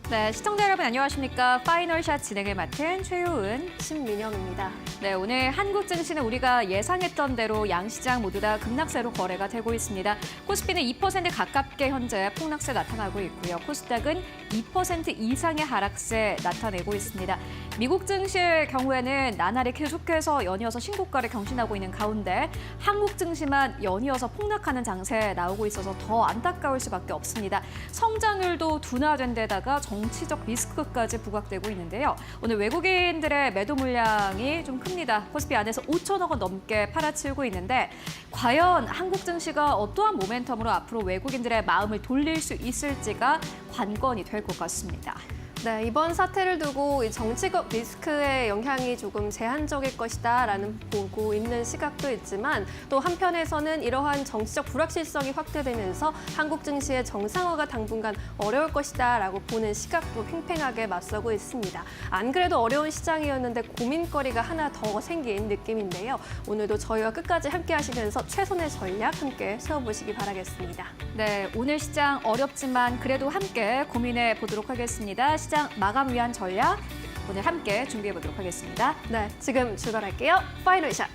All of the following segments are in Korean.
네, 시청자 여러분 안녕하십니까? 파이널샷 진행을 맡은 최효은, 신민영입니다. 네, 오늘 한국 증시는 우리가 예상했던 대로 양시장 모두 다 급락세로 거래가 되고 있습니다. 코스피는 2% 가깝게 현재 폭락세 나타나고 있고요. 코스닥은 2% 이상의 하락세 나타내고 있습니다. 미국 증시의 경우에는 나날이 계속해서 연이어서 신고가를 경신하고 있는 가운데 한국 증시만 연이어서 폭락하는 장세 나오고 있어서 더 안타까울 수밖에 없습니다. 성장률도 둔화된 데다가 정치적 리스크까지 부각되고 있는데요. 오늘 외국인들의 매도 물량이 좀 큽니다. 코스피 안에서 5천억 원 넘게 팔아치우고 있는데 과연 한국 증시가 어떠한 모멘텀으로 앞으로 외국인들의 마음을 돌릴 수 있을지가 관건이 될 것 같습니다. 네, 이번 사태를 두고 이 정치적 리스크의 영향이 조금 제한적일 것이다라는 보고 있는 시각도 있지만 또 한편에서는 이러한 정치적 불확실성이 확대되면서 한국 증시의 정상화가 당분간 어려울 것이다라고 보는 시각도 팽팽하게 맞서고 있습니다. 안 그래도 어려운 시장이었는데 고민거리가 하나 더 생긴 느낌인데요. 오늘도 저희와 끝까지 함께 하시면서 최선의 전략 함께 세워보시기 바라겠습니다. 네, 오늘 시장 어렵지만 그래도 함께 고민해 보도록 하겠습니다. 시장 마감 위한 전략 오늘 함께 준비해 보도록 하겠습니다. 네, 지금 출발할게요. 파이널샷.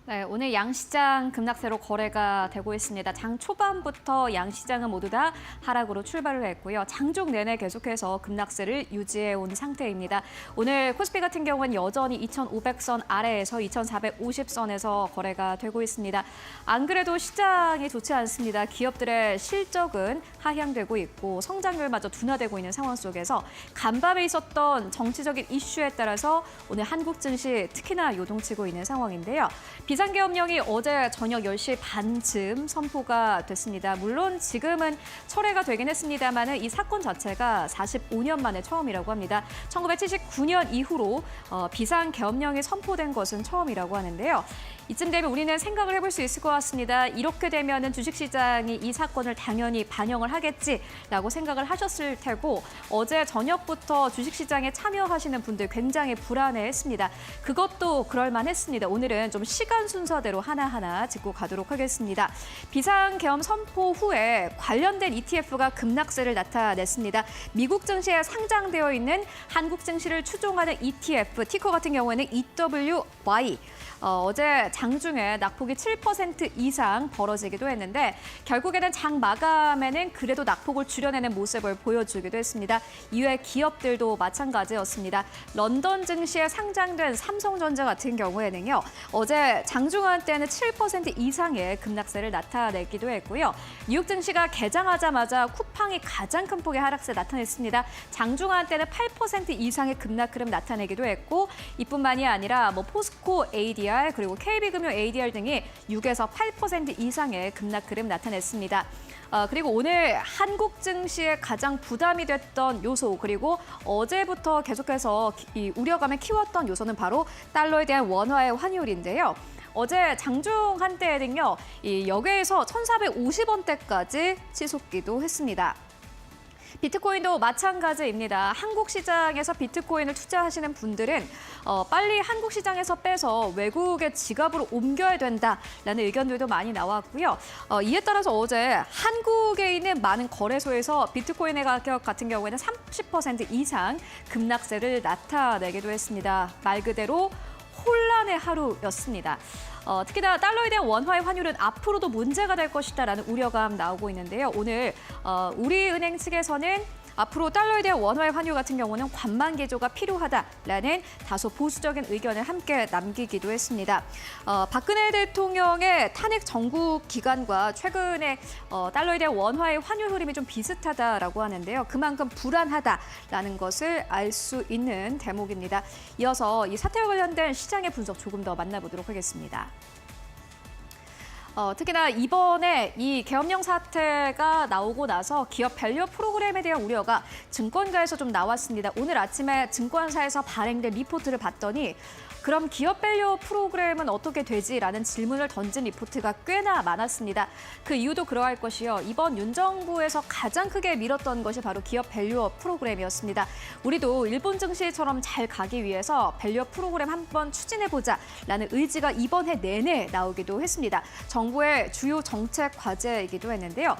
네, 오늘 양시장 급락세로 거래가 되고 있습니다. 장 초반부터 양시장은 모두 다 하락으로 출발을 했고요. 장중 내내 계속해서 급락세를 유지해온 상태입니다. 오늘 코스피 같은 경우는 여전히 2,500선 아래에서 2,450선에서 거래가 되고 있습니다. 안 그래도 시장이 좋지 않습니다. 기업들의 실적은 하향되고 있고 성장률마저 둔화되고 있는 상황 속에서 간밤에 있었던 정치적인 이슈에 따라서 오늘 한국 증시 특히나 요동치고 있는 상황인데요. 비상계엄령이 어제 저녁 10시 반쯤 선포가 됐습니다. 물론 지금은 철회가 되긴 했습니다만 이 사건 자체가 45년 만에 처음이라고 합니다. 1979년 이후로 비상계엄령이 선포된 것은 처음이라고 하는데요. 이쯤 되면 우리는 생각을 해볼 수 있을 것 같습니다. 이렇게 되면은 주식시장이 이 사건을 당연히 반영을 하겠지라고 생각을 하셨을 테고 어제 저녁부터 주식시장에 참여하시는 분들 굉장히 불안해했습니다. 그것도 그럴만했습니다. 오늘은 좀 시간 순서대로 하나하나 짚고 가도록 하겠습니다. 비상계엄 선포 후에 관련된 ETF가 급락세를 나타냈습니다. 미국 증시에 상장되어 있는 한국 증시를 추종하는 ETF, 티커 같은 경우에는 EWY. 어제 장중에 낙폭이 7% 이상 벌어지기도 했는데 결국에는 장 마감에는 그래도 낙폭을 줄여내는 모습을 보여주기도 했습니다. 이외 기업들도 마찬가지였습니다. 런던 증시에 상장된 삼성전자 같은 경우에는요. 어제 장중한 때는 7% 이상의 급락세를 나타내기도 했고요. 뉴욕 증시가 개장하자마자 쿠팡이 가장 큰 폭의 하락세 나타냈습니다. 장중한 때는 8% 이상의 급락 흐름 나타내기도 했고 이뿐만이 아니라 포스코 ADR 그리고 KB금융 ADR 등이 6에서 8% 이상의 급락 흐름 나타냈습니다. 그리고 오늘 한국 증시에 가장 부담이 됐던 요소 그리고 어제부터 계속해서 이 우려감을 키웠던 요소는 바로 달러에 대한 원화의 환율인데요. 어제 장중 한때에는요, 이 역에서 1,450원대까지 치솟기도 했습니다. 비트코인도 마찬가지입니다. 한국 시장에서 비트코인을 투자하시는 분들은 빨리 한국 시장에서 빼서 외국의 지갑으로 옮겨야 된다라는 의견들도 많이 나왔고요. 이에 따라서 어제 한국에 있는 많은 거래소에서 비트코인의 가격 같은 경우에는 30% 이상 급락세를 나타내기도 했습니다. 말 그대로 혼란의 하루였습니다. 특히나 달러에 대한 원화의 환율은 앞으로도 문제가 될 것이다라는 우려감 나오고 있는데요. 오늘 우리은행 측에서는 앞으로 달러에 대한 원화의 환율 같은 경우는 관망 개조가 필요하다라는 다소 보수적인 의견을 함께 남기기도 했습니다. 박근혜 대통령의 탄핵 정국 기간과 최근에 달러에 대한 원화의 환율 흐름이 좀 비슷하다라고 하는데요. 그만큼 불안하다라는 것을 알 수 있는 대목입니다. 이어서 이 사태와 관련된 시장의 분석 조금 더 만나보도록 하겠습니다. 특히나 이번에 이 계엄령 사태가 나오고 나서 기업 밸류 프로그램에 대한 우려가 증권가에서 좀 나왔습니다. 오늘 아침에 증권사에서 발행된 리포트를 봤더니 그럼 기업 밸류 프로그램은 어떻게 되지라는 질문을 던진 리포트가 꽤나 많았습니다. 그 이유도 그러할 것이요. 이번 윤 정부에서 가장 크게 밀었던 것이 바로 기업 밸류 프로그램이었습니다. 우리도 일본 증시처럼 잘 가기 위해서 밸류 프로그램 한번 추진해보자라는 의지가 이번 해 내내 나오기도 했습니다. 정부의 주요 정책 과제이기도 했는데요.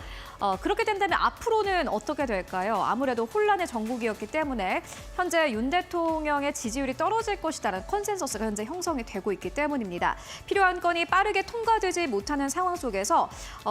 그렇게 된다면 앞으로는 어떻게 될까요? 아무래도 혼란의 정국이었기 때문에 현재 윤 대통령의 지지율이 떨어질 것이다라는 컨센서스가 현재 형성이 되고 있기 때문입니다. 필요한 건이 빠르게 통과되지 못하는 상황 속에서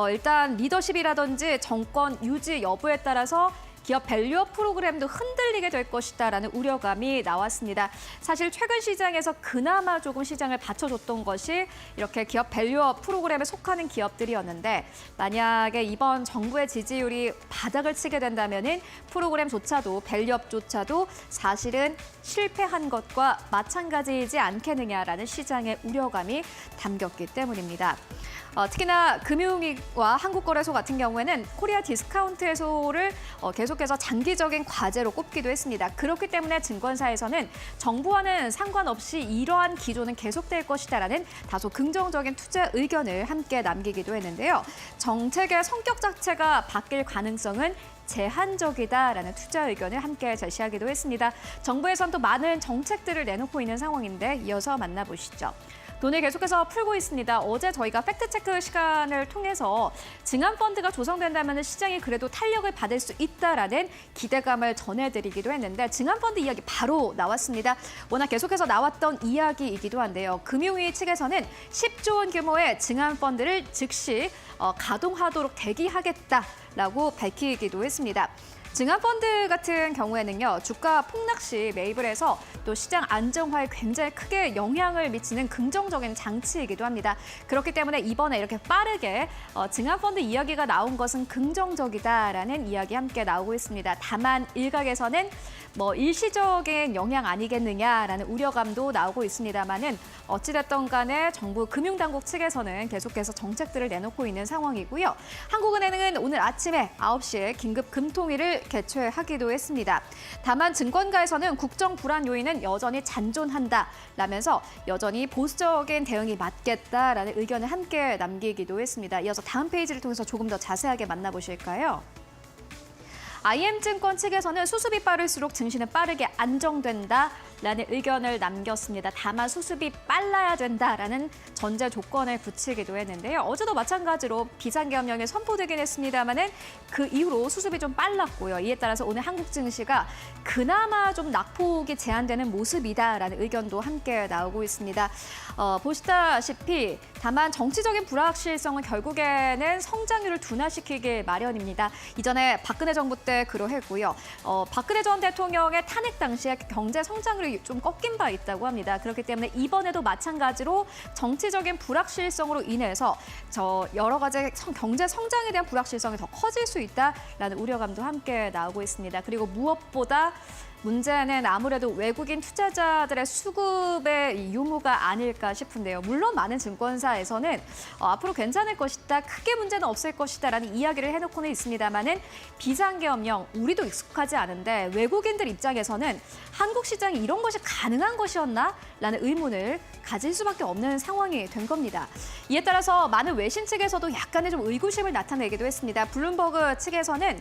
일단 리더십이라든지 정권 유지 여부에 따라서 기업 밸류업 프로그램도 흔들리게 될 것이다라는 우려감이 나왔습니다. 사실 최근 시장에서 그나마 조금 시장을 받쳐줬던 것이 이렇게 기업 밸류업 프로그램에 속하는 기업들이었는데 만약에 이번 정부의 지지율이 바닥을 치게 된다면은 프로그램조차도 밸류업조차도 사실은 실패한 것과 마찬가지이지 않겠느냐라는 시장의 우려감이 담겼기 때문입니다. 특히나 금융위와 한국거래소 같은 경우에는 코리아 디스카운트 해소를 계속해서 장기적인 과제로 꼽기도 했습니다. 그렇기 때문에 증권사에서는 정부와는 상관없이 이러한 기조는 계속될 것이다라는 다소 긍정적인 투자 의견을 함께 남기기도 했는데요. 정책의 성격 자체가 바뀔 가능성은 제한적이다라는 투자 의견을 함께 제시하기도 했습니다. 정부에선 또 많은 정책들을 내놓고 있는 상황인데 이어서 만나보시죠. 돈을 계속해서 풀고 있습니다. 어제 저희가 팩트체크 시간을 통해서 증안펀드가 조성된다면 시장이 그래도 탄력을 받을 수 있다라는 기대감을 전해드리기도 했는데 증안펀드 이야기 바로 나왔습니다. 워낙 계속해서 나왔던 이야기이기도 한데요. 금융위 측에서는 10조 원 규모의 증안펀드를 즉시 가동하도록 대기하겠다라고 밝히기도 했습니다. 증안펀드 같은 경우에는요, 주가 폭락 시 매입을 해서 또 시장 안정화에 굉장히 크게 영향을 미치는 긍정적인 장치이기도 합니다. 그렇기 때문에 이번에 이렇게 빠르게 증안펀드 이야기가 나온 것은 긍정적이다라는 이야기 함께 나오고 있습니다. 다만 일각에서는 일시적인 영향 아니겠느냐라는 우려감도 나오고 있습니다만은 어찌됐든 간에 정부 금융당국 측에서는 계속해서 정책들을 내놓고 있는 상황이고요. 한국은행은 오늘 아침에 9시에 긴급 금통위를 개최하기도 했습니다. 다만 증권가에서는 국정 불안 요인은 여전히 잔존한다라면서 여전히 보수적인 대응이 맞겠다라는 의견을 함께 남기기도 했습니다. 이어서 다음 페이지를 통해서 조금 더 자세하게 만나보실까요? IM증권 측에서는 수습이 빠를수록 증시는 빠르게 안정된다라는 의견을 남겼습니다. 다만 수습이 빨라야 된다라는 전제 조건을 붙이기도 했는데요. 어제도 마찬가지로 비상계엄령이 선포되긴 했습니다만은 그 이후로 수습이 좀 빨랐고요. 이에 따라서 오늘 한국 증시가 그나마 좀 낙폭이 제한되는 모습이다라는 의견도 함께 나오고 있습니다. 보시다시피 다만 정치적인 불확실성은 결국에는 성장률을 둔화시키길 마련입니다. 이전에 박근혜 정부 때 그러했고요. 박근혜 전 대통령의 탄핵 당시에 경제 성장률이 좀 꺾인 바 있다고 합니다. 그렇기 때문에 이번에도 마찬가지로 정치적인 불확실성으로 인해서 여러 가지 경제 성장에 대한 불확실성이 더 커질 수 있다라는 우려감도 함께 나오고 있습니다. 그리고 무엇보다 문제는 아무래도 외국인 투자자들의 수급의 유무가 아닐까 싶은데요. 물론 많은 증권사에서는 앞으로 괜찮을 것이다, 크게 문제는 없을 것이다라는 이야기를 해놓고는 있습니다만은 비상계엄령, 우리도 익숙하지 않은데 외국인들 입장에서는 한국 시장이 이런 것이 가능한 것이었나? 라는 의문을 가질 수밖에 없는 상황이 된 겁니다. 이에 따라서 많은 외신 측에서도 약간의 좀 의구심을 나타내기도 했습니다. 블룸버그 측에서는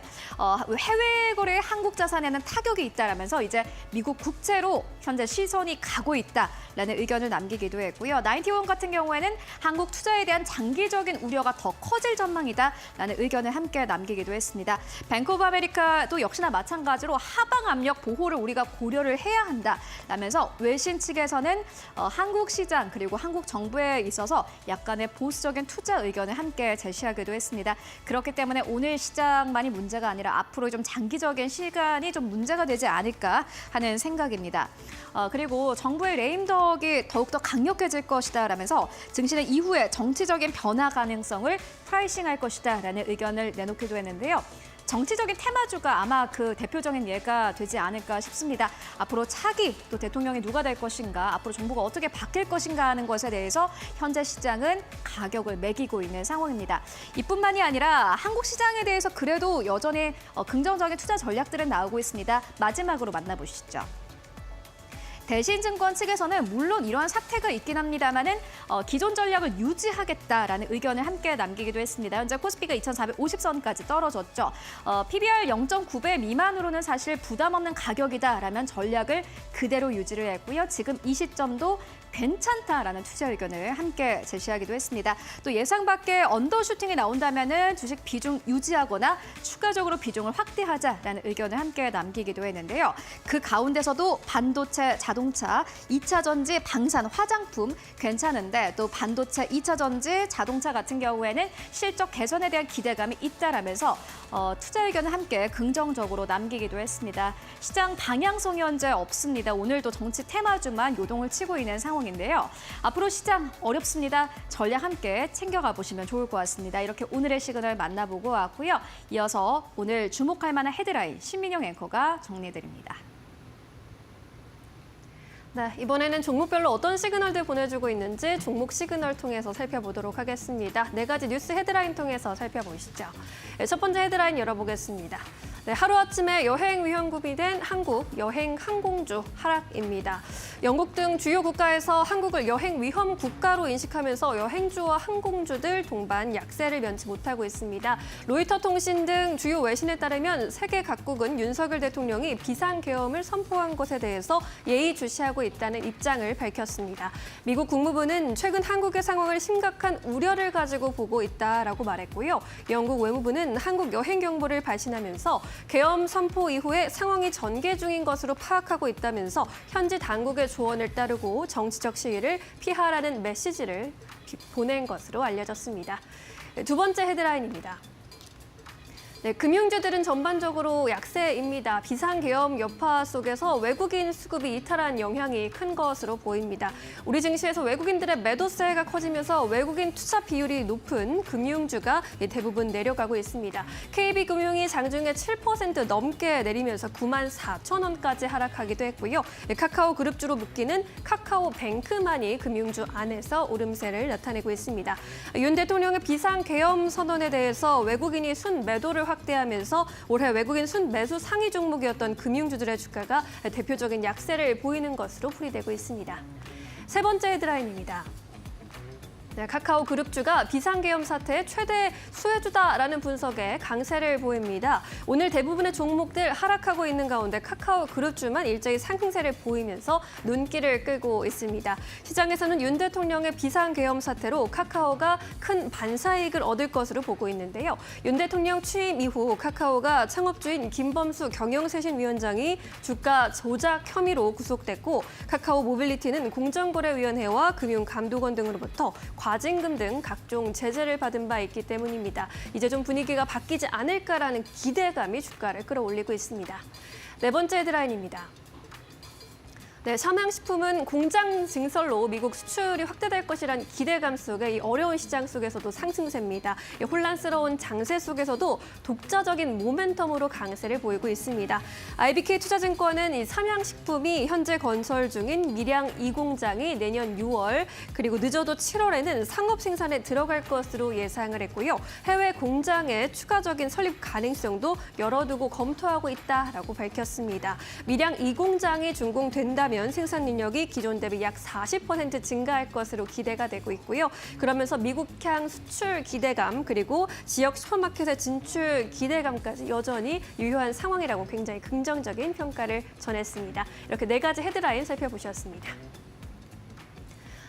해외 거래에 한국 자산에는 타격이 있다라면서 이제 미국 국채로 현재 시선이 가고 있다라는 의견을 남기기도 했고요. 나인티원 같은 경우에는 한국 투자에 대한 장기적인 우려가 더 커질 전망이다라는 의견을 함께 남기기도 했습니다. 뱅크 오브 아메리카도 역시나 마찬가지로 하방 압력 보호를 우리가 고려를 해야 한다라면서 외신 측에서는 한국 시장 그리고 한국 정부에 있어서 약간의 보수적인 투자 의견을 함께 제시하기도 했습니다. 그렇기 때문에 오늘 시장만이 문제가 아니라 앞으로 좀 장기적인 시간이 좀 문제가 되지 않을까 하는 생각입니다. 그리고 정부의 레임덕이 더욱더 강력해질 것이다라면서 증시는 이후에 정치적인 변화 가능성을 프라이싱할 것이다라는 의견을 내놓기도 했는데요. 정치적인 테마주가 아마 그 대표적인 예가 되지 않을까 싶습니다. 앞으로 차기 또 대통령이 누가 될 것인가, 앞으로 정부가 어떻게 바뀔 것인가 하는 것에 대해서 현재 시장은 가격을 매기고 있는 상황입니다. 이뿐만이 아니라 한국 시장에 대해서 그래도 여전히 긍정적인 투자 전략들은 나오고 있습니다. 마지막으로 만나보시죠. 대신증권 측에서는 물론 이러한 사태가 있긴 합니다만은 기존 전략을 유지하겠다라는 의견을 함께 남기기도 했습니다. 현재 코스피가 2,450선까지 떨어졌죠. PBR 0.9배 미만으로는 사실 부담 없는 가격이다라면 전략을 그대로 유지를 했고요. 지금 이 시점도 괜찮다라는 투자 의견을 함께 제시하기도 했습니다. 또 예상 밖의 언더슈팅이 나온다면은 주식 비중 유지하거나 추가적으로 비중을 확대하자라는 의견을 함께 남기기도 했는데요. 그 가운데서도 반도체, 자동차, 2차 전지, 방산, 화장품 괜찮은데 또 반도체, 2차 전지, 자동차 같은 경우에는 실적 개선에 대한 기대감이 있다라면서 투자 의견을 함께 긍정적으로 남기기도 했습니다. 시장 방향성이 현재 없습니다. 오늘도 정치 테마주만 요동을 치고 있는 상황인데요. 앞으로 시장 어렵습니다. 전략 함께 챙겨가 보시면 좋을 것 같습니다. 이렇게 오늘의 시그널 만나보고 왔고요. 이어서 오늘 주목할 만한 헤드라인 신민영 앵커가 정리해드립니다. 네, 이번에는 종목별로 어떤 시그널들 보내주고 있는지 종목 시그널 통해서 살펴보도록 하겠습니다. 4가지 뉴스 헤드라인 통해서 살펴보시죠. 네, 첫 번째 헤드라인 열어보겠습니다. 네, 하루아침에 여행 위험군이 된 한국 여행 항공주 하락입니다. 영국 등 주요 국가에서 한국을 여행 위험 국가로 인식하면서 여행주와 항공주들 동반 약세를 면치 못하고 있습니다. 로이터 통신 등 주요 외신에 따르면 세계 각국은 윤석열 대통령이 비상계엄을 선포한 것에 대해서 예의주시하고 있다는 입장을 밝혔습니다. 미국 국무부는 최근 한국의 상황을 심각한 우려를 가지고 보고 있다라고 말했고요. 영국 외무부는 한국 여행 경보를 발신하면서 계엄 선포 이후에 상황이 전개 중인 것으로 파악하고 있다면서 현지 당국의 조언을 따르고 정치적 시위를 피하라는 메시지를 보낸 것으로 알려졌습니다. 두 번째 헤드라인입니다. 네, 금융주들은 전반적으로 약세입니다. 비상계엄 여파 속에서 외국인 수급이 이탈한 영향이 큰 것으로 보입니다. 우리 증시에서 외국인들의 매도세가 커지면서 외국인 투자 비율이 높은 금융주가 대부분 내려가고 있습니다. KB금융이 장중에 7% 넘게 내리면서 94,000원까지 하락하기도 했고요. 카카오그룹주로 묶이는 카카오뱅크만이 금융주 안에서 오름세를 나타내고 있습니다. 윤 대통령의 비상계엄 선언에 대해서 외국인이 순매도를 확대하면서 올해 외국인 순매수 상위 종목이었던 금융주들의 주가가 대표적인 약세를 보이는 것으로 풀이되고 있습니다. 세 번째 헤드라인입니다. 네, 카카오 그룹주가 비상계엄 사태의 최대 수혜주다라는 분석에 강세를 보입니다. 오늘 대부분의 종목들 하락하고 있는 가운데 카카오 그룹주만 일제히 상승세를 보이면서 눈길을 끄고 있습니다. 시장에서는 윤 대통령의 비상계엄 사태로 카카오가 큰 반사이익을 얻을 것으로 보고 있는데요. 윤 대통령 취임 이후 카카오가 창업주인 김범수 경영쇄신위원장이 주가 조작 혐의로 구속됐고 카카오 모빌리티는 공정거래위원회와 금융감독원 등으로부터 과징금 등 각종 제재를 받은 바 있기 때문입니다. 이제 좀 분위기가 바뀌지 않을까라는 기대감이 주가를 끌어올리고 있습니다. 네 번째 헤드라인입니다. 네, 삼양식품은 공장 증설로 미국 수출이 확대될 것이란 기대감 속에 이 어려운 시장 속에서도 상승세입니다. 혼란스러운 장세 속에서도 독자적인 모멘텀으로 강세를 보이고 있습니다. IBK투자증권은 이 삼양식품이 현재 건설 중인 밀양 2공장이 내년 6월 그리고 늦어도 7월에는 상업 생산에 들어갈 것으로 예상을 했고요. 해외 공장의 추가적인 설립 가능성도 열어두고 검토하고 있다라고 밝혔습니다. 밀양 2공장이 준공된다면 한다면 생산 능력이 기존 대비 약 40% 증가할 것으로 기대가 되고 있고요. 그러면서 미국향 수출 기대감 그리고 지역 슈퍼마켓의 진출 기대감까지 여전히 유효한 상황이라고 굉장히 긍정적인 평가를 전했습니다. 이렇게 4가지 헤드라인 살펴보셨습니다.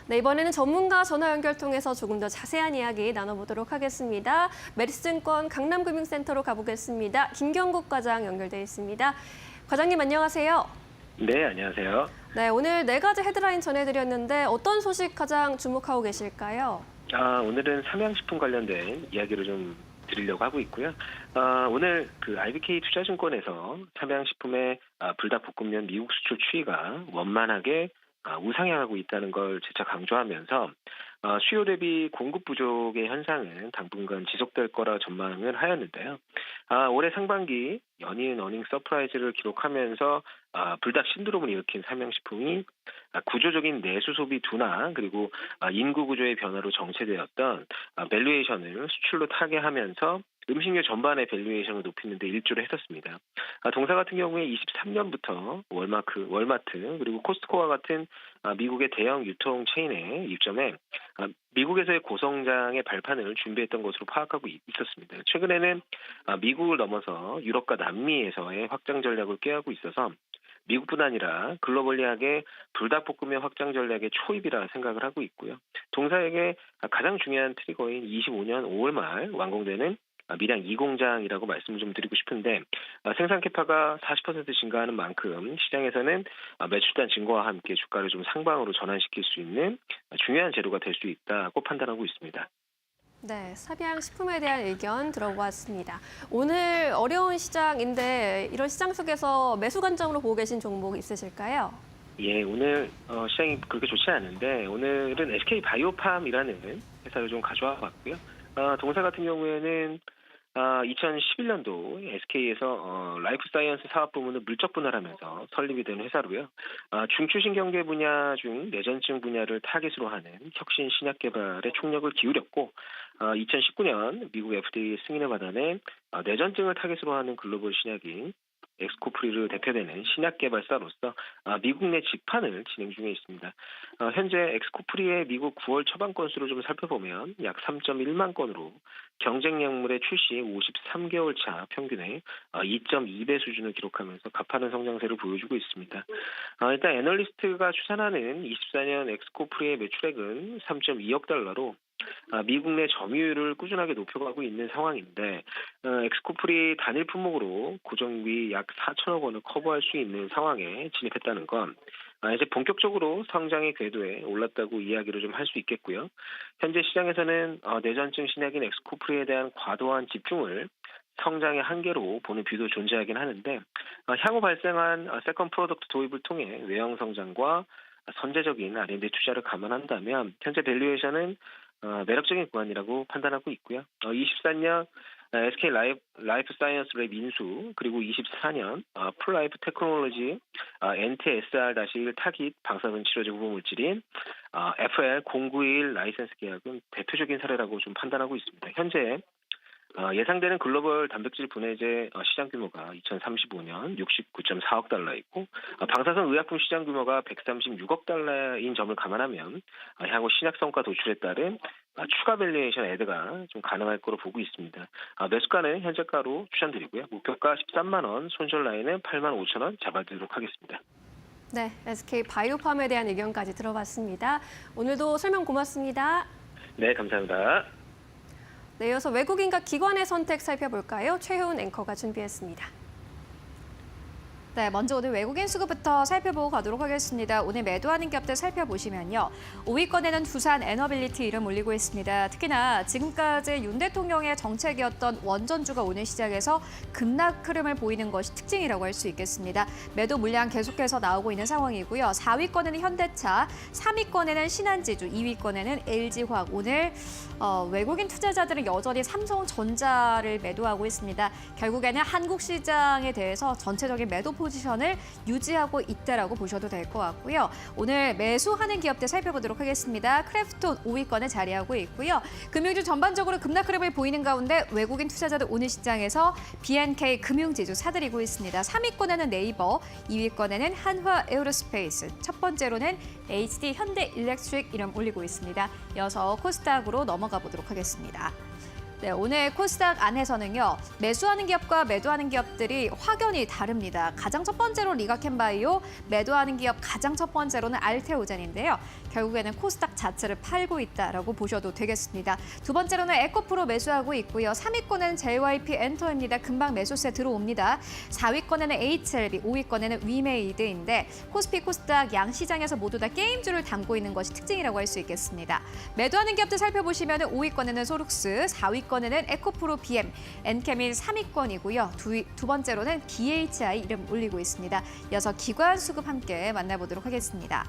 네, 이번에는 전문가 전화 연결 통해서 조금 더 자세한 이야기 나눠보도록 하겠습니다. 메리츠증권 강남금융센터로 가보겠습니다. 김경국 과장 연결돼 있습니다. 과장님 안녕하세요. 네, 안녕하세요. 네, 오늘 4가지 헤드라인 전해드렸는데 어떤 소식 가장 주목하고 계실까요? 오늘은 삼양식품 관련된 이야기를 좀 드리려고 하고 있고요. 오늘 그 IBK 투자증권에서 삼양식품의 불닭볶음면 미국 수출 추이가 원만하게 우상향하고 있다는 걸 재차 강조하면서 수요 대비 공급 부족의 현상은 당분간 지속될 거라 전망을 하였는데요. 올해 상반기 연이은 어닝 서프라이즈를 기록하면서 불닭 신드롬을 일으킨 삼양식품이 구조적인 내수 소비 둔화 그리고 인구 구조의 변화로 정체되었던 밸류에이션을 수출로 타개하면서 음식료 전반의 밸류에이션을 높이는 데 일조를 했었습니다. 동사 같은 경우에 23년부터 월마트 그리고 코스트코와 같은 미국의 대형 유통 체인에 입점해 미국에서의 고성장의 발판을 준비했던 것으로 파악하고 있었습니다. 최근에는 미국을 넘어서 유럽과 남미에서의 확장 전략을 꾀하고 있어서 미국뿐 아니라 글로벌리하게 불닭볶음면 확장 전략의 초입이라 생각을 하고 있고요. 동사에게 가장 중요한 트리거인 25년 5월 말 완공되는 밀양 2공장이라고 말씀을 좀 드리고 싶은데 생산 캐파가 40% 증가하는 만큼 시장에서는 매출단 증가와 함께 주가를 좀 상방으로 전환시킬 수 있는 중요한 재료가 될 수 있다고 판단하고 있습니다. 네, 삼양식품에 대한 의견 들어보았습니다. 오늘 어려운 시장인데 이런 시장 속에서 매수 관점으로 보고 계신 종목 있으실까요? 예, 오늘 시장이 그렇게 좋지 않은데 오늘은 SK 바이오팜이라는 회사를 좀 가져와 봤고요. 동사 같은 경우에는 2011년도 SK에서 라이프 사이언스 사업 부문을 물적 분할하면서 설립이 된 회사로요. 중추신경계 분야 중 뇌전증 분야를 타깃으로 하는 혁신 신약 개발에 총력을 기울였고 2019년 미국 FDA 승인을 받아낸 뇌전증을 타깃으로 하는 글로벌 신약인 엑스코프리를 대표되는 신약 개발사로서 미국 내 직판을 진행 중에 있습니다. 현재 엑스코프리의 미국 9월 처방 건수를 좀 살펴보면 약 3.1만 건으로 경쟁 약물의 출시 53개월 차 평균의 2.2배 수준을 기록하면서 가파른 성장세를 보여주고 있습니다. 일단 애널리스트가 추산하는 24년 엑스코프리의 매출액은 3.2억 달러로 미국 내 점유율을 꾸준하게 높여가고 있는 상황인데 엑스코프리 단일 품목으로 고정비 약 4천억 원을 커버할 수 있는 상황에 진입했다는 건 이제 본격적으로 성장의 궤도에 올랐다고 이야기를 좀 할 수 있겠고요. 현재 시장에서는 뇌전증 신약인 엑스코프리에 대한 과도한 집중을 성장의 한계로 보는 뷰도 존재하긴 하는데 향후 발생한 세컨 프로덕트 도입을 통해 외형 성장과 선제적인 R&D 투자를 감안한다면 현재 밸류에이션은 매력적인 구간이라고 판단하고 있고요. 24년 SK 라이프 사이언스 랩 인수 그리고 24년 풀라이프 테크놀로지 NTSR-1 타깃 방사능 치료제 후보 물질인 FL091 라이센스 계약은 대표적인 사례라고 좀 판단하고 있습니다. 현재 예상되는 글로벌 단백질 분해제 시장 규모가 2035년 69.4억 달러이고 방사선 의약품 시장 규모가 136억 달러인 점을 감안하면 향후 신약 성과 도출에 따른 추가 밸류에이션 애드가 좀 가능할 거로 보고 있습니다. 매수가는 현재가로 추천드리고요. 목표가 13만 원, 손절 라인은 8만 5천 원 잡아드리도록 하겠습니다. 네, SK 바이오팜에 대한 의견까지 들어봤습니다. 오늘도 설명 고맙습니다. 네, 감사합니다. 네, 이어서 외국인과 기관의 선택 살펴볼까요? 최효은 앵커가 준비했습니다. 네, 먼저 오늘 외국인 수급부터 살펴보고 가도록 하겠습니다. 오늘 매도하는 기업들 살펴보시면요. 5위권에는 두산 에너빌리티 이름 올리고 있습니다. 특히나 지금까지 윤 대통령의 정책이었던 원전주가 오늘 시장에서 급락 흐름을 보이는 것이 특징이라고 할 수 있겠습니다. 매도 물량 계속해서 나오고 있는 상황이고요. 4위권에는 현대차, 3위권에는 신한지주, 2위권에는 LG화학. 오늘 외국인 투자자들은 여전히 삼성전자를 매도하고 있습니다. 결국에는 한국 시장에 대해서 전체적인 매도 포지션을 유지하고 있다라고 보셔도 될 것 같고요. 오늘 매수하는 기업들 살펴보도록 하겠습니다. 크래프톤 5위권에 자리하고 있고요. 금융주 전반적으로 급락 흐름을 보이는 가운데 외국인 투자자들 오늘 시장에서 BNK 금융지주 사들이고 있습니다. 3위권에는 네이버, 2위권에는 한화 에어로스페이스, 첫 번째로는 HD 현대일렉트릭 이름 올리고 있습니다. 이어서 코스닥으로 넘어가 보도록 하겠습니다. 네, 오늘 코스닥 안에서는요. 매수하는 기업과 매도하는 기업들이 확연히 다릅니다. 가장 첫 번째로 리가켄바이오, 매도하는 기업 가장 첫 번째로는 알테오젠인데요. 결국에는 코스닥 자체를 팔고 있다라고 보셔도 되겠습니다. 두 번째로는 에코프로 매수하고 있고요. 3위권에는 JYP 엔터입니다. 금방 매수세 들어옵니다. 4위권에는 HLB, 5위권에는 위메이드인데 코스피 코스닥 양 시장에서 모두 다 게임주를 담고 있는 것이 특징이라고 할 수 있겠습니다. 매도하는 기업들 살펴보시면 5위권에는 소룩스, 4위권에는 에코프로 BM, 엔케민 3위권이고요. 두 번째로는 BHI 이름 올리고 있습니다. 이어서 기관 수급 함께 만나보도록 하겠습니다.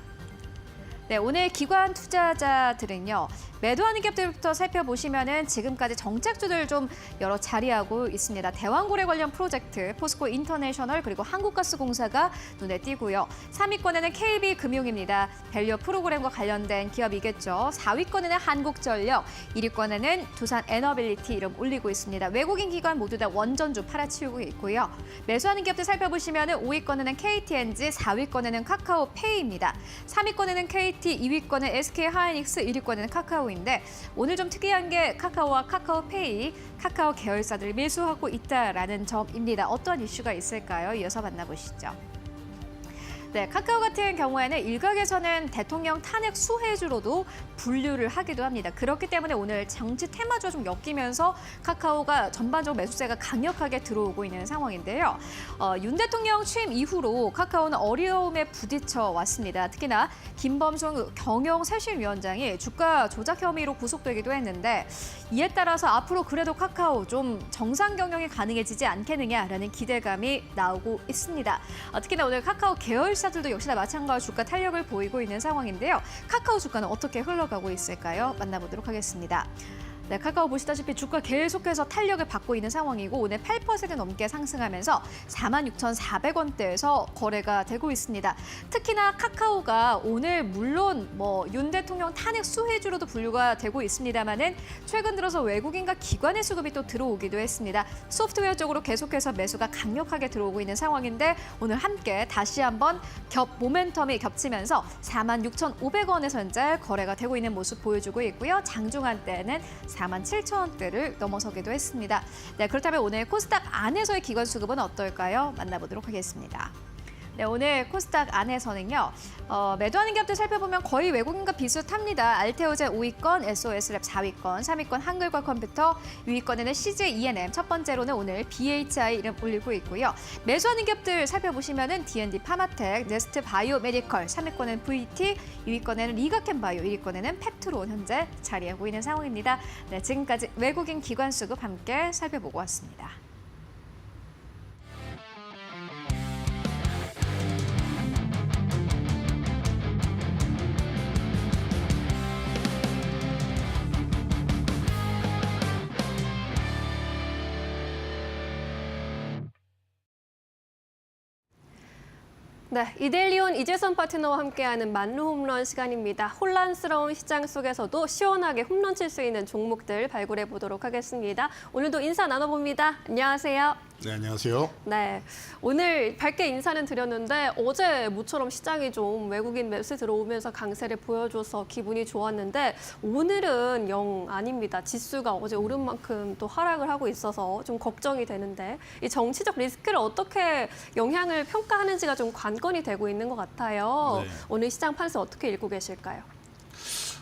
네, 오늘 기관 투자자들은요. 매도하는 기업들부터 살펴보시면은 지금까지 정책주들 좀 여러 자리하고 있습니다. 대왕고래 관련 프로젝트, 포스코 인터내셔널 그리고 한국가스공사가 눈에 띄고요. 3위권에는 KB금융입니다. 밸류 프로그램과 관련된 기업이겠죠. 4위권에는 한국전력, 1위권에는 두산 에너빌리티 이름 올리고 있습니다. 외국인 기관 모두 다 원전주 팔아치우고 있고요. 매수하는 기업들 살펴보시면은 5위권에는 KTNG, 4위권에는 카카오페이입니다. 3위권에는 KT, 2위권은 SK하이닉스, 1위권에는 카카오인데 오늘 좀 특이한 게 카카오와 카카오페이, 카카오 계열사들 매수하고 있다라는 점입니다. 어떤 이슈가 있을까요? 이어서 만나보시죠. 네, 카카오 같은 경우에는 일각에서는 대통령 탄핵 수혜주로도 분류를 하기도 합니다. 그렇기 때문에 오늘 정치 테마주와 좀 엮이면서 카카오가 전반적으로 매수세가 강력하게 들어오고 있는 상황인데요. 윤 대통령 취임 이후로 카카오는 어려움에 부딪혀 왔습니다. 특히나 김범수 경영쇄신위원장이 주가 조작 혐의로 구속되기도 했는데 이에 따라서 앞으로 그래도 카카오 좀 정상 경영이 가능해지지 않겠느냐라는 기대감이 나오고 있습니다. 특히나 오늘 카카오 계열사들도 역시나 마찬가지로 주가 탄력을 보이고 있는 상황인데요. 카카오 주가는 어떻게 흘러가고 있을까요? 만나보도록 하겠습니다. 네, 카카오 보시다시피 주가 계속해서 탄력을 받고 있는 상황이고 오늘 8% 넘게 상승하면서 46,400원대에서 거래가 되고 있습니다. 특히나 카카오가 오늘 물론 윤 대통령 탄핵 수혜주로도 분류가 되고 있습니다만은 최근 들어서 외국인과 기관의 수급이 또 들어오기도 했습니다. 소프트웨어 쪽으로 계속해서 매수가 강력하게 들어오고 있는 상황인데 오늘 함께 다시 한번 모멘텀이 겹치면서 46,500원에서 현재 거래가 되고 있는 모습 보여주고 있고요. 장중한 때는 47,000원대를 넘어서기도 했습니다. 네, 그렇다면 오늘 코스닥 안에서의 기관 수급은 어떨까요? 만나보도록 하겠습니다. 네, 오늘 코스닥 안에서는요. 매도하는 기업들 살펴보면 거의 외국인과 비슷합니다. 알테오젠 5위권, SOS랩 4위권, 3위권 한글과 컴퓨터, 6위권에는 CJ ENM, 첫 번째로는 오늘 BHI 이름 올리고 있고요. 매수하는 기업들 살펴보시면은 D&D 파마텍, 네스트 바이오메디컬, 3위권은 VT, 2위권에는 리가켄바이오, 1위권에는 펩트론 현재 자리하고 있는 상황입니다. 네, 지금까지 외국인 기관 수급 함께 살펴보고 왔습니다. 네, 이데일리온 이재선 파트너와 함께하는 만루 홈런 시간입니다. 혼란스러운 시장 속에서도 시원하게 홈런 칠 수 있는 종목들 발굴해 보도록 하겠습니다. 오늘도 인사 나눠봅니다. 안녕하세요. 네, 안녕하세요. 네, 오늘 밝게 인사는 드렸는데 어제 모처럼 시장이 좀 외국인 매수 들어오면서 강세를 보여줘서 기분이 좋았는데 오늘은 영 아닙니다. 지수가 어제 오른 만큼 또 하락을 하고 있어서 좀 걱정이 되는데 이 정치적 리스크를 어떻게 영향을 평가하는지가 좀 관건이 되고 있는 것 같아요. 네. 오늘 시장 판세 어떻게 읽고 계실까요?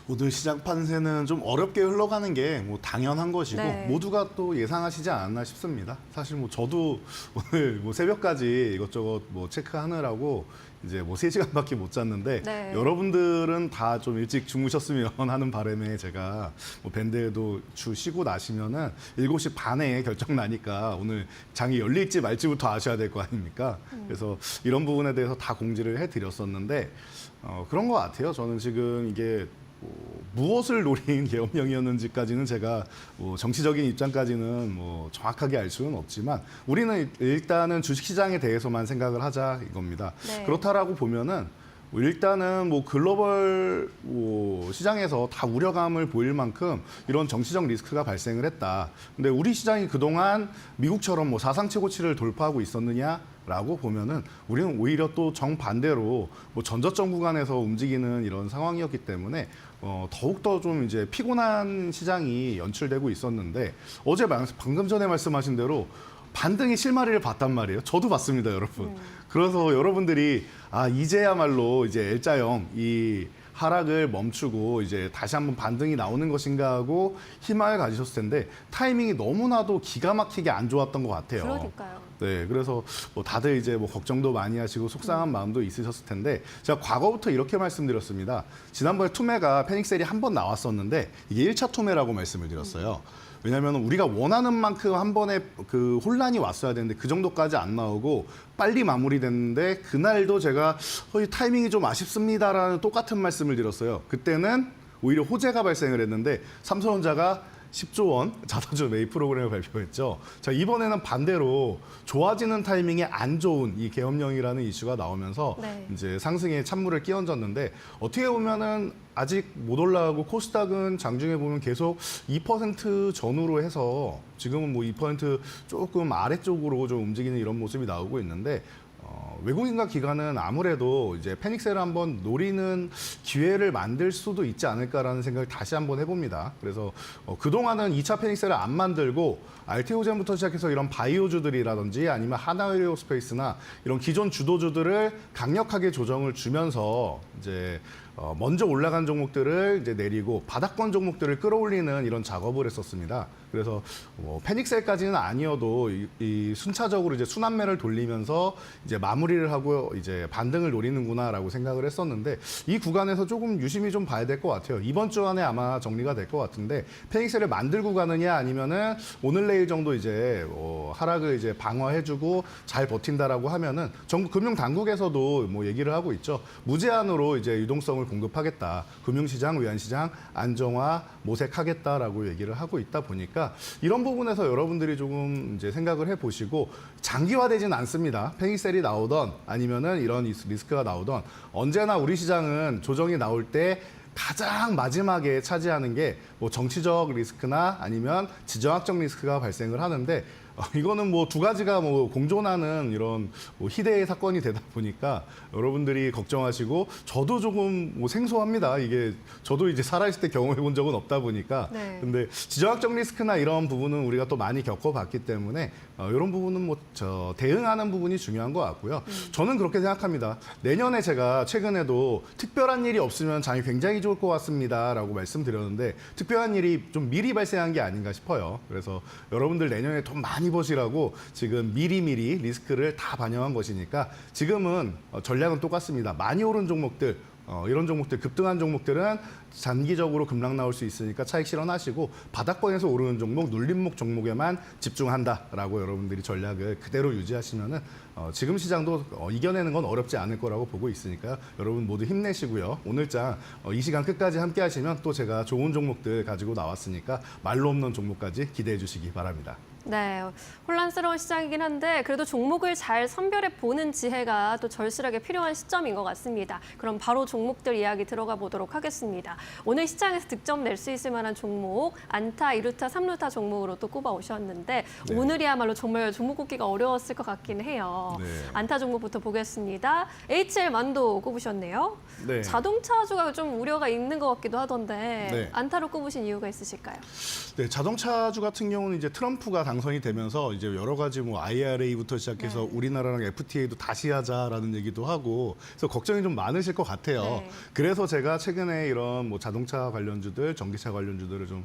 오늘 시장 판세는 좀 어렵게 흘러가는 게 뭐 당연한 것이고 네. 모두가 또 예상하시지 않았나 싶습니다. 사실 뭐 저도 오늘 뭐 새벽까지 이것저것 뭐 체크하느라고 이제 뭐 3시간밖에 못 잤는데 네. 여러분들은 다 좀 일찍 주무셨으면 하는 바람에 제가 뭐 밴드에도 쉬고 나시면은 7시 반에 결정 나니까 오늘 장이 열릴지 말지부터 아셔야 될 거 아닙니까? 그래서 이런 부분에 대해서 다 공지를 해드렸었는데 그런 것 같아요. 저는 지금 이게 무엇을 노린 계엄령이었는지까지는 제가 정치적인 입장까지는 정확하게 알 수는 없지만 우리는 일단은 주식시장에 대해서만 생각을 하자 이겁니다. 네. 그렇다라고 보면은 일단은 글로벌 시장에서 다 우려감을 보일 만큼 이런 정치적 리스크가 발생을 했다. 근데 우리 시장이 그동안 미국처럼 사상 최고치를 돌파하고 있었느냐라고 보면은 우리는 오히려 또 정반대로 전저점 구간에서 움직이는 이런 상황이었기 때문에 더욱더 좀 이제 피곤한 시장이 연출되고 있었는데 어제 방금 전에 말씀하신 대로 반등의 실마리를 봤단 말이에요. 저도 봤습니다, 여러분. 그래서 여러분들이 이제야말로 이제 L자형 이 하락을 멈추고 이제 다시 한번 반등이 나오는 것인가 하고 희망을 가지셨을 텐데 타이밍이 너무나도 기가 막히게 안 좋았던 것 같아요. 그러니까요. 네, 그래서 다들 이제 걱정도 많이 하시고 속상한 마음도 있으셨을 텐데 제가 과거부터 이렇게 말씀드렸습니다. 지난번에 투매가 패닉셀이 한 번 나왔었는데 이게 1차 투매라고 말씀을 드렸어요. 왜냐하면 우리가 원하는 만큼 한 번에 그 혼란이 왔어야 되는데 그 정도까지 안 나오고 빨리 마무리됐는데 그날도 제가 이 타이밍이 좀 아쉽습니다라는 똑같은 말씀을 드렸어요. 그때는 오히려 호재가 발생을 했는데 삼성전자가 10조 원 자사주 매입 프로그램을 발표했죠. 자, 이번에는 반대로 좋아지는 타이밍에 안 좋은 이 계엄령이라는 이슈가 나오면서 네. 이제 상승에 찬물을 끼얹었는데 어떻게 보면은 아직 못 올라가고 코스닥은 장중에 보면 계속 2% 전후로 해서 지금은 2% 조금 아래쪽으로 좀 움직이는 이런 모습이 나오고 있는데 외국인과 기관은 아무래도 이제 패닉셀을 한번 노리는 기회를 만들 수도 있지 않을까라는 생각을 다시 한번 해봅니다. 그래서 그동안은 2차 패닉셀을 안 만들고 알테오젠부터 시작해서 이런 바이오주들이라든지 아니면 하나에어스페이스나 이런 기존 주도주들을 강력하게 조정을 주면서 이제 먼저 올라간 종목들을 이제 내리고 바닥권 종목들을 끌어올리는 이런 작업을 했었습니다. 그래서 패닉셀까지는 아니어도 이 순차적으로 이제 순환매를 돌리면서 이제 마무리를 하고 이제 반등을 노리는구나라고 생각을 했었는데 이 구간에서 조금 유심히 좀 봐야 될 것 같아요. 이번 주 안에 아마 정리가 될 것 같은데 패닉셀을 만들고 가느냐 아니면은 오늘 내일 정도 이제 하락을 이제 방어해주고 잘 버틴다라고 하면은 정부 금융 당국에서도 얘기를 하고 있죠. 무제한으로 이제 유동성을 공급하겠다. 금융시장, 외환시장 안정화 모색하겠다라고 얘기를 하고 있다 보니까 이런 부분에서 여러분들이 조금 이제 생각을 해보시고 장기화되지는 않습니다. 패닉셀이 나오던 아니면은 이런 리스크가 나오던 언제나 우리 시장은 조정이 나올 때 가장 마지막에 차지하는 게 정치적 리스크나 아니면 지정학적 리스크가 발생을 하는데 이거는 두 가지가 공존하는 이런 희대의 사건이 되다 보니까 여러분들이 걱정하시고 저도 조금 생소합니다. 이게 저도 이제 살아있을 때 경험해 본 적은 없다 보니까 네. 근데 지정학적 리스크나 이런 부분은 우리가 또 많이 겪어봤기 때문에 이런 부분은 대응하는 부분이 중요한 것 같고요. 저는 그렇게 생각합니다. 내년에 제가 최근에도 특별한 일이 없으면 장이 굉장히 좋을 것 같습니다라고 말씀드렸는데 특별한 일이 좀 미리 발생한 게 아닌가 싶어요. 그래서 여러분들 내년에 돈 많이 버시라고 지금 미리미리 리스크를 다 반영한 것이니까 지금은 전략은 똑같습니다. 많이 오른 종목들 이런 종목들 급등한 종목들은 단기적으로 급락 나올 수 있으니까 차익 실현하시고 바닥권에서 오르는 종목, 눌림목 종목에만 집중한다라고 여러분들이 전략을 그대로 유지하시면은 지금 시장도 이겨내는 건 어렵지 않을 거라고 보고 있으니까요. 여러분 모두 힘내시고요. 오늘장 이 시간 끝까지 함께 하시면 또 제가 좋은 종목들 가지고 나왔으니까 말로 없는 종목까지 기대해 주시기 바랍니다. 네, 혼란스러운 시장이긴 한데 그래도 종목을 잘 선별해 보는 지혜가 또 절실하게 필요한 시점인 것 같습니다. 그럼 바로 종목들 이야기 들어가 보도록 하겠습니다. 오늘 시장에서 득점 낼 수 있을 만한 종목, 안타, 2루타, 3루타 종목으로 또 꼽아 오셨는데 네. 오늘이야말로 정말 종목 꼽기가 어려웠을 것 같긴 해요. 네. 안타 종목부터 보겠습니다. HL 만도 꼽으셨네요. 네. 자동차주가 좀 우려가 있는 것 같기도 하던데 네. 안타로 꼽으신 이유가 있으실까요? 네, 자동차주 같은 경우는 이제 트럼프가 당선이 되면서 이제 여러 가지 IRA부터 시작해서 네. 우리나라랑 FTA도 다시 하자라는 얘기도 하고 그래서 걱정이 좀 많으실 것 같아요. 네. 그래서 제가 최근에 이런 자동차 관련주들, 전기차 관련주들을 좀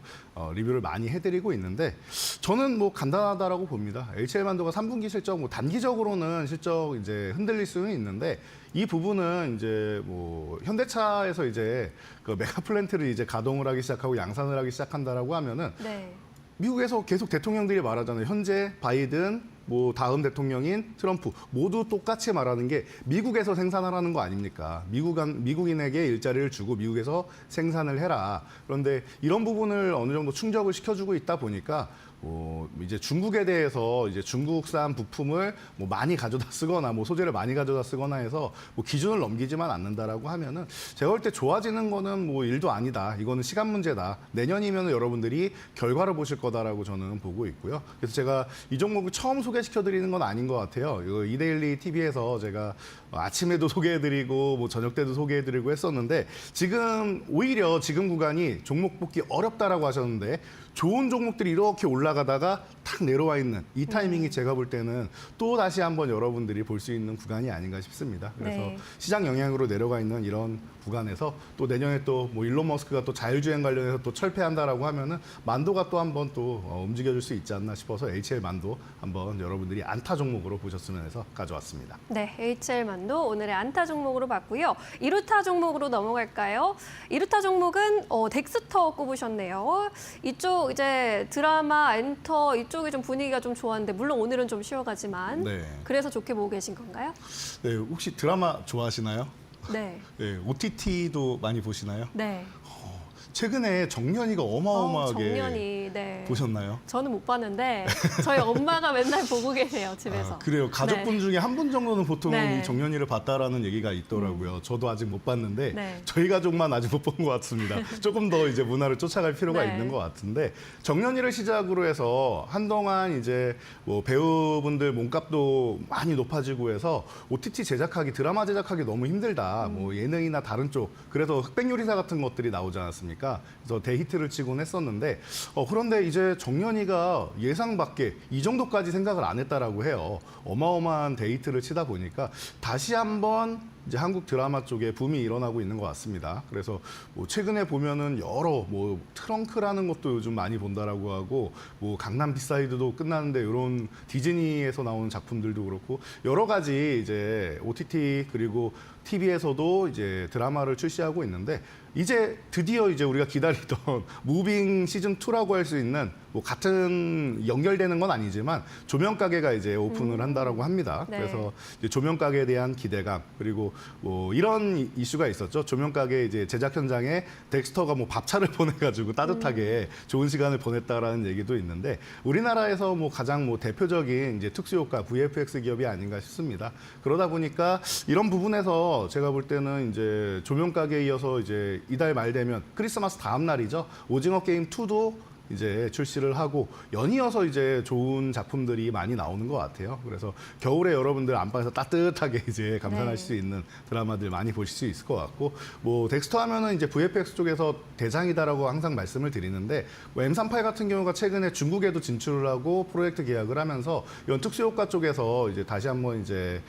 리뷰를 많이 해드리고 있는데 저는 간단하다라고 봅니다. HL만도가 3분기 실적 단기적으로는 실적 이제 흔들릴 수는 있는데 이 부분은 이제 현대차에서 이제 그 메가 플랜트를 이제 가동을 하기 시작하고 양산을 하기 시작한다라고 하면은 네. 미국에서 계속 대통령들이 말하잖아요. 현재 바이든 뭐 다음 대통령인 트럼프 모두 똑같이 말하는 게 미국에서 생산하라는 거 아닙니까? 미국인에게 일자리를 주고 미국에서 생산을 해라. 그런데 이런 부분을 어느 정도 충족을 시켜주고 있다 보니까 이제 중국에 대해서 이제 중국산 부품을 뭐 많이 가져다 쓰거나 뭐 소재를 많이 가져다 쓰거나 해서 뭐 기준을 넘기지만 않는다라고 하면은 제가 볼 때 좋아지는 거는 뭐 일도 아니다. 이거는 시간 문제다. 내년이면 여러분들이 결과를 보실 거다라고 저는 보고 있고요. 그래서 제가 이 종목을 처음 소개시켜 드리는 건 아닌 것 같아요. 이거 이데일리 TV에서 제가 아침에도 소개해드리고 뭐 저녁 때도 소개해드리고 했었는데 지금 오히려 지금 구간이 종목 뽑기 어렵다라고 하셨는데 좋은 종목들이 이렇게 올라가다가 탁 내려와 있는 이 타이밍이 제가 볼 때는 또 다시 한번 여러분들이 볼 수 있는 구간이 아닌가 싶습니다. 그래서 네. 시장 영향으로 내려가 있는 이런 구간에서 또 내년에 또 뭐 일론 머스크가 또 자율주행 관련해서 또 철폐한다라고 하면은 만도가 또 한번 또 움직여줄 수 있지 않나 싶어서 HL 만도 한번 여러분들이 안타 종목으로 보셨으면 해서 가져왔습니다. 네, HL만도 오늘의 안타 종목으로 봤고요. 2루타 종목으로 넘어갈까요? 2루타 종목은 덱스터 꼽으셨네요. 이쪽 이제 드라마, 엔터 이쪽이 좀 분위기가 좀 좋았는데 물론 오늘은 좀 쉬어가지만 네. 그래서 좋게 보고 계신 건가요? 네, 혹시 드라마 좋아하시나요? 네, 네, OTT도 많이 보시나요? 네. 최근에 정년이가 어마어마하게 정년이 네. 보셨나요? 저는 못 봤는데 저희 엄마가 맨날 보고 계세요 집에서. 아, 그래요. 가족분 중에 한 분 정도는 보통 네. 이 정년이를 봤다라는 얘기가 있더라고요. 저도 아직 못 봤는데 네. 저희 가족만 아직 못 본 것 같습니다. 조금 더 이제 문화를 쫓아갈 필요가 네. 있는 것 같은데 정년이를 시작으로 해서 한동안 이제 뭐 배우분들 몸값도 많이 높아지고 해서 OTT 제작하기, 드라마 제작하기 너무 힘들다. 뭐 예능이나 다른 쪽 그래서 흑백요리사 같은 것들이 나오지 않았습니까? 그래서 대히트를 치곤 했었는데 그런데 이제 정년이가 예상 밖에 이 정도까지 생각을 안 했다라고 해요. 어마어마한 데이트를 치다 보니까 다시 한번 이제 한국 드라마 쪽에 붐이 일어나고 있는 것 같습니다. 그래서 뭐 최근에 보면은 여러 뭐 트렁크라는 것도 요즘 많이 본다라고 하고 뭐 강남 비사이드도 끝나는데 이런 디즈니에서 나오는 작품들도 그렇고 여러 가지 이제 OTT 그리고 TV에서도 이제 드라마를 출시하고 있는데 이제 드디어 이제 우리가 기다리던 무빙 시즌 2라고 할 수 있는 뭐 같은 연결되는 건 아니지만 조명 가게가 이제 오픈을 한다라고 합니다. 네. 그래서 이제 조명 가게에 대한 기대감 그리고 뭐 이런 이슈가 있었죠. 조명 가게 이제 제작 현장에 덱스터가 뭐 밥차를 보내가지고 따뜻하게 좋은 시간을 보냈다라는 얘기도 있는데 우리나라에서 뭐 가장 뭐 대표적인 이제 특수효과 VFX 기업이 아닌가 싶습니다. 그러다 보니까 이런 부분에서 제가 볼 때는 이제 조명 가게에 이어서 이제 이달 말 되면 크리스마스 다음 날이죠. 오징어 게임 2도 이제 출시를 하고 연이어서 이제 좋은 작품들이 많이 나오는 것 같아요. 그래서 겨울에 여러분들 안방에서 따뜻하게 이제 감상할 네. 수 있는 드라마들 많이 보실 수 있을 것 같고 뭐 덱스터 하면은 이제 VFX 쪽에서 대장이다라고 항상 말씀을 드리는데 뭐 M38 같은 경우가 최근에 중국에도 진출을 하고 프로젝트 계약을 하면서 이런 특수효과 쪽에서 이제 다시 한번 이제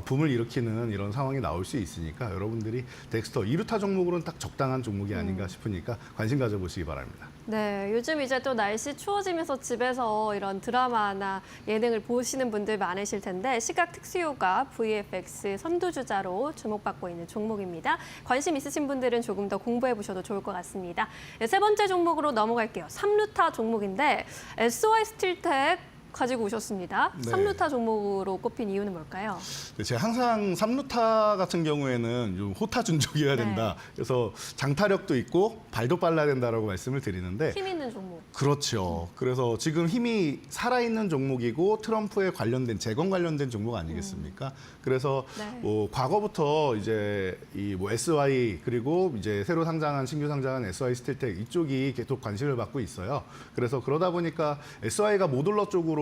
붐을 일으키는 이런 상황이 나올 수 있으니까 여러분들이 덱스터 2루타 종목으로는 딱 적당한 종목이 아닌가 싶으니까 관심 가져보시기 바랍니다. 네, 요즘 이제 또 날씨 추워지면서 집에서 이런 드라마나 예능을 보시는 분들 많으실 텐데 시각 특수효과 VFX 선두주자로 주목받고 있는 종목입니다. 관심 있으신 분들은 조금 더 공부해 보셔도 좋을 것 같습니다. 네, 세 번째 종목으로 넘어갈게요. 3루타 종목인데 SY 스틸텍 가지고 오셨습니다. 네. 3루타 종목으로 꼽힌 이유는 뭘까요? 제가 항상 3루타 같은 경우에는 좀 호타준족이어야 네. 된다. 그래서 장타력도 있고 발도 빨라야 된다라고 말씀을 드리는데 힘 있는 종목. 그렇죠. 그래서 지금 힘이 살아있는 종목이고 트럼프에 관련된 재건 관련된 종목 아니겠습니까? 그래서 네. 뭐 과거부터 이제 이 뭐 SY 그리고 이제 새로 상장한 신규 상장한 SY 스틸텍 이쪽이 계속 관심을 받고 있어요. 그래서 그러다 보니까 SY가 모듈러 쪽으로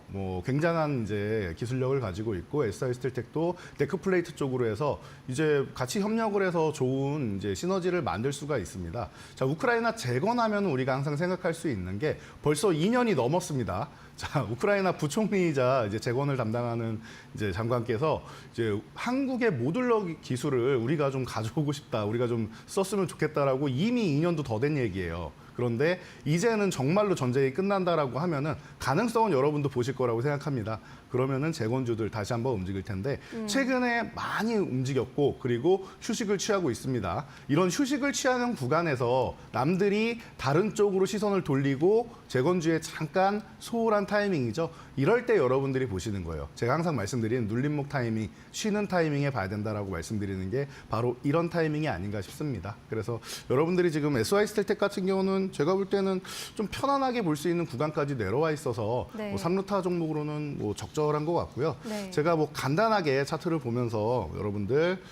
뭐 굉장한 이제 기술력을 가지고 있고 SY 스틸텍도 데크 플레이트 쪽으로 해서 이제 같이 협력을 해서 좋은 이제 시너지를 만들 수가 있습니다. 자, 우크라이나 재건하면 우리가 항상 생각할 수 있는 게 벌써 2년이 넘었습니다. 자, 우크라이나 부총리이자 이제 재건을 담당하는 이제 장관께서 이제 한국의 모듈러 기술을 우리가 좀 가져오고 싶다, 우리가 좀 썼으면 좋겠다라고 이미 2년도 더 된 얘기예요. 그런데 이제는 정말로 전쟁이 끝난다라고 하면은 가능성은 여러분도 보실 거라고 생각합니다. 그러면은 재건주들 다시 한번 움직일 텐데 최근에 많이 움직였고 그리고 휴식을 취하고 있습니다. 이런 휴식을 취하는 구간에서 남들이 다른 쪽으로 시선을 돌리고 재건주에 잠깐 소홀한 타이밍이죠. 이럴 때 여러분들이 보시는 거예요. 제가 항상 말씀드리는 눌림목 타이밍, 쉬는 타이밍에 봐야 된다라고 말씀드리는 게 바로 이런 타이밍이 아닌가 싶습니다. 그래서 여러분들이 지금 SY 스틸텍 같은 경우는 제가 볼 때는 좀 편안하게 볼 수 있는 구간까지 내려와 있어서 네. 뭐 3루타 종목으로는 뭐 적절한 것 같고요. 네. 제가 뭐 간단하게 차트를 보면서 여러분들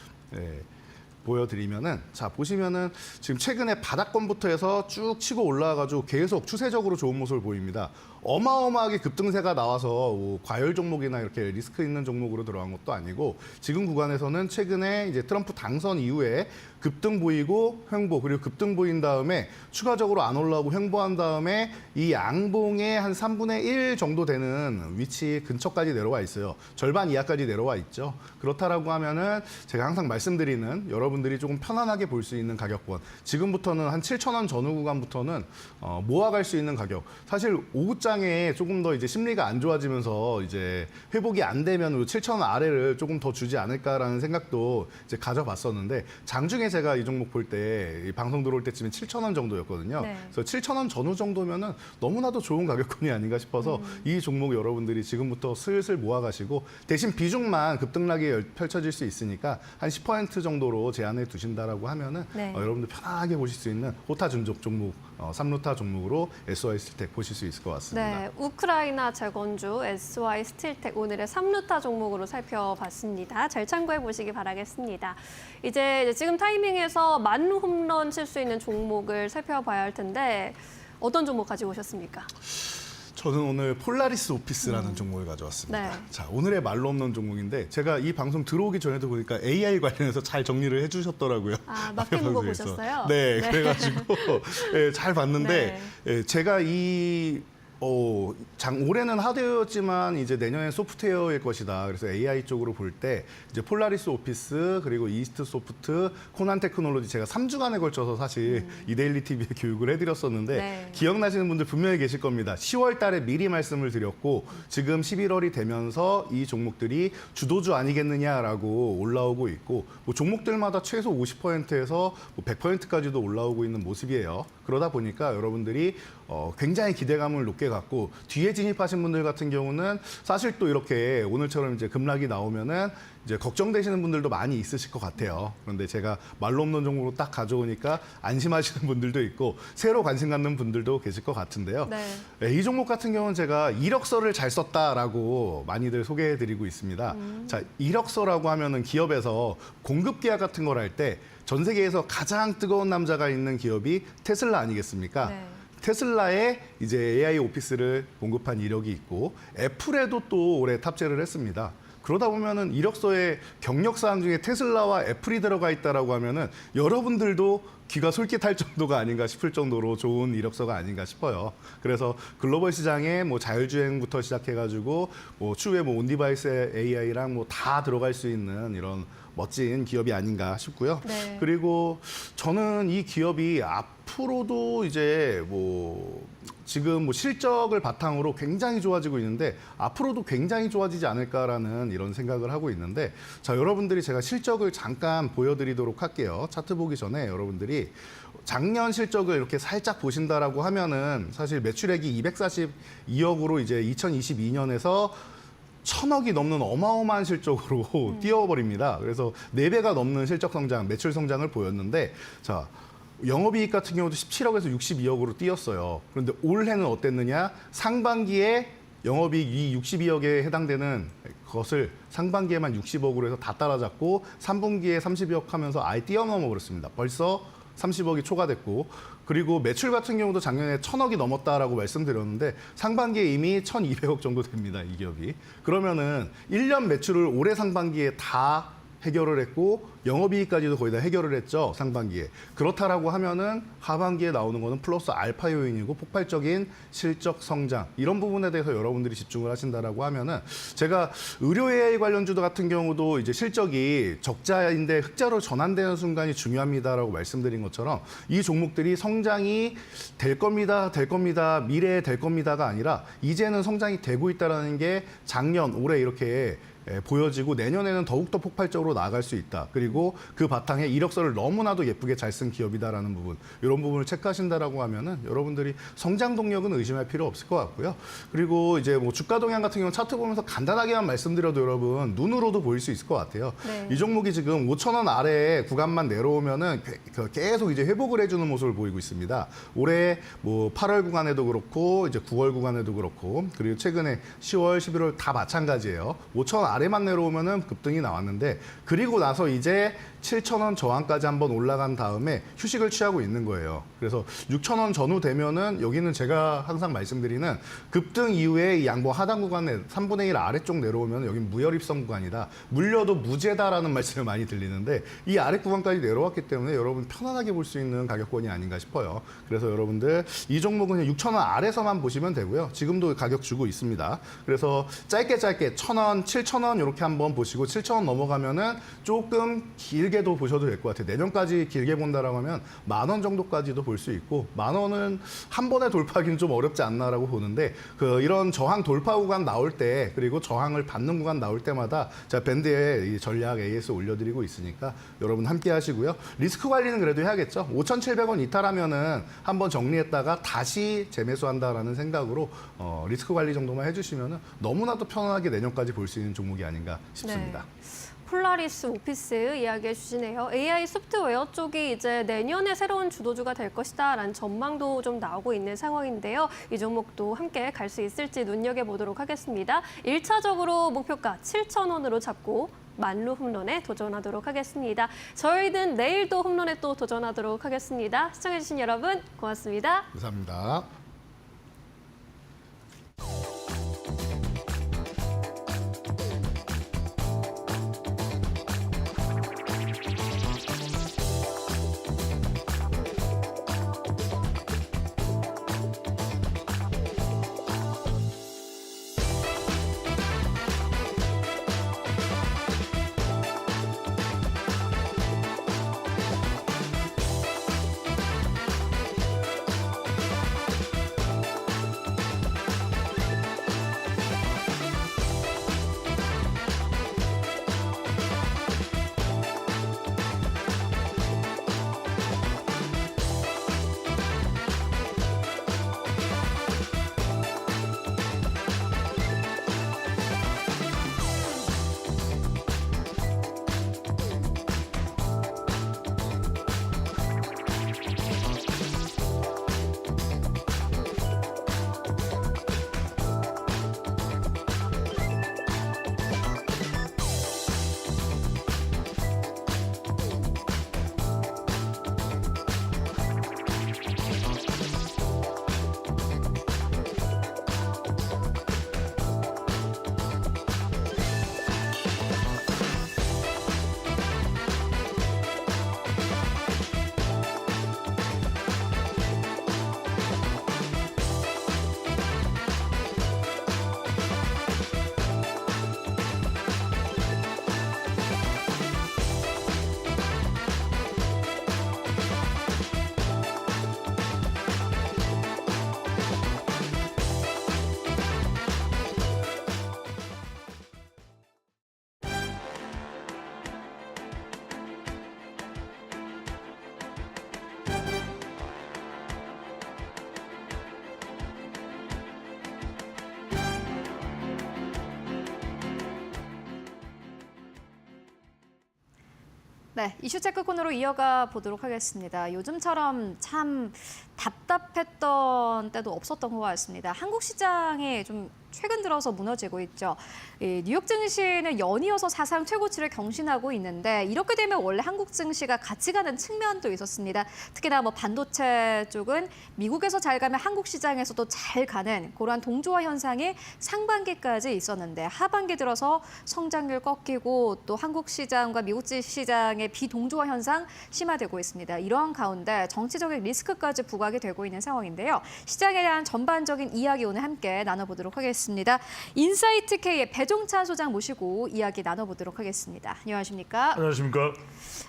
보여드리면은 자 보시면은 지금 최근에 바닥권부터 해서 쭉 치고 올라와가지고 계속 추세적으로 좋은 모습을 보입니다. 어마어마하게 급등세가 나와서 뭐 과열 종목이나 이렇게 리스크 있는 종목으로 들어간 것도 아니고 지금 구간에서는 최근에 이제 트럼프 당선 이후에 급등 보이고 횡보 그리고 급등 보인 다음에 추가적으로 안 올라오고 횡보한 다음에 이 양봉의 한 3분의 1 정도 되는 위치 근처까지 내려와 있어요. 절반 이하까지 내려와 있죠. 그렇다라고 하면은 제가 항상 말씀드리는 여러분들이 조금 편안하게 볼 수 있는 가격권. 지금부터는 한 7,000원 전후 구간부터는 모아갈 수 있는 가격. 사실 오후장에 조금 더 이제 심리가 안 좋아지면서 이제 회복이 안 되면 7,000원 아래를 조금 더 주지 않을까라는 생각도 이제 가져봤었는데 장중에 제가 이 종목 볼 때 방송 들어올 때쯤에 7,000원 정도였거든요. 네. 그래서 7,000원 전후 정도면은 너무나도 좋은 가격권이 아닌가 싶어서 이 종목 여러분들이 지금부터 슬슬 모아가시고 대신 비중만 급등락이 펼쳐질 수 있으니까 한 10% 정도로 제한해 두신다라고 하면은 네. 여러분들 편하게 보실 수 있는 호타 준족 종목, 3루타 종목으로 SY 스틸텍 보실 수 있을 것 같습니다. 네, 우크라이나 재건주 SY 스틸텍 오늘의 3루타 종목으로 살펴봤습니다. 잘 참고해 보시기 바라겠습니다. 이제 지금 타이밍에서 만 홈런 칠 수 있는 종목을 살펴봐야 할 텐데 어떤 종목 가지고 오셨습니까? 저는 오늘 폴라리스 오피스라는 종목을 가져왔습니다. 네. 자, 오늘의 말로 없는 종목인데 제가 이 방송 들어오기 전에도 보니까 AI 관련해서 잘 정리를 해주셨더라고요. 아, 맡겨놓은 거 방송에서. 보셨어요? 네, 네. 그래가지고 잘 봤는데 제가 이 올해는 하드웨어였지만 이제 내년엔 소프트웨어일 것이다. 그래서 AI 쪽으로 볼 때 이제 폴라리스 오피스 그리고 이스트 소프트, 코난 테크놀로지 제가 3주간에 걸쳐서 사실 이데일리 TV에 교육을 해드렸었는데 네. 기억나시는 분들 분명히 계실 겁니다. 10월 달에 미리 말씀을 드렸고 지금 11월이 되면서 이 종목들이 주도주 아니겠느냐라고 올라오고 있고 뭐 종목들마다 최소 50%에서 뭐 100%까지도 올라오고 있는 모습이에요. 그러다 보니까 여러분들이 굉장히 기대감을 높게 갖고 뒤에 진입하신 분들 같은 경우는 사실 또 이렇게 오늘처럼 이제 급락이 나오면은 이제 걱정되시는 분들도 많이 있으실 것 같아요. 그런데 제가 말로 없는 종목으로 딱 가져오니까 안심하시는 분들도 있고 새로 관심 갖는 분들도 계실 것 같은데요. 네. 이 종목 같은 경우는 제가 이력서를 잘 썼다라고 많이들 소개해드리고 있습니다. 자, 이력서라고 하면은 기업에서 공급 계약 같은 걸 할 때 전 세계에서 가장 뜨거운 남자가 있는 기업이 테슬라 아니겠습니까? 네. 테슬라에 이제 AI 오피스를 공급한 이력이 있고 애플에도 또 올해 탑재를 했습니다. 그러다 보면은 이력서에 경력 사항 중에 테슬라와 애플이 들어가 있다라고 하면은 여러분들도 귀가 솔깃할 정도가 아닌가 싶을 정도로 좋은 이력서가 아닌가 싶어요. 그래서 글로벌 시장에 뭐 자율주행부터 시작해가지고 뭐 추후에 뭐 온디바이스 AI랑 뭐 다 들어갈 수 있는 이런 멋진 기업이 아닌가 싶고요. 네. 그리고 저는 이 기업이 앞으로도 이제 뭐 지금 뭐 실적을 바탕으로 굉장히 좋아지고 있는데 앞으로도 굉장히 좋아지지 않을까라는 이런 생각을 하고 있는데 자, 여러분들이 제가 실적을 잠깐 보여드리도록 할게요. 차트 보기 전에 여러분들이 작년 실적을 이렇게 살짝 보신다라고 하면은 사실 매출액이 242억으로 이제 2022년에서 1,000억이 넘는 어마어마한 실적으로 뛰어버립니다. 그래서 4배가 넘는 실적 성장, 매출 성장을 보였는데 자, 영업이익 같은 경우도 17억에서 62억으로 뛰었어요. 그런데 올해는 어땠느냐? 상반기에 영업이익이 62억에 해당되는 것을 상반기에만 60억으로 해서 다 따라잡고 3분기에 32억 하면서 아예 뛰어넘어 버렸습니다. 벌써 30억이 초과됐고 그리고 매출 같은 경우도 작년에 1,000억이 넘었다라고 말씀드렸는데 상반기에 이미 1,200억 정도 됩니다. 이 기업이. 그러면은 1년 매출을 올해 상반기에 다 해결을 했고 영업이익까지도 거의 다 해결을 했죠. 상반기에. 그렇다라고 하면은 하반기에 나오는 거는 플러스 알파 요인이고 폭발적인 실적 성장 이런 부분에 대해서 여러분들이 집중을 하신다라고 하면은 제가 의료 AI 관련주도 같은 경우도 이제 실적이 적자인데 흑자로 전환되는 순간이 중요합니다라고 말씀드린 것처럼 이 종목들이 성장이 될 겁니다, 미래에 될 겁니다가 아니라 이제는 성장이 되고 있다라는 게 작년, 올해 이렇게 보여지고 내년에는 더욱더 폭발적으로 나아갈 수 있다. 그리고 그 바탕에 이력서를 너무나도 예쁘게 잘 쓴 기업이다라는 부분, 이런 부분을 체크하신다라고 하면은 여러분들이 성장 동력은 의심할 필요 없을 것 같고요. 그리고 이제 뭐 주가 동향 같은 경우는 차트 보면서 간단하게만 말씀드려도 여러분 눈으로도 보일 수 있을 것 같아요. 네. 이 종목이 지금 5,000원 아래 구간만 내려오면은 계속 이제 회복을 해주는 모습을 보이고 있습니다. 올해 뭐 8월 구간에도 그렇고 이제 9월 구간에도 그렇고 그리고 최근에 10월, 11월 다 마찬가지예요. 5,000원 아래만 내려오면은 급등이 나왔는데 그리고 나서 이제 7,000원 저항까지 한번 올라간 다음에 휴식을 취하고 있는 거예요. 그래서 6,000원 전후 되면은 여기는 제가 항상 말씀드리는 급등 이후에 이 양봉 하단 구간에 3분의 1 아래쪽 내려오면 여긴 무혈입성 구간이다. 물려도 무죄다라는 말씀을 많이 들리는데 이 아래 구간까지 내려왔기 때문에 여러분 편안하게 볼 수 있는 가격권이 아닌가 싶어요. 그래서 여러분들 이 종목은 6,000원 아래서만 보시면 되고요. 지금도 가격 주고 있습니다. 그래서 짧게 1,000원, 7,000원 이렇게 한번 보시고 7,000원 넘어가면은 조금 길게도 보셔도 될 것 같아요. 내년까지 길게 본다라고 하면 10,000원 정도까지도 볼 수 있고 10,000원은 한 번에 돌파하기는 좀 어렵지 않나라고 보는데 이런 저항 돌파 구간 나올 때 그리고 저항을 받는 구간 나올 때마다 제가 밴드에 이 전략 AS 올려드리고 있으니까 여러분 함께 하시고요. 리스크 관리는 그래도 해야겠죠. 5,700원 이탈하면은 한번 정리했다가 다시 재매수한다라는 생각으로 리스크 관리 정도만 해주시면은 너무나도 편안하게 내년까지 볼 수 있는 종목이 아닌가 싶습니다. 폴라리스 오피스 이야기해 주시네요. AI 소프트웨어 쪽이 이제 내년에 새로운 주도주가 될 것이다라는 전망도 좀 나오고 있는 상황인데요. 이 종목도 함께 갈 수 있을지 눈여겨보도록 하겠습니다. 1차적으로 목표가 7,000원으로 잡고 만루 홈런에 도전하도록 하겠습니다. 저희는 내일도 홈런에 또 도전하도록 하겠습니다. 시청해주신 여러분 고맙습니다. 감사합니다. 네, 이슈 체크 코너로 이어가 보도록 하겠습니다. 요즘처럼 참 답답했던 때도 없었던 것 같습니다. 한국 시장이 좀 최근 들어서 무너지고 있죠. 이 뉴욕 증시는 연이어서 사상 최고치를 경신하고 있는데 이렇게 되면 원래 한국 증시가 같이 가는 측면도 있었습니다. 특히나 뭐 반도체 쪽은 미국에서 잘 가면 한국 시장에서도 잘 가는 그러한 동조화 현상이 상반기까지 있었는데 하반기 들어서 성장률 꺾이고 또 한국 시장과 미국 시장의 비동조화 현상 심화되고 있습니다. 이러한 가운데 정치적인 리스크까지 부각이 되고 있는 상황인데요. 시장에 대한 전반적인 이야기 오늘 함께 나눠보도록 하겠습니다. 인사이트K의 배종찬 소장 모시고 이야기 나눠보도록 하겠습니다. 안녕하십니까? 안녕하십니까?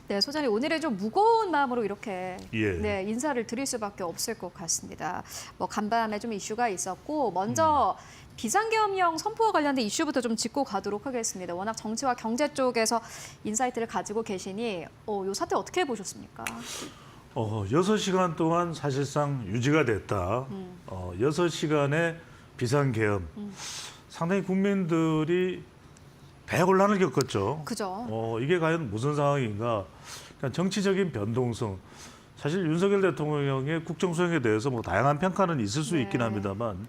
네, 소장님 오늘은 좀 무거운 마음으로 이렇게 예. 네, 인사를 드릴 수밖에 없을 것 같습니다. 뭐 간밤에 좀 이슈가 있었고 먼저 비상계엄령 선포와 관련된 이슈부터 좀 짚고 가도록 하겠습니다. 워낙 정치와 경제 쪽에서 인사이트를 가지고 계시니 이 사태 어떻게 보셨습니까? 6시간 동안 사실상 유지가 됐다. 6시간의 비상계엄. 상당히 국민들이 대혼란을 겪었죠. 그죠. 이게 과연 무슨 상황인가. 그러니까 정치적인 변동성. 사실 윤석열 대통령의 국정 수행에 대해서 뭐 다양한 평가는 있을 수 있긴 합니다만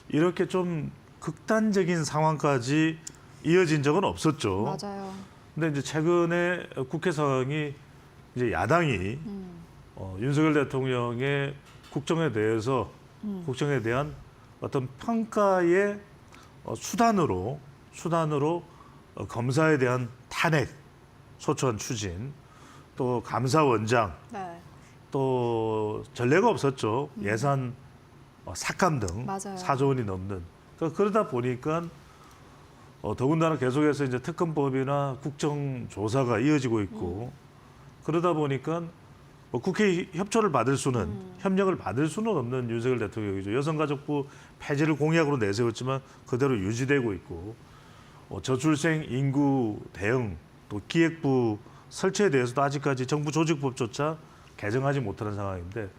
이렇게 좀 극단적인 상황까지 이어진 적은 없었죠. 맞아요. 근데 이제 최근에 국회 상황이 이제 야당이 윤석열 대통령의 국정에 대해서 국정에 대한 어떤 평가의 수단으로 검사에 대한 탄핵 소추안 추진 또 감사원장 네. 또 전례가 없었죠. 예산 삭감 등 맞아요. 4조 원이 넘는 그러다 보니까 더군다나 계속해서 이제 특검법이나 국정조사가 이어지고 있고 그러다 보니까 뭐 국회 협조를 받을 수는 협력을 받을 수는 없는 윤석열 대통령이죠. 여성가족부 폐지를 공약으로 내세웠지만 그대로 유지되고 있고 저출생 인구 대응 또 기획부 설치에 대해서도 아직까지 정부 조직법조차 개정하지 못하는 상황인데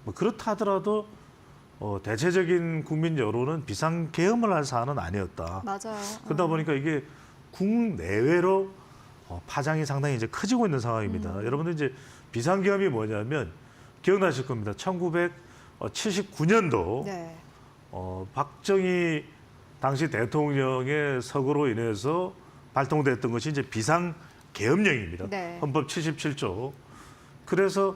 뭐 그렇다 하더라도 대체적인 국민 여론은 비상계엄을 할 사안은 아니었다. 맞아요. 그러다 보니까 이게 국내외로 파장이 상당히 이제 커지고 있는 상황입니다. 여러분들 이제 비상계엄이 뭐냐면 기억나실 겁니다. 1979년도 네. 박정희 당시 대통령의 서거로 인해서 발동됐던 것이 이제 비상계엄령입니다. 네. 헌법 77조. 그래서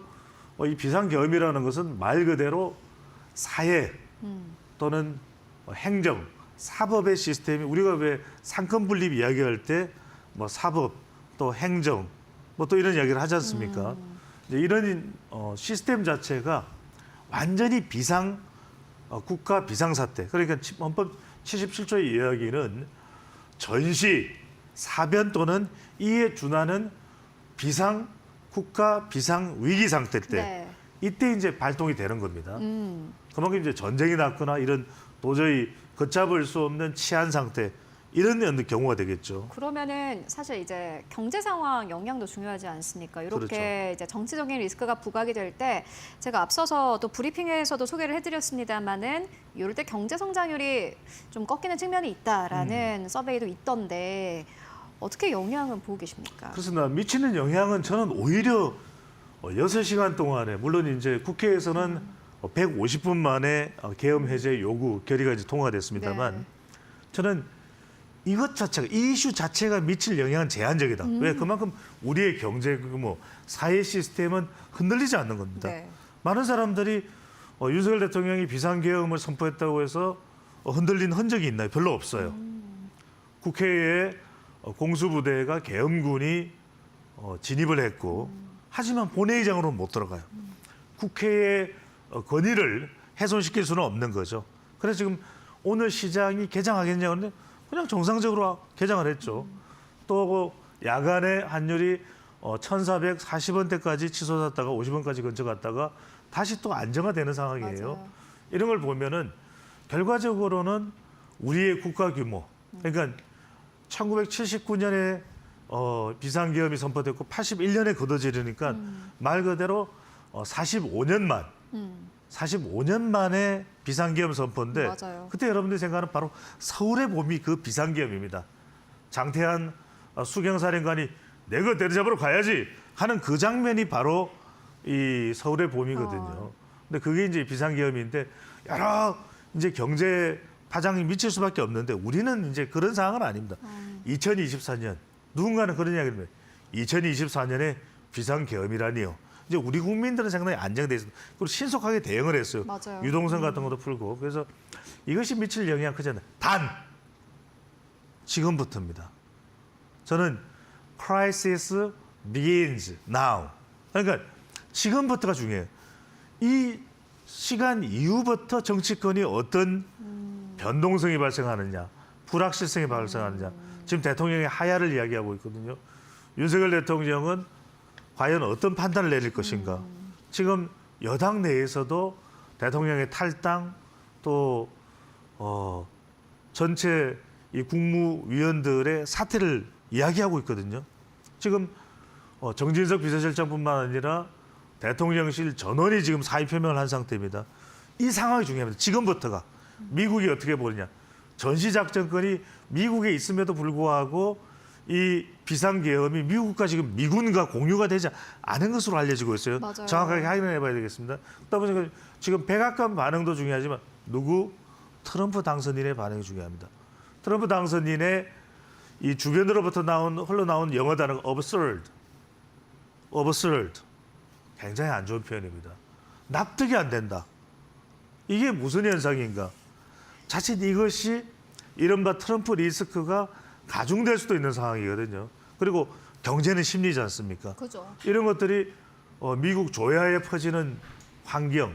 이 비상계엄이라는 것은 말 그대로 사회 또는 행정, 사법의 시스템이 우리가 왜 상권분립 이야기할 때 뭐 사법 또 행정 뭐 또 이런 이야기를 하지 않습니까? 이제 이런 시스템 자체가 완전히 국가 비상사태. 그러니까 헌법 77조의 이야기는 전시, 사변 또는 이에 준하는 국가 비상 위기 상태 때 네. 이때 이제 발동이 되는 겁니다. 그만큼 이제 전쟁이 났거나 이런 도저히 걷잡을 수 없는 치안 상태 이런 경우가 되겠죠. 그러면은 사실 이제 경제 상황 영향도 중요하지 않습니까? 이렇게 그렇죠. 이제 정치적인 리스크가 부각이 될 때 제가 앞서서 또 브리핑에서도 소개를 해드렸습니다만은 이럴 때 경제 성장률이 좀 꺾이는 측면이 있다라는 서베이도 있던데 어떻게 영향은 보고 계십니까? 그렇습니다. 미치는 영향은 저는 오히려 6시간 동안에 물론 이제 국회에서는 150분 만에 계엄 해제 요구 결의가 이제 통과가 됐습니다만 네. 저는 이것 자체가 이 이슈 자체가 미칠 영향은 제한적이다. 왜 그만큼 우리의 경제 뭐 사회 시스템은 흔들리지 않는 겁니다. 네. 많은 사람들이 윤석열 대통령이 비상계엄을 선포했다고 해서 흔들린 흔적이 있나요? 별로 없어요. 국회에 공수부대가 계엄군이 진입을 했고 하지만 본회의장으로는 못 들어가요. 국회의 권위를 훼손시킬 수는 없는 거죠. 그래서 지금 오늘 시장이 개장하겠냐고 하는데 그냥 정상적으로 개장을 했죠. 또 야간에 환율이 1,440원대까지 치솟았다가 50원까지 근처 갔다가 다시 또 안정화되는 상황이에요. 맞아요. 이런 걸 보면은 결과적으로는 우리의 국가 규모, 그러니까 1979년에 비상계엄이 선포됐고 81년에 거둬지르니까 말 그대로 45년 만에 비상계엄 선포인데 맞아요. 그때 여러분들이 생각하는 바로 서울의 봄이 그 비상계엄입니다. 장태한 수경사령관이 내가 데려잡으러 가야지 하는 그 장면이 바로 이 서울의 봄이거든요. 근데 그게 이제 비상계엄인데 여러 이제 경제 파장이 미칠 수밖에 없는데 우리는 이제 그런 상황은 아닙니다. 2024년 누군가는 그런 이야기를 해요. 2024년에 비상계엄이라니요. 이제 우리 국민들은 상당히 안정돼 있습니다. 그리고 신속하게 대응을 했어요. 맞아요. 유동성 같은 것도 풀고. 그래서 이것이 미칠 영향 크잖아요. 단 지금부터입니다. 저는 crisis begins now. 그러니까 지금부터가 중요해요. 이 시간 이후부터 정치권이 어떤 변동성이 발생하느냐, 불확실성이 발생하느냐. 지금 대통령이 하야를 이야기하고 있거든요. 윤석열 대통령은 과연 어떤 판단을 내릴 것인가. 지금 여당 내에서도 대통령의 탈당 또 전체 이 국무위원들의 사퇴를 이야기하고 있거든요. 지금 정진석 비서실장뿐만 아니라 대통령실 전원이 지금 사의 표명을 한 상태입니다. 이 상황이 중요합니다. 지금부터가 미국이 어떻게 보느냐. 전시작전권이 미국에 있음에도 불구하고 이 비상계엄이 미국과 지금 미군과 공유가 되지 않은 것으로 알려지고 있어요. 맞아요. 정확하게 확인해 봐야 되겠습니다. 그러다 보니까 지금 백악관 반응도 중요하지만 누구? 트럼프 당선인의 반응이 중요합니다. 트럼프 당선인의 이 주변으로부터 흘러나온 영어 단어가 absurd. 굉장히 안 좋은 표현입니다. 납득이 안 된다. 이게 무슨 현상인가? 자칫 이것이 이른바 트럼프 리스크가 가중될 수도 있는 상황이거든요. 그리고 경제는 심리지 않습니까? 그죠. 이런 것들이 미국 조야에 퍼지는 환경,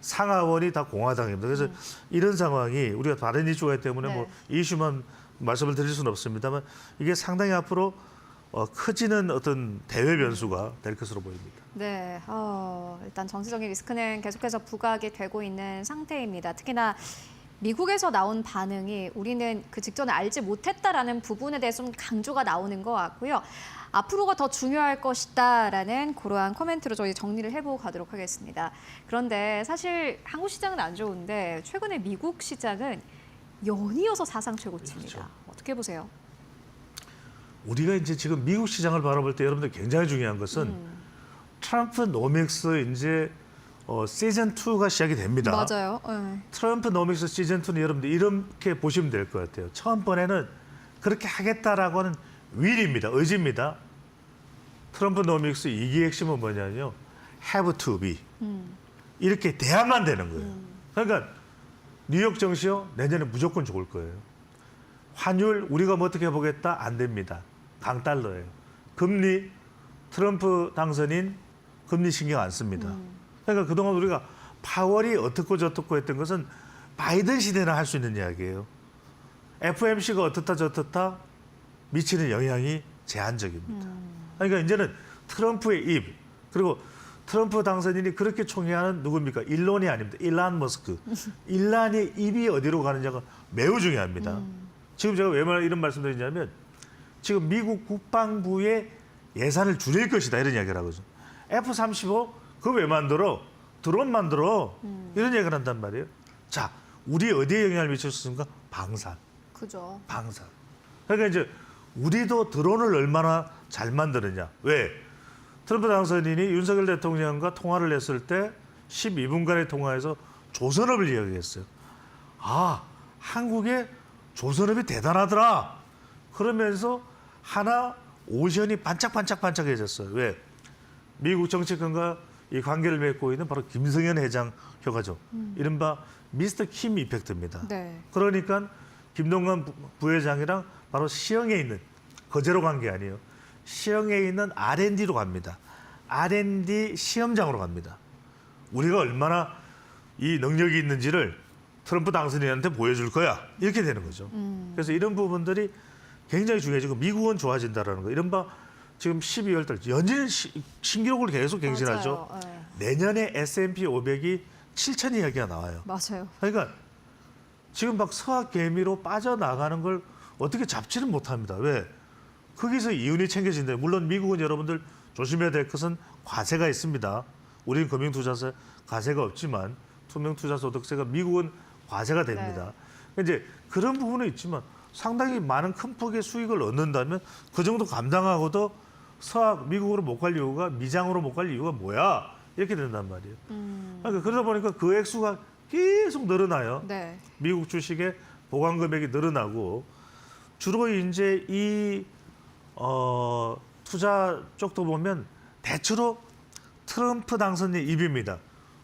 상하원이 다 공화당입니다. 그래서 이런 상황이 우리가 다른 이슈가 때문에 네. 뭐 이슈만 말씀을 드릴 수는 없습니다만 이게 상당히 앞으로 커지는 어떤 대외 변수가 될 것으로 보입니다. 네, 일단 정치적인 리스크는 계속해서 부각이 되고 있는 상태입니다. 특히나 미국에서 나온 반응이 우리는 그 직전에 알지 못했다라는 부분에 대해서 좀 강조가 나오는 것 같고요. 앞으로가 더 중요할 것이다라는 그러한 코멘트로 저희 정리를 해보고 가도록 하겠습니다. 그런데 사실 한국 시장은 안 좋은데 최근에 미국 시장은 연이어서 사상 최고치입니다. 그렇죠. 어떻게 보세요? 우리가 이제 지금 미국 시장을 바라볼 때 여러분들 굉장히 중요한 것은 트럼프 노믹스 이제 시즌 2가 시작이 됩니다. 맞아요. 네. 트럼프 노믹스 시즌 2는 여러분들 이렇게 보시면 될 것 같아요. 처음 번에는 그렇게 하겠다라고 하는 will입니다. 의지입니다. 트럼프 노믹스 2기 핵심은 뭐냐면요. have to be. 이렇게 돼야만 되는 거예요. 그러니까 뉴욕 증시요. 내년에 무조건 좋을 거예요. 환율 우리가 뭐 어떻게 해보겠다? 안 됩니다. 강달러예요. 금리 트럼프 당선인 금리 신경 안 씁니다. 그러니까 그동안 우리가 파월이 어떻고 저떻고 했던 것은 바이든 시대나 할 수 있는 이야기예요. FOMC가 어떻다 저떻다 미치는 영향이 제한적입니다. 그러니까 이제는 트럼프의 입 그리고 트럼프 당선인이 그렇게 총애하는 누굽니까? 일론이 아닙니다. 일란 머스크. 일란의 입이 어디로 가느냐가 매우 중요합니다. 지금 제가 왜 이런 말씀드리냐면 지금 미국 국방부의 예산을 줄일 것이다 이런 이야기를 하거든요. F-35 그거 왜 만들어? 드론 만들어. 이런 얘기를 한단 말이에요. 자, 우리 어디에 영향을 미칠 수 있습니까? 방산. 그죠. 방산. 그러니까 이제 우리도 드론을 얼마나 잘 만드느냐. 왜? 트럼프 당선인이 윤석열 대통령과 통화를 했을 때 12분간의 통화에서 조선업을 이야기했어요. 아, 한국의 조선업이 대단하더라. 그러면서 하나 오션이 반짝반짝반짝해졌어요. 왜? 미국 정치권과 이 관계를 맺고 있는 바로 김성현 회장 효과죠. 이른바 미스터 킴 이펙트입니다. 네. 그러니까 김동관 부회장이랑 바로 시흥에 있는 거제로 간 게 아니에요. 시흥에 있는 R&D로 갑니다. R&D 시험장으로 갑니다. 우리가 얼마나 이 능력이 있는지를 트럼프 당선인한테 보여줄 거야. 이렇게 되는 거죠. 그래서 이런 부분들이 굉장히 중요해지고 미국은 좋아진다라는 거. 이른바 지금 12월 달 연일 신기록을 계속 갱신하죠. 맞아요. 네. 내년에 S&P 500이 7천 이야기가 나와요. 맞아요. 그러니까 지금 막 서학 개미로 빠져나가는 걸 어떻게 잡지는 못합니다. 왜? 거기서 이윤이 챙겨진다. 물론 미국은 여러분들 조심해야 될 것은 과세가 있습니다. 우리는 금융투자세 과세가 없지만 투명투자소득세가 미국은 과세가 됩니다. 이제 그런 부분은 있지만 상당히 많은 큰 폭의 수익을 얻는다면 그 정도 감당하고도 서학 미국으로 못 갈 이유가 미장으로 못 갈 이유가 뭐야? 이렇게 된단 말이에요. 그러니까 그러다 보니까 그 액수가 계속 늘어나요. 네. 미국 주식의 보관 금액이 늘어나고 주로 이제 이 투자 쪽도 보면 대체로 트럼프 당선인의 입입니다.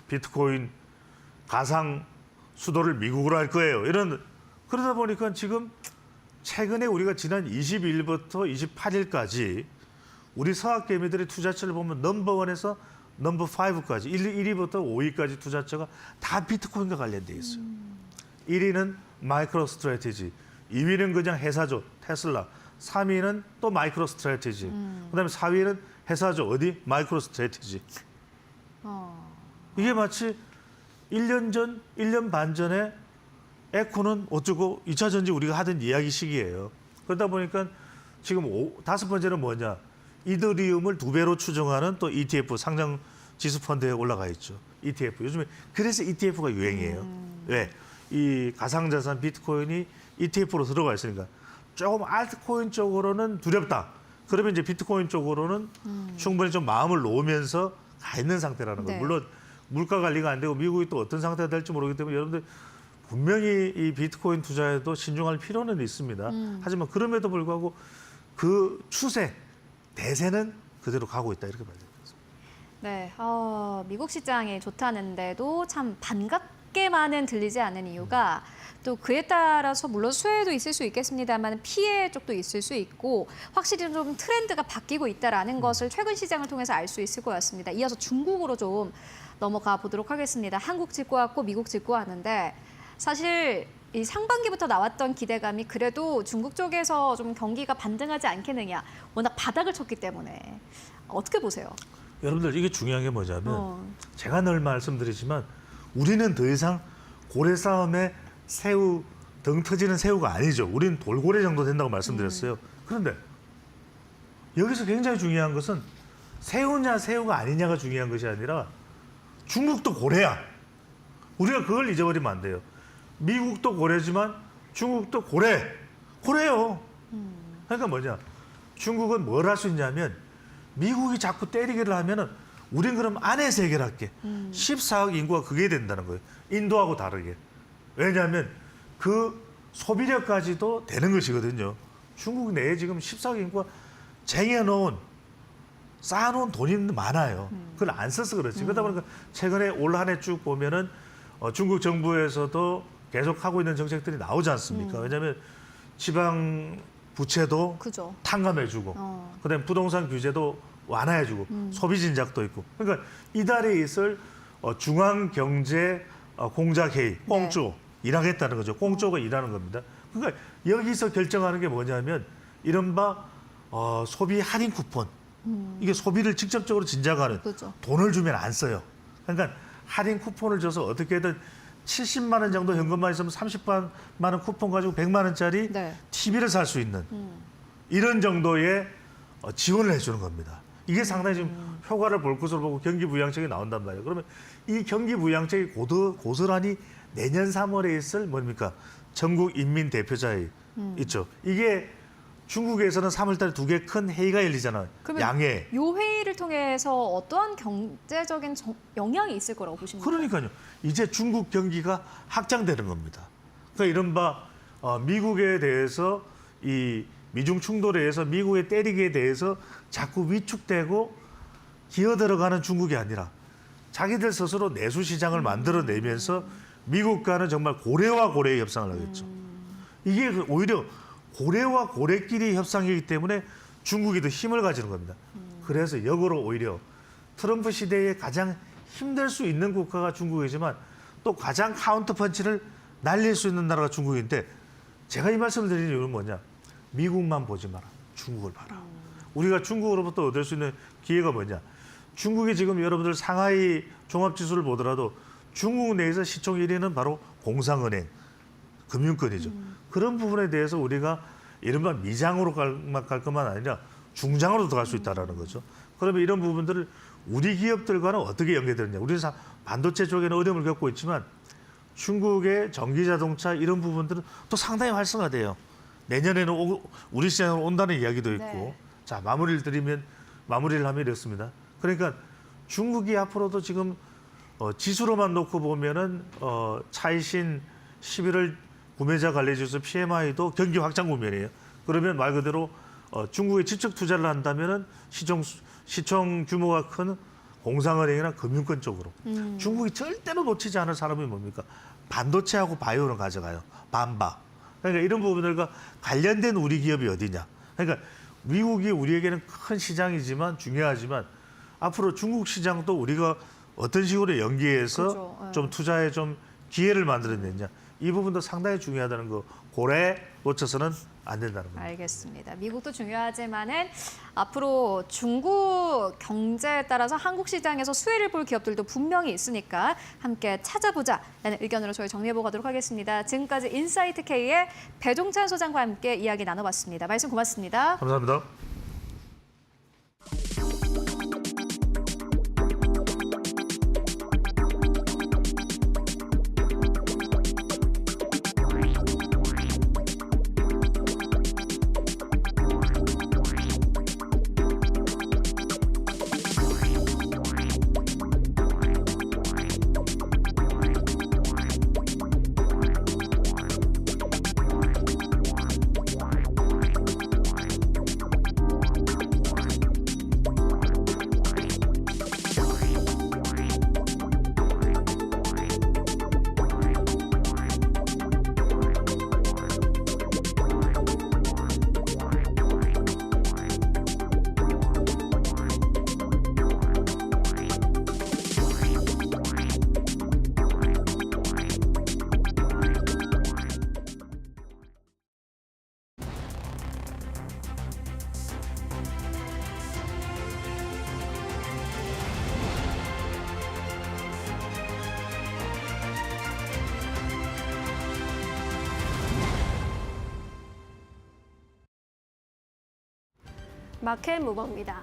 비트코인 가상 수도를 미국으로 할 거예요. 그러다 보니까 지금 최근에 우리가 지난 22일부터 28일까지 우리 서학개미들의 투자처를 보면 넘버1에서 넘버 5까지 1위부터 5위까지 투자처가 다 비트코인과 관련돼 있어요. 1위는 마이크로 스트래티지, 2위는 그냥 회사죠. 테슬라. 3위는 또 마이크로 스트래티지. 그다음에 4위는 회사죠. 어디? 마이크로 스트래티지. 이게 마치 1년 전, 1년 반 전에 에코는 어쩌고 2차 전지 우리가 하던 이야기식이에요. 그러다 보니까 지금 5번째는 뭐냐? 이더리움을 2배로 추정하는 또 ETF 상장 지수 펀드에 올라가 있죠. ETF. 요즘에 그래서 ETF가 유행이에요. 왜? 이 가상자산 비트코인이 ETF로 들어가 있으니까 조금 알트코인 쪽으로는 두렵다. 그러면 이제 비트코인 쪽으로는 충분히 좀 마음을 놓으면서 가 있는 상태라는 거예요. 네. 물론 물가 관리가 안 되고 미국이 또 어떤 상태가 될지 모르기 때문에 여러분들 분명히 이 비트코인 투자에도 신중할 필요는 있습니다. 하지만 그럼에도 불구하고 그 추세, 대세는 그대로 가고 있다 이렇게 봐야 됩니다. 네, 미국 시장이 좋다는데도 참 반갑게만은 들리지 않는 이유가 또 그에 따라서 물론 수혜도 있을 수 있겠습니다만 피해 쪽도 있을 수 있고 확실히 좀 트렌드가 바뀌고 있다라는 것을 최근 시장을 통해서 알 수 있을 것 같습니다. 이어서 중국으로 좀 넘어가 보도록 하겠습니다. 한국 짚고 왔고 미국 짚고 왔는데 사실 이 상반기부터 나왔던 기대감이 그래도 중국 쪽에서 좀 경기가 반등하지 않겠느냐. 워낙 바닥을 쳤기 때문에 어떻게 보세요? 여러분들 이게 중요한 게 뭐냐면 제가 늘 말씀드리지만 우리는 더 이상 고래 싸움에 새우 등 터지는 새우가 아니죠. 우리는 돌고래 정도 된다고 말씀드렸어요. 그런데 여기서 굉장히 중요한 것은 새우냐 새우가 아니냐가 중요한 것이 아니라 중국도 고래야. 우리가 그걸 잊어버리면 안 돼요. 미국도 고래지만 중국도 고래요. 그러니까 뭐냐? 중국은 뭘 할 수 있냐면 미국이 자꾸 때리기를 하면은 우린 그럼 안에서 해결할게. 14억 인구가 그게 된다는 거예요. 인도하고 다르게. 왜냐하면 그 소비력까지도 되는 것이거든요. 중국 내에 지금 14억 인구가 쌓아놓은 돈이 많아요. 그걸 안 써서 그렇지. 그러다 보니까 최근에 올 한 해 쭉 보면은 중국 정부에서도 계속 하고 있는 정책들이 나오지 않습니까? 왜냐하면 지방 부채도 그죠. 탕감해주고, 그다음에 부동산 규제도 완화해주고, 소비 진작도 있고. 그러니까 이달에 있을 중앙경제 공작회의, 꽁쪼 일하겠다는 거죠. 꽁쪼가 일하는 겁니다. 그러니까 여기서 결정하는 게 뭐냐면 이른바 소비 할인 쿠폰. 이게 소비를 직접적으로 진작하는 그죠. 돈을 주면 안 써요. 그러니까 할인 쿠폰을 줘서 어떻게든 70만 원 정도 현금만 있으면 30만 원 쿠폰 가지고 100만 원짜리 네. TV를 살 수 있는 이런 정도의 지원을 해주는 겁니다. 이게 상당히 지금 효과를 볼 것으로 보고 경기 부양책이 나온단 말이에요. 그러면 이 경기 부양책이 고스란히 내년 3월에 있을 뭡니까? 전국 인민 대표자회 있죠. 이게 중국에서는 3월달에 2개 큰 회의가 열리잖아요. 그러면 양회. 이 회의를 통해서 어떠한 경제적인 영향이 있을 거라고 보십니까? 그러니까요. 이제 중국 경기가 확장되는 겁니다. 그러니까 이른바 미국에 대해서 이 미중 충돌에 의해서 미국의 때리기에 대해서 자꾸 위축되고 기어들어가는 중국이 아니라 자기들 스스로 내수 시장을 만들어내면서 미국과는 정말 고래와 고래의 협상을 하겠죠. 이게 오히려 고래와 고래끼리 협상이기 때문에 중국이 더 힘을 가지는 겁니다. 그래서 역으로 오히려 트럼프 시대에 가장 힘들 수 있는 국가가 중국이지만 또 가장 카운터 펀치를 날릴 수 있는 나라가 중국인데 제가 이 말씀을 드리는 이유는 뭐냐? 미국만 보지 마라. 중국을 봐라. 우리가 중국으로부터 얻을 수 있는 기회가 뭐냐? 중국이 지금 여러분들 상하이 종합지수를 보더라도 중국 내에서 시총 1위는 바로 공상은행, 금융권이죠. 그런 부분에 대해서 우리가 이른바 미장으로 갈 것만 아니라 중장으로 들어갈 수 있다는 거죠. 그러면 이런 부분들을 우리 기업들과는 어떻게 연계되느냐. 우리는 반도체 쪽에는 어려움을 겪고 있지만 중국의 전기자동차 이런 부분들은 또 상당히 활성화돼요. 내년에는 우리 시장으로 온다는 이야기도 있고. 네. 자, 마무리를 하면 이렇습니다. 그러니까 중국이 앞으로도 지금 지수로만 놓고 보면은 차이신 11월 구매자 관리지수 PMI도 경기 확장 국면이에요. 그러면 말 그대로 중국에 직접 투자를 한다면은 시총 규모가 큰 공상은행이나 금융권 쪽으로 중국이 절대로 놓치지 않을 산업이 뭡니까? 반도체하고 바이오를 가져가요. 반바. 그러니까 이런 부분들과 관련된 우리 기업이 어디냐? 그러니까 미국이 우리에게는 큰 시장이지만 중요하지만 앞으로 중국 시장도 우리가 어떤 식으로 연계해서 그렇죠. 좀 투자에 좀 기회를 만들어내냐. 이 부분도 상당히 중요하다는 거 고래 놓쳐서는 안 된다는 겁니다. 알겠습니다. 미국도 중요하지만은 앞으로 중국 경제에 따라서 한국 시장에서 수혜를 볼 기업들도 분명히 있으니까 함께 찾아보자라는 의견으로 저희 정리해보고 가도록 하겠습니다. 지금까지 인사이트 K의 배종찬 소장과 함께 이야기 나눠봤습니다. 말씀 고맙습니다. 감사합니다. 마켓 무버입니다.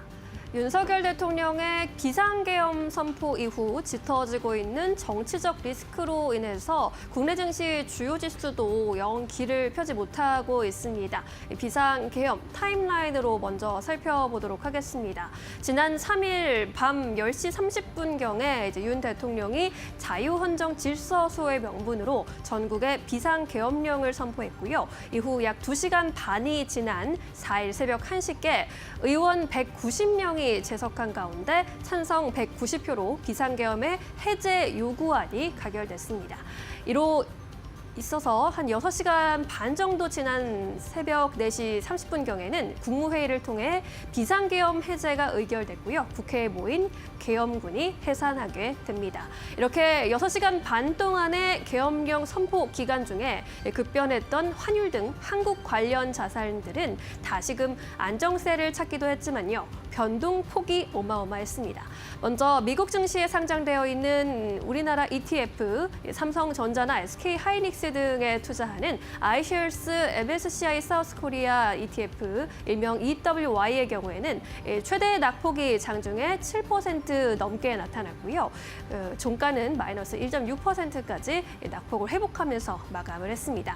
윤석열 대통령의 비상계엄 선포 이후 짙어지고 있는 정치적 리스크로 인해서 국내 증시 주요 지수도 영 길을 펴지 못하고 있습니다. 비상계엄 타임라인으로 먼저 살펴보도록 하겠습니다. 지난 3일 밤 10시 30분경에 윤 대통령이 자유헌정 질서수의 명분으로 전국에 비상계엄령을 선포했고요. 이후 약 2시간 반이 지난 4일 새벽 1시께 의원 190명이 제석한 가운데 찬성 190표로 비상계엄의 해제 요구안이 가결됐습니다. 이로 있어서 한 6시간 반 정도 지난 새벽 4시 30분경에는 국무회의를 통해 비상계엄 해제가 의결됐고요. 국회에 모인 계엄군이 해산하게 됩니다. 이렇게 6시간 반 동안의 계엄령 선포 기간 중에 급변했던 환율 등 한국 관련 자산들은 다시금 안정세를 찾기도 했지만요. 변동폭이 어마어마했습니다. 먼저 미국 증시에 상장되어 있는 우리나라 ETF, 삼성전자나 SK하이닉스 등에 투자하는 iShares MSCI 사우스코리아 ETF, 일명 EWY의 경우에는 최대 낙폭이 장중에 7% 넘게 나타났고요. 종가는 마이너스 1.6%까지 낙폭을 회복하면서 마감을 했습니다.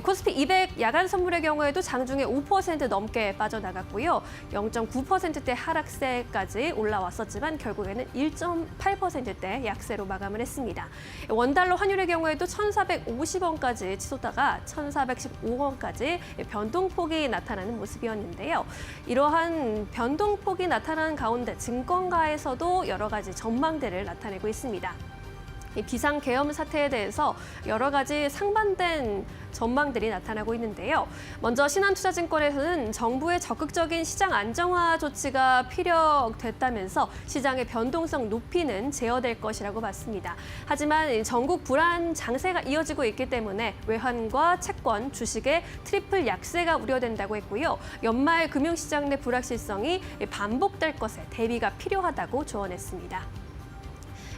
코스피 200 야간 선물의 경우에도 장중에 5% 넘게 빠져나갔고요. 0.9%대 하락세까지 올라왔었지만 결국에는 1.8%대 약세로 마감을 했습니다. 원달러 환율의 경우에도 1,450원까지 치솟다가 1,415원까지 변동폭이 나타나는 모습이었는데요. 이러한 변동폭이 나타나는 가운데 증권가에서도 여러 가지 전망대를 나타내고 있습니다. 이 비상계엄 사태에 대해서 여러 가지 상반된 전망들이 나타나고 있는데요. 먼저 신한투자증권에서는 정부의 적극적인 시장 안정화 조치가 필요됐다면서 시장의 변동성 높이는 제어될 것이라고 봤습니다. 하지만 전국 불안 장세가 이어지고 있기 때문에 외환과 채권, 주식의 트리플 약세가 우려된다고 했고요. 연말 금융시장 내 불확실성이 반복될 것에 대비가 필요하다고 조언했습니다.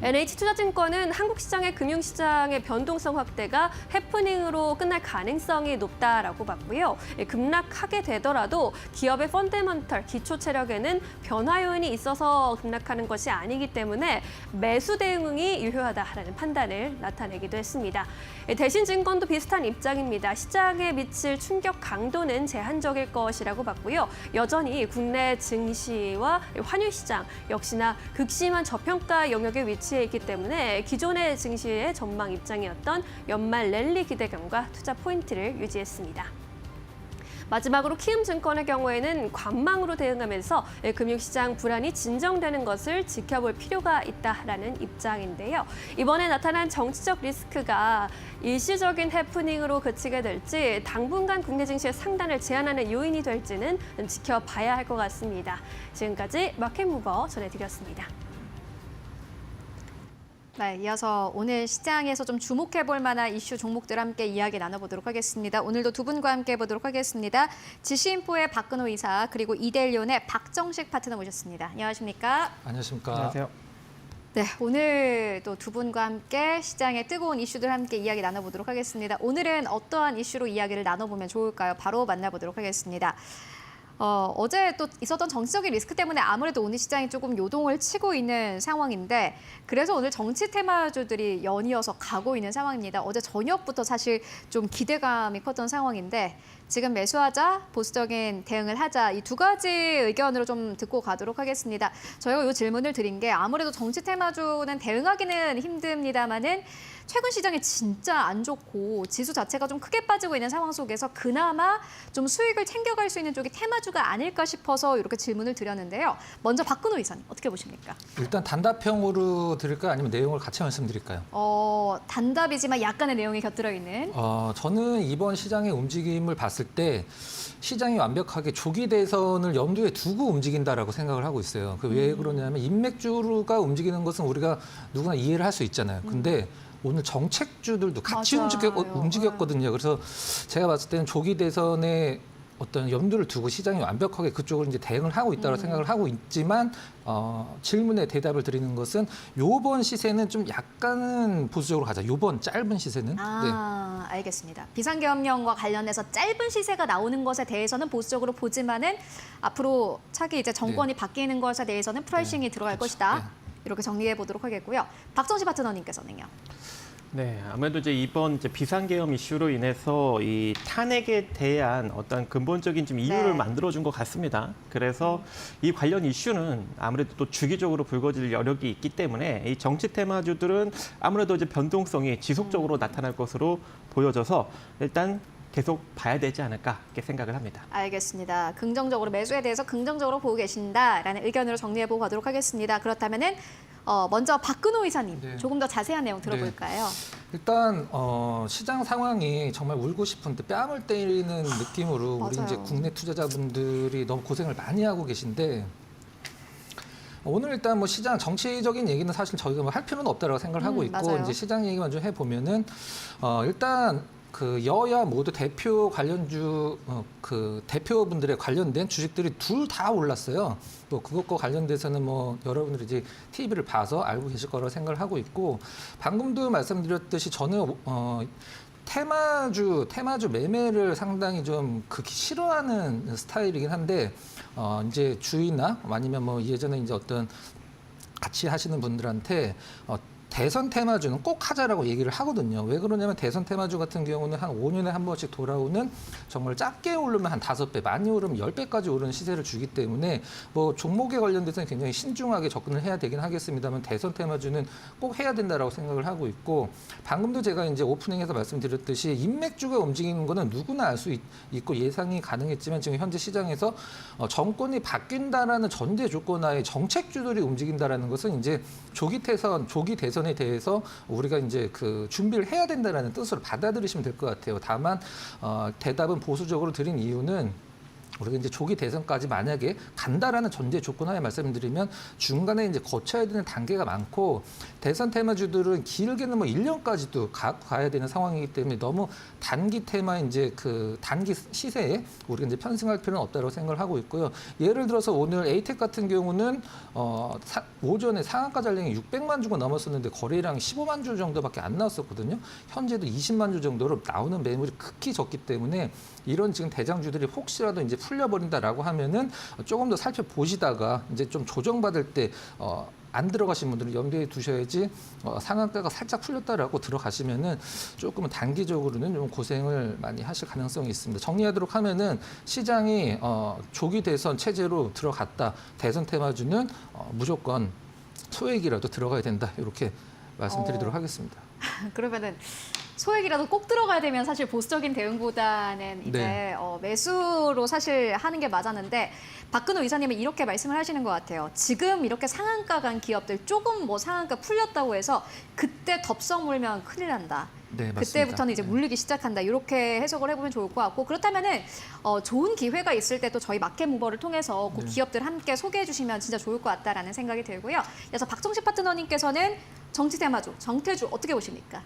NH투자증권은 한국 시장의 금융시장의 변동성 확대가 해프닝으로 끝날 가능성이 높다라고 봤고요. 급락하게 되더라도 기업의 펀더멘털, 기초 체력에는 변화 요인이 있어서 급락하는 것이 아니기 때문에 매수 대응이 유효하다라는 판단을 나타내기도 했습니다. 대신증권도 비슷한 입장입니다. 시장에 미칠 충격 강도는 제한적일 것이라고 봤고요. 여전히 국내 증시와 환율 시장 역시나 극심한 저평가 영역에 위치해 있기 때문에 기존의 증시의 전망 입장이었던 연말 랠리 기대감과 투자 포인트를 유지했습니다. 마지막으로 키움증권의 경우에는 관망으로 대응하면서 금융시장 불안이 진정되는 것을 지켜볼 필요가 있다라는 입장인데요. 이번에 나타난 정치적 리스크가 일시적인 해프닝으로 그치게 될지 당분간 국내 증시의 상단을 제한하는 요인이 될지는 지켜봐야 할 것 같습니다. 지금까지 마켓무버 전해드렸습니다. 네, 이어서 오늘 시장에서 좀 주목해볼 만한 이슈 종목들 함께 이야기 나눠보도록 하겠습니다. 오늘도 두 분과 함께 해보도록 하겠습니다. 지시인포의 박근호 이사 그리고 이델리온의 박정식 파트너 모셨습니다. 안녕하십니까? 안녕하십니까? 안녕하세요. 네, 오늘 또 두 분과 함께 시장의 뜨거운 이슈들 함께 이야기 나눠보도록 하겠습니다. 오늘은 어떠한 이슈로 이야기를 나눠보면 좋을까요? 바로 만나보도록 하겠습니다. 어제 또 있었던 정치적인 리스크 때문에 아무래도 오늘 시장이 조금 요동을 치고 있는 상황인데 그래서 오늘 정치 테마주들이 연이어서 가고 있는 상황입니다. 어제 저녁부터 사실 좀 기대감이 컸던 상황인데 지금 매수하자, 보수적인 대응을 하자 이 두 가지 의견으로 좀 듣고 가도록 하겠습니다. 저희가 이 질문을 드린 게 아무래도 정치 테마주는 대응하기는 힘듭니다만은 최근 시장이 진짜 안 좋고 지수 자체가 좀 크게 빠지고 있는 상황 속에서 그나마 좀 수익을 챙겨갈 수 있는 쪽이 테마주가 아닐까 싶어서 이렇게 질문을 드렸는데요. 먼저 박근호 이사님 어떻게 보십니까? 일단 단답형으로 드릴까요? 아니면 내용을 같이 말씀드릴까요? 단답이지만 약간의 내용이 곁들여 있는. 저는 이번 시장의 움직임을 봤을 때 시장이 완벽하게 조기 대선을 염두에 두고 움직인다라고 생각을 하고 있어요. 그 왜 그러냐면 인맥주가 움직이는 것은 우리가 누구나 이해를 할 수 있잖아요. 근데 오늘 정책주들도 같이 맞아요. 움직였거든요. 그래서 제가 봤을 때는 조기 대선에 어떤 염두를 두고 시장이 완벽하게 그쪽으로 이제 대응을 하고 있다고 생각을 하고 있지만 질문에 대답을 드리는 것은 요번 시세는 좀 약간은 보수적으로 가자. 요번 짧은 시세는. 알겠습니다. 비상계엄령과 관련해서 짧은 시세가 나오는 것에 대해서는 보수적으로 보지만은 앞으로 차기 이제 정권이 바뀌는 것에 대해서는 프라이싱이 들어갈 그렇죠. 것이다. 네. 이렇게 정리해 보도록 하겠고요. 박정식 파트너님께서는요. 네, 아무래도 이제 이번 비상계엄 이슈로 인해서 이 탄핵에 대한 어떤 근본적인 좀 이유를 네. 만들어준 것 같습니다. 그래서 이 관련 이슈는 아무래도 또 주기적으로 불거질 여력이 있기 때문에 이 정치 테마주들은 아무래도 이제 변동성이 지속적으로 나타날 것으로 보여져서 일단 계속 봐야 되지 않을까 이렇게 생각을 합니다. 알겠습니다. 긍정적으로 매수에 대해서 긍정적으로 보고 계신다라는 의견으로 정리해보고 가도록 하겠습니다. 그렇다면은 먼저 박근호 이사님 네. 조금 더 자세한 내용 들어볼까요? 일단 시장 상황이 정말 울고 싶은데 뺨을 때리는 느낌으로 우리 맞아요. 이제 국내 투자자분들이 너무 고생을 많이 하고 계신데 오늘 일단 뭐 시장 정치적인 얘기는 사실 저희가 뭐 할 필요는 없다라고 생각을 하고 있고 맞아요. 이제 시장 얘기만 좀 해보면은 일단 그 여야 모두 대표 관련주 그 대표분들의 관련된 주식들이 둘 다 올랐어요. 뭐 그것과 관련돼서는 뭐 여러분들이 이제 TV를 봐서 알고 계실 거라고 생각을 하고 있고 방금도 말씀드렸듯이 저는 테마주 매매를 상당히 좀 극히 싫어하는 스타일이긴 한데 이제 주위나 아니면 뭐 예전에 이제 어떤 같이 하시는 분들한테 대선 테마주는 꼭 하자라고 얘기를 하거든요. 왜 그러냐면 대선 테마주 같은 경우는 한 5년에 한 번씩 돌아오는 정말 작게 오르면 한 5배, 많이 오르면 10배까지 오르는 시세를 주기 때문에 뭐 종목에 관련돼서는 굉장히 신중하게 접근을 해야 되긴 하겠습니다만 대선 테마주는 꼭 해야 된다라고 생각을 하고 있고 방금도 제가 이제 오프닝에서 말씀드렸듯이 인맥주가 움직이는 거는 누구나 알 수 있고 예상이 가능했지만 지금 현재 시장에서 정권이 바뀐다라는 전제 조건하에 정책주들이 움직인다라는 것은 이제 조기 대선에 대해서 우리가 이제 그 준비를 해야 된다라는 뜻으로 받아들이시면 될 것 같아요. 다만 대답은 보수적으로 드린 이유는 우리가 이제 조기 대선까지 만약에 간다라는 전제 조건하에 말씀드리면 중간에 이제 거쳐야 되는 단계가 많고 대선 테마주들은 길게는 뭐 1년까지도 가야 되는 상황이기 때문에 너무 단기 테마 이제 그 단기 시세에 우리가 이제 편승할 필요는 없다고 생각을 하고 있고요. 예를 들어서 오늘 에이텍 같은 경우는 오전에 상한가 잔량이 600만 주가 넘었었는데 거래량이 15만 주 정도밖에 안 나왔었거든요. 현재도 20만 주 정도로 나오는 매물이 극히 적기 때문에 이런 지금 대장주들이 혹시라도 이제 풀려버린다라고 하면은 조금 더 살펴보시다가 이제 좀 조정받을 때 안 들어가신 분들은 염두에 두셔야지 상한가가 살짝 풀렸다라고 들어가시면은 조금은 단기적으로는 좀 고생을 많이 하실 가능성이 있습니다. 정리하도록 하면은 시장이 조기 대선 체제로 들어갔다. 대선 테마주는 무조건 소액이라도 들어가야 된다. 이렇게 말씀드리도록 하겠습니다. 그러면은 소액이라도 꼭 들어가야 되면 사실 보수적인 대응보다는 이제 네. 매수로 사실 하는 게 맞았는데 박근호 이사님은 이렇게 말씀을 하시는 것 같아요. 지금 이렇게 상한가 간 기업들 조금 뭐 상한가 풀렸다고 해서 그때 덥석 물면 큰일 난다. 네, 맞습니다. 그때부터는 이제 물리기 시작한다. 이렇게 해석을 해보면 좋을 것 같고 그렇다면은 좋은 기회가 있을 때 또 저희 마켓 무버를 통해서 그 기업들 함께 소개해 주시면 진짜 좋을 것 같다라는 생각이 들고요. 그래서 박정식 파트너님께서는 정치 테마주, 정태주 어떻게 보십니까?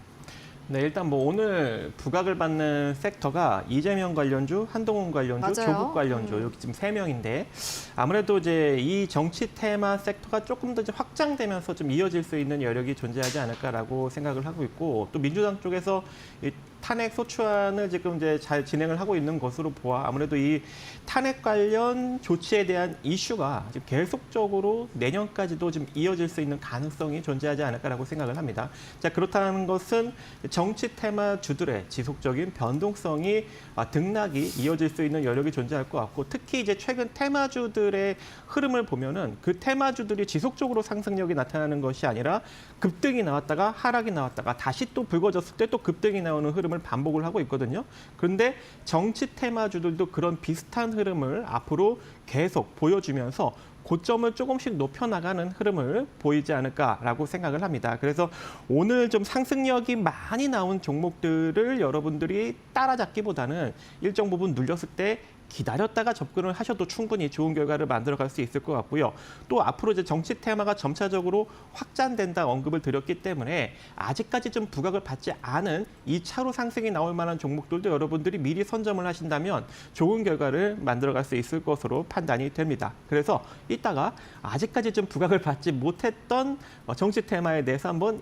네, 일단 뭐 오늘 부각을 받는 섹터가 이재명 관련주, 한동훈 관련주, 맞아요. 조국 관련주 여기 지금 3명인데 아무래도 이제 이 정치 테마 섹터가 조금 더 이제 확장되면서 좀 이어질 수 있는 여력이 존재하지 않을까라고 생각을 하고 있고 또 민주당 쪽에서 이 탄핵 소추안을 지금 이제 잘 진행을 하고 있는 것으로 보아 아무래도 이 탄핵 관련 조치에 대한 이슈가 지금 계속적으로 내년까지도 좀 이어질 수 있는 가능성이 존재하지 않을까라고 생각을 합니다. 자, 그렇다는 것은 정치 테마주들의 지속적인 변동성이 등락이 이어질 수 있는 여력이 존재할 것 같고 특히 이제 최근 테마주들의 흐름을 보면은 그 테마주들이 지속적으로 상승력이 나타나는 것이 아니라 급등이 나왔다가 하락이 나왔다가 다시 또 불거졌을 때 또 급등이 나오는 흐름을 반복을 하고 있거든요. 그런데 정치 테마주들도 그런 비슷한 흐름을 앞으로 계속 보여주면서 고점을 조금씩 높여나가는 흐름을 보이지 않을까라고 생각을 합니다. 그래서 오늘 좀 상승력이 많이 나온 종목들을 여러분들이 따라잡기보다는 일정 부분 눌렸을 때 기다렸다가 접근을 하셔도 충분히 좋은 결과를 만들어갈 수 있을 것 같고요. 또 앞으로 이제 정치 테마가 점차적으로 확장된다 언급을 드렸기 때문에 아직까지 좀 부각을 받지 않은 2차로 상승이 나올 만한 종목들도 여러분들이 미리 선점을 하신다면 좋은 결과를 만들어갈 수 있을 것으로 판단이 됩니다. 그래서 이따가 아직까지 좀 부각을 받지 못했던 정치 테마에 대해서 한번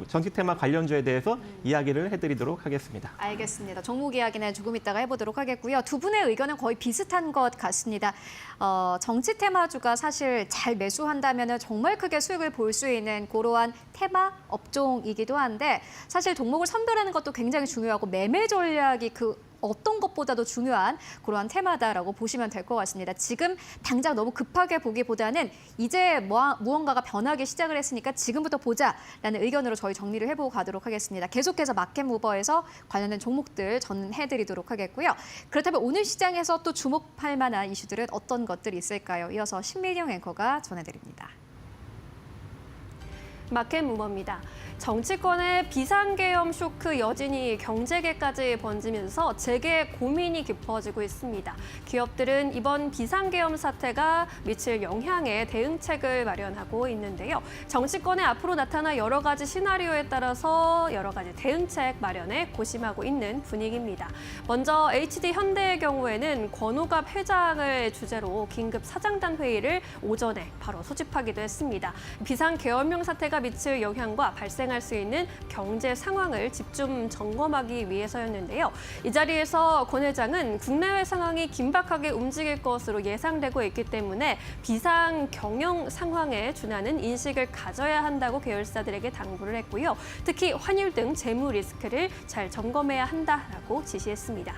정치 테마 관련주에 대해서 이야기를 해드리도록 하겠습니다. 알겠습니다. 종목 이야기는 조금 이따가 해보도록 하겠고요. 두 분의 의견은 거의 비슷한 것 같습니다. 정치 테마주가 사실 잘 매수한다면 정말 크게 수익을 볼 수 있는 그러한 테마 업종이기도 한데 사실 종목을 선별하는 것도 굉장히 중요하고 매매 전략이 어떤 것보다도 중요한 그러한 테마다라고 보시면 될 것 같습니다. 지금 당장 너무 급하게 보기보다는 이제 무언가가 변하기 시작을 했으니까 지금부터 보자라는 의견으로 저희 정리를 해보고 가도록 하겠습니다. 계속해서 마켓무버에서 관련된 종목들 전해드리도록 하겠고요. 그렇다면 오늘 시장에서 또 주목할 만한 이슈들은 어떤 것들이 있을까요? 이어서 신민영 앵커가 전해드립니다. 마켓 무버입니다. 정치권의 비상계엄 쇼크 여진이 경제계까지 번지면서 재계 고민이 깊어지고 있습니다. 기업들은 이번 비상계엄 사태가 미칠 영향에 대응책을 마련하고 있는데요. 정치권의 앞으로 나타날 여러 가지 시나리오에 따라서 여러 가지 대응책 마련에 고심하고 있는 분위기입니다. 먼저 HD 현대의 경우에는 권오갑 회장을 주재로 긴급 사장단 회의를 오전에 바로 소집하기도 했습니다. 비상계엄령 사태가 미칠 영향과 발생할 수 있는 경제 상황을 집중 점검하기 위해서였는데요. 이 자리에서 권 회장은 국내외 상황이 긴박하게 움직일 것으로 예상되고 있기 때문에 비상 경영 상황에 준하는 인식을 가져야 한다고 계열사들에게 당부를 했고요. 특히 환율 등 재무 리스크를 잘 점검해야 한다라고 지시했습니다.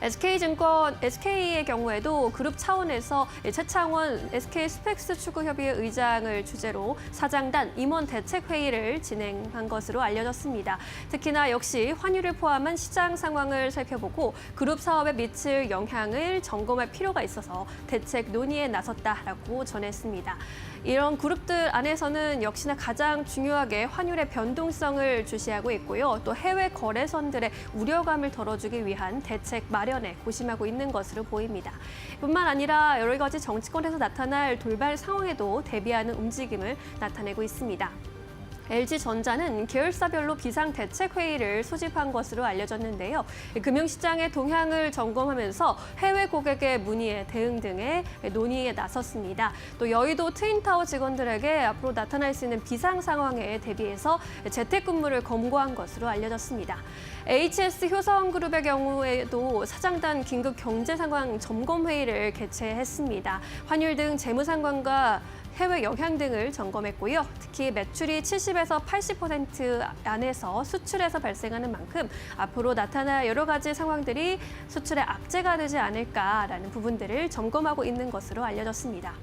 SK증권, SK의 경우에도 그룹 차원에서 최창원 SK스펙스 추구협의회 의장을 주재로 사장단 임원 대책 회의를 진행한 것으로 알려졌습니다. 특히나 역시 환율을 포함한 시장 상황을 살펴보고 그룹 사업에 미칠 영향을 점검할 필요가 있어서 대책 논의에 나섰다라고 전했습니다. 이런 그룹들 안에서는 역시나 가장 중요하게 환율의 변동성을 주시하고 있고요. 또 해외 거래선들의 우려감을 덜어주기 위한 대책 마련 마련에 고심하고 있는 것으로 보입니다. 뿐만 아니라 여러 가지 정치권에서 나타날 돌발 상황에도 대비하는 움직임을 나타내고 있습니다. LG전자는 계열사별로 비상대책회의를 소집한 것으로 알려졌는데요. 금융시장의 동향을 점검하면서 해외 고객의 문의에 대응 등의 논의에 나섰습니다. 또 여의도 트윈타워 직원들에게 앞으로 나타날 수 있는 비상 상황에 대비해서 재택근무를 검거한 것으로 알려졌습니다. HS 효성그룹의 경우에도 사장단 긴급 경제 상황 점검 회의를 개최했습니다. 환율 등 재무 상황과 해외 영향 등을 점검했고요. 특히 매출이 70에서 80% 안에서 수출에서 발생하는 만큼 앞으로 나타날 여러 가지 상황들이 수출에 악재가 되지 않을까라는 부분들을 점검하고 있는 것으로 알려졌습니다.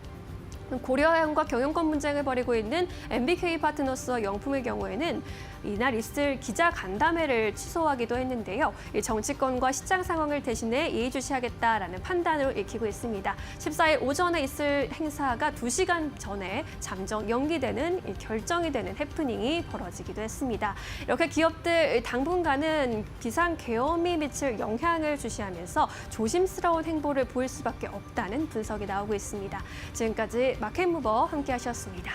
고려해양과 경영권 분쟁을 벌이고 있는 MBK 파트너스와 영품의 경우에는 이날 있을 기자 간담회를 취소하기도 했는데요. 이 정치권과 시장 상황을 대신해 예의주시하겠다라는 판단으로 읽히고 있습니다. 14일 오전에 있을 행사가 2시간 전에 잠정 연기되는 결정이 되는 해프닝이 벌어지기도 했습니다. 이렇게 기업들 당분간은 비상 계엄이 미칠 영향을 주시하면서 조심스러운 행보를 보일 수밖에 없다는 분석이 나오고 있습니다. 지금까지 마켓무버 함께하셨습니다.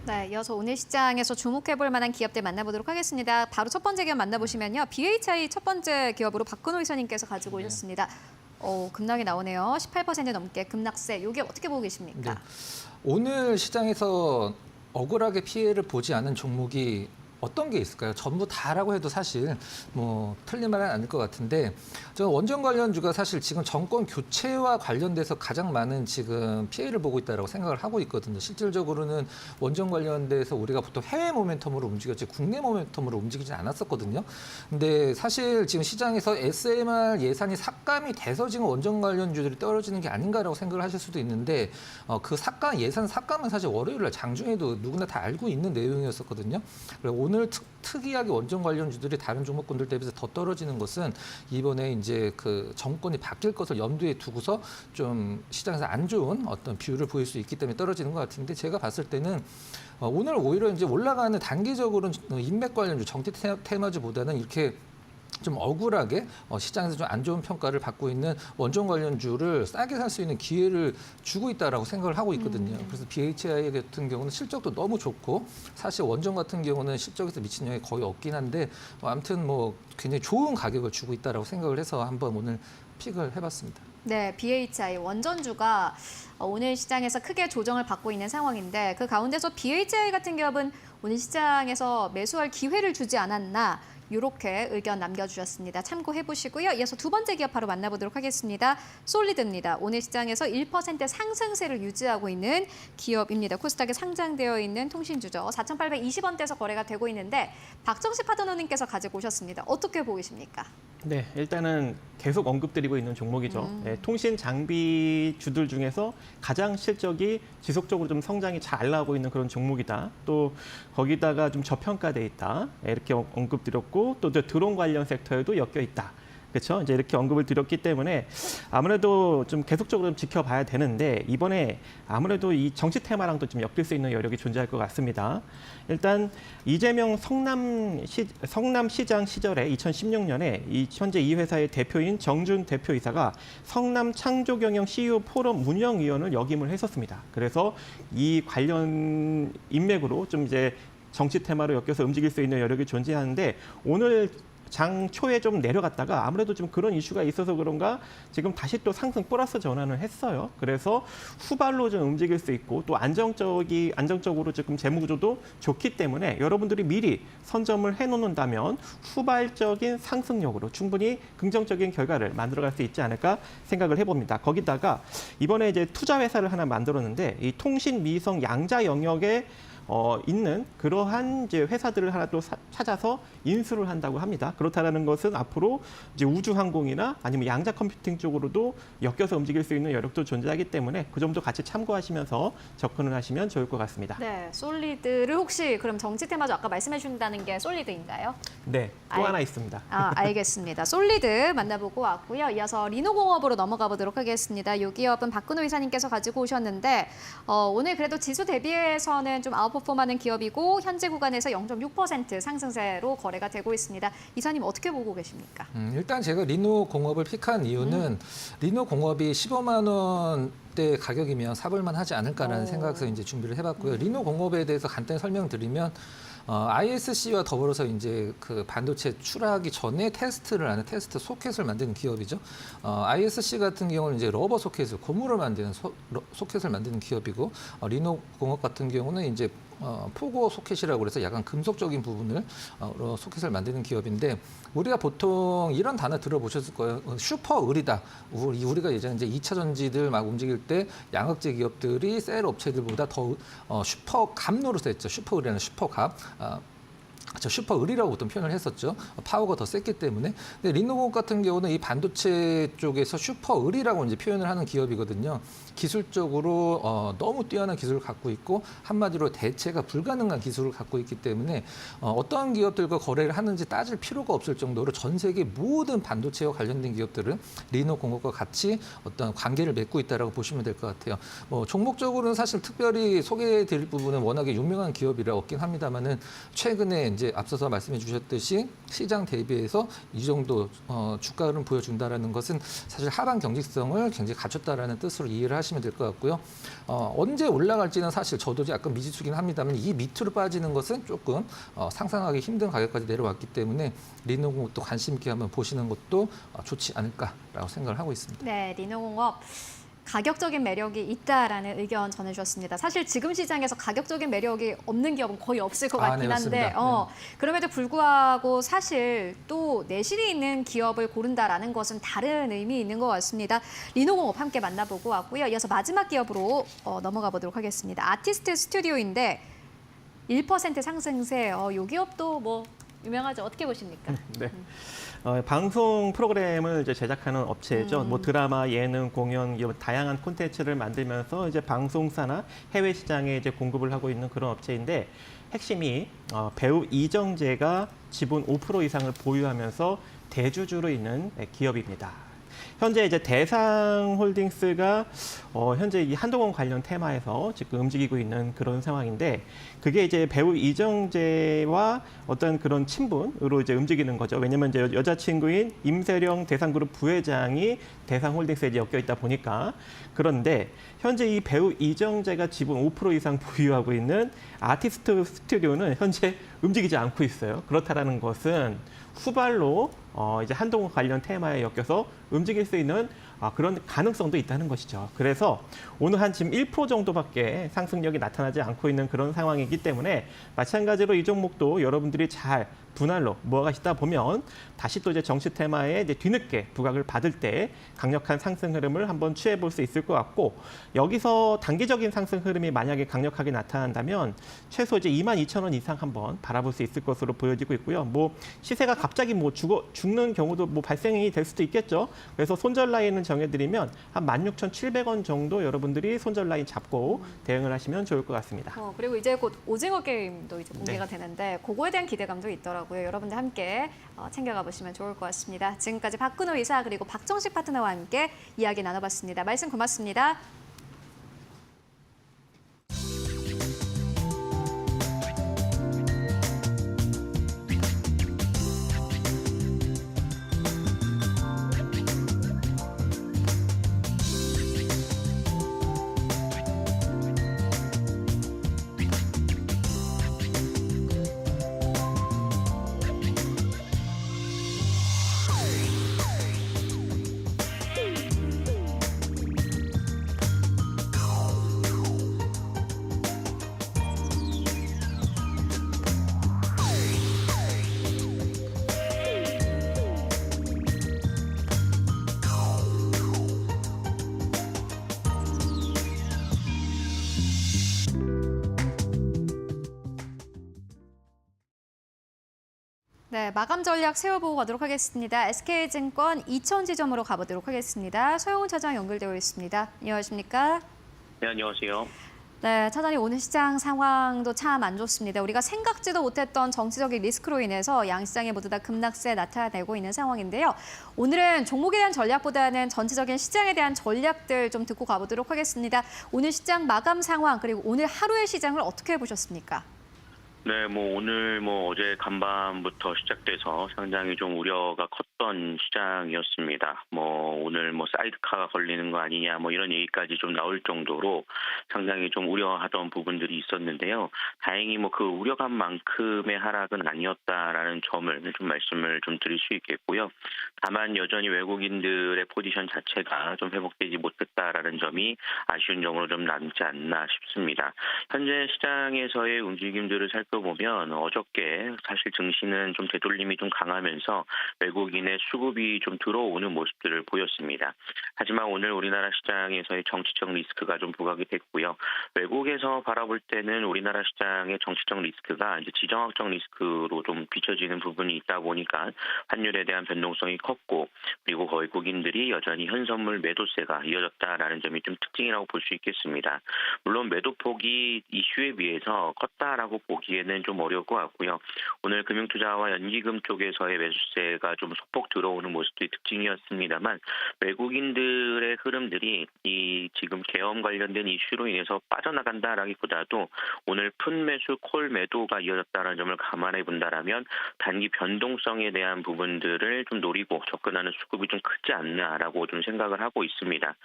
네, 이어서 오늘 시장에서 주목해볼 만한 기업들 만나보도록 하겠습니다. 바로 첫 번째 기업 만나보시면요. BHI 첫 번째 기업으로 박근호 이사님께서 가지고 오셨습니다. 급락이 나오네요. 18% 넘게 급락세. 이 기업 어떻게 보고 계십니까? 네. 오늘 시장에서 억울하게 피해를 보지 않은 종목이 어떤 게 있을까요? 전부 다라고 해도 사실 뭐 틀린 말은 아닐 것 같은데 저는 원전 관련주가 사실 지금 정권 교체와 관련돼서 가장 많은 지금 피해를 보고 있다고 생각을 하고 있거든요. 실질적으로는 원전 관련돼서 우리가 보통 해외 모멘텀으로 움직였지 국내 모멘텀으로 움직이지 않았었거든요. 근데 사실 지금 시장에서 SMR 예산이 삭감이 돼서 지금 원전 관련주들이 떨어지는 게 아닌가라고 생각을 하실 수도 있는데 그 예산 삭감은 사실 월요일 날 장중에도 누구나 다 알고 있는 내용이었었거든요. 그리고 오늘 특이하게 원전 관련주들이 다른 종목군들 대비해서 더 떨어지는 것은 이번에 이제 그 정권이 바뀔 것을 염두에 두고서 좀 시장에서 안 좋은 어떤 비율을 보일 수 있기 때문에 떨어지는 것 같은데 제가 봤을 때는 오늘 오히려 이제 올라가는 단기적으로는 인맥 관련주, 정치 테마주보다는 이렇게 좀 억울하게 시장에서 좀 안 좋은 평가를 받고 있는 원전 관련주를 싸게 살 수 있는 기회를 주고 있다라고 생각을 하고 있거든요. 그래서 BHI 같은 경우는 실적도 너무 좋고 사실 원전 같은 경우는 실적에서 미친 영향이 거의 없긴 한데 아무튼 뭐 굉장히 좋은 가격을 주고 있다라고 생각을 해서 한번 오늘 픽을 해봤습니다. 네, BHI 원전주가 오늘 시장에서 크게 조정을 받고 있는 상황인데 그 가운데서 BHI 같은 기업은 오늘 시장에서 매수할 기회를 주지 않았나 이렇게 의견 남겨주셨습니다. 참고해보시고요. 이어서 두 번째 기업 바로 만나보도록 하겠습니다. 솔리드입니다. 오늘 시장에서 1% 상승세를 유지하고 있는 기업입니다. 코스닥에 상장되어 있는 통신주죠. 4,820원대에서 거래가 되고 있는데 박정식 파트너님께서 가지고 오셨습니다. 어떻게 보고 계십니까? 네, 일단은 계속 언급드리고 있는 종목이죠. 네, 통신 장비 주들 중에서 가장 실적이 지속적으로 좀 성장이 잘 나오고 있는 그런 종목이다. 또 거기다가 좀 저평가돼 있다. 이렇게 언급드렸고 또 드론 관련 섹터에도 엮여 있다. 그렇죠? 이제 이렇게 언급을 드렸기 때문에 아무래도 좀 계속적으로 좀 지켜봐야 되는데 이번에 아무래도 이 정치 테마랑도 좀 엮일 수 있는 여력이 존재할 것 같습니다. 일단 이재명 성남시장 시절에 2016년에 현재 이 회사의 대표인 정준 대표이사가 성남 창조경영 CEO 포럼 운영위원을 역임을 했었습니다. 그래서 이 관련 인맥으로 좀 이제 정치 테마로 엮여서 움직일 수 있는 여력이 존재하는데 오늘 장 초에 좀 내려갔다가 아무래도 좀 그런 이슈가 있어서 그런가 지금 다시 또 상승 플러스 전환을 했어요. 그래서 후발로 좀 움직일 수 있고 또 안정적으로 지금 재무구조도 좋기 때문에 여러분들이 미리 선점을 해놓는다면 후발적인 상승력으로 충분히 긍정적인 결과를 만들어갈 수 있지 않을까 생각을 해봅니다. 거기다가 이번에 이제 투자 회사를 하나 만들었는데 이 통신 미성 양자 영역에 있는 그러한 이제 회사들을 하나 또 찾아서 인수를 한다고 합니다. 그렇다라는 것은 앞으로 이제 우주항공이나 아니면 양자 컴퓨팅 쪽으로도 엮여서 움직일 수 있는 여력도 존재하기 때문에 그 점도 같이 참고하시면서 접근을 하시면 좋을 것 같습니다. 네, 솔리드를 혹시 그럼 정치 테마주 아까 말씀해 주신다는 게 솔리드인가요? 네, 또 하나 있습니다. 알겠습니다. 솔리드 만나보고 왔고요. 이어서 리노공업으로 넘어가 보도록 하겠습니다. 이 기업은 박근호 이사님께서 가지고 오셨는데 오늘 그래도 지수 대비해서는 좀 아웃퍼폼하는 기업이고 현재 구간에서 0.6% 상승세로 거래가 되고 있습니다. 이사님 어떻게 보고 계십니까? 일단 제가 리노공업을 픽한 이유는 리노공업이 15만 원대 가격이면 사볼만 하지 않을까라는 생각에서 이제 준비를 해봤고요. 리노공업에 대해서 간단히 설명드리면 ISC와 더불어서 이제 그 반도체 출하하기 전에 테스트를 하는 테스트 소켓을 만드는 기업이죠. ISC 같은 경우는 이제 러버 소켓을 고무를 만드는 소켓을 만드는 기업이고 리노공업 같은 경우는 이제 포고 소켓이라고 그래서 약간 금속적인 부분을 소켓을 만드는 기업인데 우리가 보통 이런 단어 들어보셨을 거예요. 슈퍼 을이다. 우리가 예전에 이제 2차 전지들 막 움직일 때 양극재 기업들이 셀 업체들보다 더 슈퍼 갑 노릇했죠. 슈퍼 을이라는 슈퍼 갑. 슈퍼 을이라고 보통 표현을 했었죠. 파워가 더 셌기 때문에. 근데 리노공업 같은 경우는 이 반도체 쪽에서 슈퍼 을이라고 이제 표현을 하는 기업이거든요. 기술적으로 너무 뛰어난 기술을 갖고 있고 한마디로 대체가 불가능한 기술을 갖고 있기 때문에 어떠한 기업들과 거래를 하는지 따질 필요가 없을 정도로 전 세계 모든 반도체와 관련된 기업들은 리노공업과 같이 어떤 관계를 맺고 있다라고 보시면 될 것 같아요. 종목적으로는 사실 특별히 소개해드릴 부분은 워낙에 유명한 기업이라 없긴 합니다만은 최근에 이제 앞서서 말씀해 주셨듯이 시장 대비해서 이 정도 주가 흐름 보여준다라는 것은 사실 하방 경직성을 굉장히 갖췄다라는 뜻으로 이해를 하시면 될 것 같고요. 언제 올라갈지는 사실 저도 약간 미지수긴 합니다만 이 밑으로 빠지는 것은 조금 상상하기 힘든 가격까지 내려왔기 때문에 리노공업도 관심 있게 한번 보시는 것도 좋지 않을까라고 생각을 하고 있습니다. 네, 리노공업. 가격적인 매력이 있다라는 의견 전해주셨습니다. 사실 지금 시장에서 가격적인 매력이 없는 기업은 거의 없을 것 같긴 네, 한데 맞습니다. 그럼에도 불구하고 사실 또 내실이 있는 기업을 고른다라는 것은 다른 의미 있는 것 같습니다. 리노공업 함께 만나보고 왔고요. 이어서 마지막 기업으로 넘어가 보도록 하겠습니다. 아티스트 스튜디오인데 1% 상승세. 이 기업도 뭐 유명하죠. 어떻게 보십니까? 네. 방송 프로그램을 이제 제작하는 업체죠. 뭐 드라마, 예능, 공연 이런 다양한 콘텐츠를 만들면서 이제 방송사나 해외 시장에 이제 공급을 하고 있는 그런 업체인데 핵심이 배우 이정재가 지분 5% 이상을 보유하면서 대주주로 있는 기업입니다. 현재 이제 대상홀딩스가 현재 이 한동훈 관련 테마에서 지금 움직이고 있는 그런 상황인데 그게 이제 배우 이정재와 어떤 그런 친분으로 이제 움직이는 거죠. 왜냐면 이제 여자친구인 임세령 대상그룹 부회장이 대상홀딩스에 이제 엮여 있다 보니까 그런데 현재 이 배우 이정재가 지분 5% 이상 보유하고 있는 아티스트 스튜디오는 현재 움직이지 않고 있어요. 그렇다라는 것은 후발로 이제 한동훈 관련 테마에 엮여서 움직일 수 있는 그런 가능성도 있다는 것이죠. 그래서 오늘 한 지금 1% 정도밖에 상승력이 나타나지 않고 있는 그런 상황이기 때문에 마찬가지로 이 종목도 여러분들이 잘 분할로 모아가시다 보면 다시 또 이제 정치 테마에 이제 뒤늦게 부각을 받을 때 강력한 상승 흐름을 한번 취해 볼 수 있을 것 같고 여기서 단기적인 상승 흐름이 만약에 강력하게 나타난다면 최소 이제 22,000원 이상 한번 바라볼 수 있을 것으로 보여지고 있고요. 뭐 시세가 갑자기 뭐 죽는 경우도 뭐 발생이 될 수도 있겠죠. 그래서 손절 라인을 정해드리면 한 16,700원 정도 여러분들이 손절 라인 잡고 대응을 하시면 좋을 것 같습니다. 그리고 이제 곧 오징어 게임도 이제 공개가 되는데 그거에 대한 기대감도 있더라고요. 여러분들 함께 챙겨가 보시면 좋을 것 같습니다. 지금까지 박근호 이사 그리고 박정식 파트너와 함께 이야기 나눠봤습니다. 말씀 고맙습니다. 네, 마감 전략 세워보고 가도록 하겠습니다. SK증권 이천지점으로 가보도록 하겠습니다. 서영훈 차장 연결되어 있습니다. 안녕하십니까? 네, 안녕하세요. 네, 차장님 오늘 시장 상황도 참 안 좋습니다. 우리가 생각지도 못했던 정치적인 리스크로 인해서 양시장이 모두 다 급락세 나타내고 있는 상황인데요. 오늘은 종목에 대한 전략보다는 전체적인 시장에 대한 전략들 좀 듣고 가보도록 하겠습니다. 오늘 시장 마감 상황 그리고 오늘 하루의 시장을 어떻게 보셨습니까? 네, 오늘 어제 간밤부터 시작돼서 상당히 좀 우려가 컸던 시장이었습니다. 오늘 사이드카가 걸리는 거 아니냐 이런 얘기까지 좀 나올 정도로 상당히 좀 우려하던 부분들이 있었는데요. 다행히 그 우려감만큼의 하락은 아니었다라는 점을 좀 말씀을 좀 드릴 수 있겠고요. 다만 여전히 외국인들의 포지션 자체가 좀 회복되지 못했다라는 점이 아쉬운 점으로 좀 남지 않나 싶습니다. 현재 시장에서의 움직임들을 살펴보면 어저께 사실 증시는 좀 되돌림이 좀 강하면서 외국인의 수급이 좀 들어오는 모습들을 보였습니다. 하지만 오늘 우리나라 시장에서의 정치적 리스크가 좀 부각이 됐고요. 외국에서 바라볼 때는 우리나라 시장의 정치적 리스크가 이제 지정학적 리스크로 좀 비춰지는 부분이 있다 보니까 환율에 대한 변동성이 컸고 그리고 외국인들이 여전히 현선물 매도세가 이어졌다라는 점이 좀 특징이라고 볼 수 있겠습니다. 물론 매도폭이 이슈에 비해서 컸다라고 보기에는 좀 어려울 것 같고요. 오늘 금융투자와 연기금 쪽에서의 매수세가 좀 소폭 들어오는 모습도 특징이었습니다만 외국인들의 흐름들이 이 지금 계엄 관련된 이슈로 인해서 빠져나간다라기보다도 오늘 풋 매수, 콜 매도가 이어졌다는 점을 감안해 본다라면 단기 변동성에 대한 부분들을 좀 노리고 접근하는 수급이 좀 크지 않나라고 좀 생각을 하고 있습니다.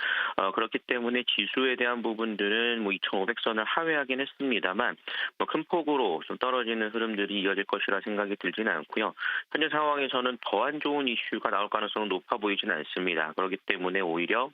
그렇기 때문에 지수에 대한 부분들은 2,500선을 하회하긴 했습니다만 큰 폭으로 좀 떨어지는 흐름들이 이어질 것이라 생각이 들지는 않고요. 현재 상황에서는 더 안 좋은 이슈가 나올 가능성은 높아 보이지는 않습니다. 그렇기 때문에 오히려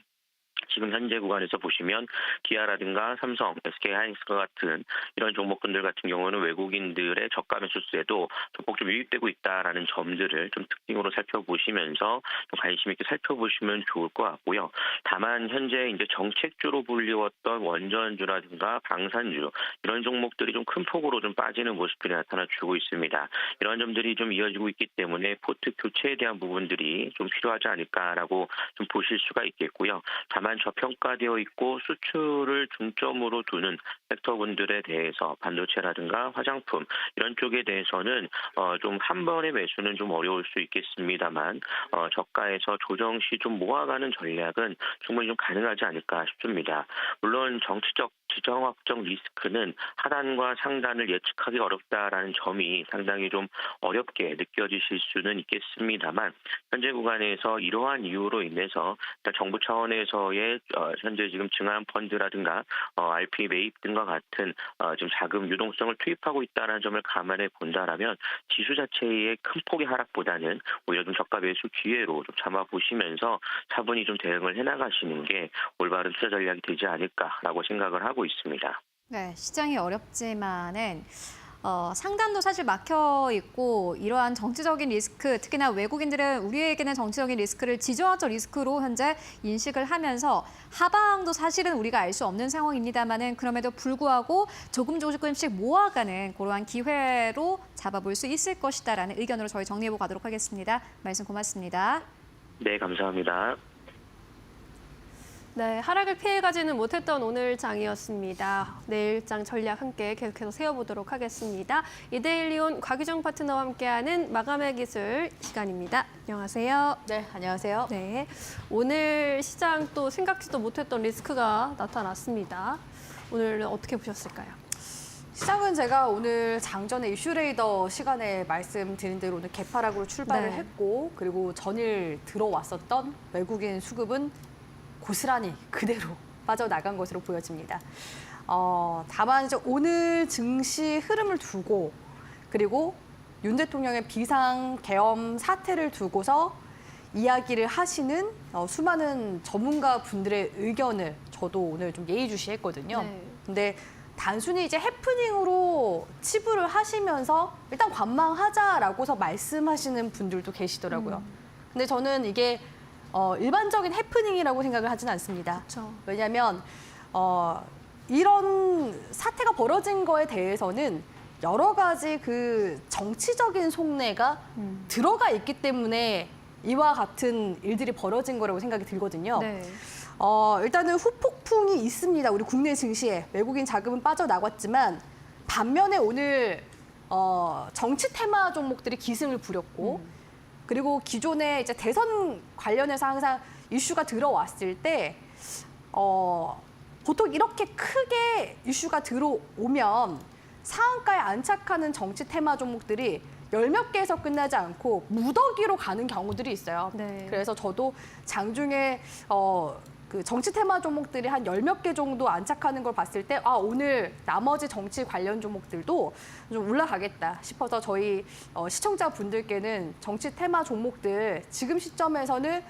지금 현재 구간에서 보시면 기아라든가 삼성, SK하이닉스과 같은 이런 종목군들 같은 경우는 외국인들의 저가 매수세도 소폭 좀 유입되고 있다라는 점들을 좀 특징으로 살펴보시면서 좀 관심 있게 살펴보시면 좋을 것 같고요. 다만 현재 이제 정책주로 불리웠던 원전주라든가 방산주 이런 종목들이 좀 큰 폭으로 좀 빠지는 모습들이 나타나주고 있습니다. 이런 점들이 좀 이어지고 있기 때문에 포트 교체에 대한 부분들이 좀 필요하지 않을까라고 좀 보실 수가 있겠고요. 다만 저평가되어 있고 수출을 중점으로 두는 섹터분들에 대해서 반도체라든가 화장품 이런 쪽에 대해서는 좀 한 번의 매수는 좀 어려울 수 있겠습니다만 저가에서 조정 시 좀 모아가는 전략은 충분히 좀 가능하지 않을까 싶습니다. 물론 정치적 지정학적 리스크는 하단과 상단을 예측하기 어렵다라는 점이 상당히 좀 어렵게 느껴지실 수는 있겠습니다만 현재 구간에서 이러한 이유로 인해서 정부 차원에서의 현재 지금 증한 펀드라든가 RP 매입 등과 같은 지금 자금 유동성을 투입하고 있다는 점을 감안해 본다라면 지수 자체의 큰 폭의 하락보다는 오히려 좀 저가 매수 기회로 좀 잡아보시면서 차분히 좀 대응을 해나가시는 게 올바른 투자 전략이 되지 않을까라고 생각을 하고 있습니다. 네, 시장이 어렵지만은 상단도 사실 막혀 있고 이러한 정치적인 리스크, 특히나 외국인들은 우리에게는 정치적인 리스크를 지정학적 리스크로 현재 인식을 하면서 하방도 사실은 우리가 알 수 없는 상황입니다만은 그럼에도 불구하고 조금씩 모아가는 그러한 기회로 잡아볼 수 있을 것이다라는 의견으로 저희 정리해보고 가도록 하겠습니다. 말씀 고맙습니다. 네, 감사합니다. 네, 하락을 피해가지는 못했던 오늘 장이었습니다. 내일장 전략 함께 계속해서 세워보도록 하겠습니다. 이데일리온 곽유정 파트너와 함께하는 마감의 기술 시간입니다. 안녕하세요. 네, 안녕하세요. 네, 오늘 시장 또 생각지도 못했던 리스크가 나타났습니다. 오늘 어떻게 보셨을까요? 시장은 제가 오늘 장전에 이슈레이더 시간에 말씀드린 대로 오늘 개파락으로 출발을 네. 했고 그리고 전일 들어왔었던 외국인 수급은 고스란히 그대로 빠져나간 것으로 보여집니다. 다만 이제 오늘 증시 흐름을 두고 그리고 윤 대통령의 비상 계엄 사태를 두고서 이야기를 하시는 수많은 전문가 분들의 의견을 저도 오늘 좀 예의주시했거든요. 네. 근데 단순히 이제 해프닝으로 치부를 하시면서 일단 관망하자라고서 말씀하시는 분들도 계시더라고요. 근데 저는 이게 일반적인 해프닝이라고 생각을 하진 않습니다. 그렇죠. 왜냐하면 이런 사태가 벌어진 거에 대해서는 여러 가지 그 정치적인 속내가 들어가 있기 때문에 이와 같은 일들이 벌어진 거라고 생각이 들거든요. 네. 일단은 후폭풍이 있습니다. 우리 국내 증시에 외국인 자금은 빠져나갔지만 반면에 오늘 정치 테마 종목들이 기승을 부렸고 그리고 기존에 이제 대선 관련해서 항상 이슈가 들어왔을 때 보통 이렇게 크게 이슈가 들어오면 상한가에 안착하는 정치 테마 종목들이 열 몇 개에서 끝나지 않고 무더기로 가는 경우들이 있어요. 네. 그래서 저도 장중에 그 정치 테마 종목들이 한 열 몇 개 정도 안착하는 걸 봤을 때 오늘 나머지 정치 관련 종목들도 좀 올라가겠다 싶어서 저희 시청자분들께는 정치 테마 종목들 지금 시점에서는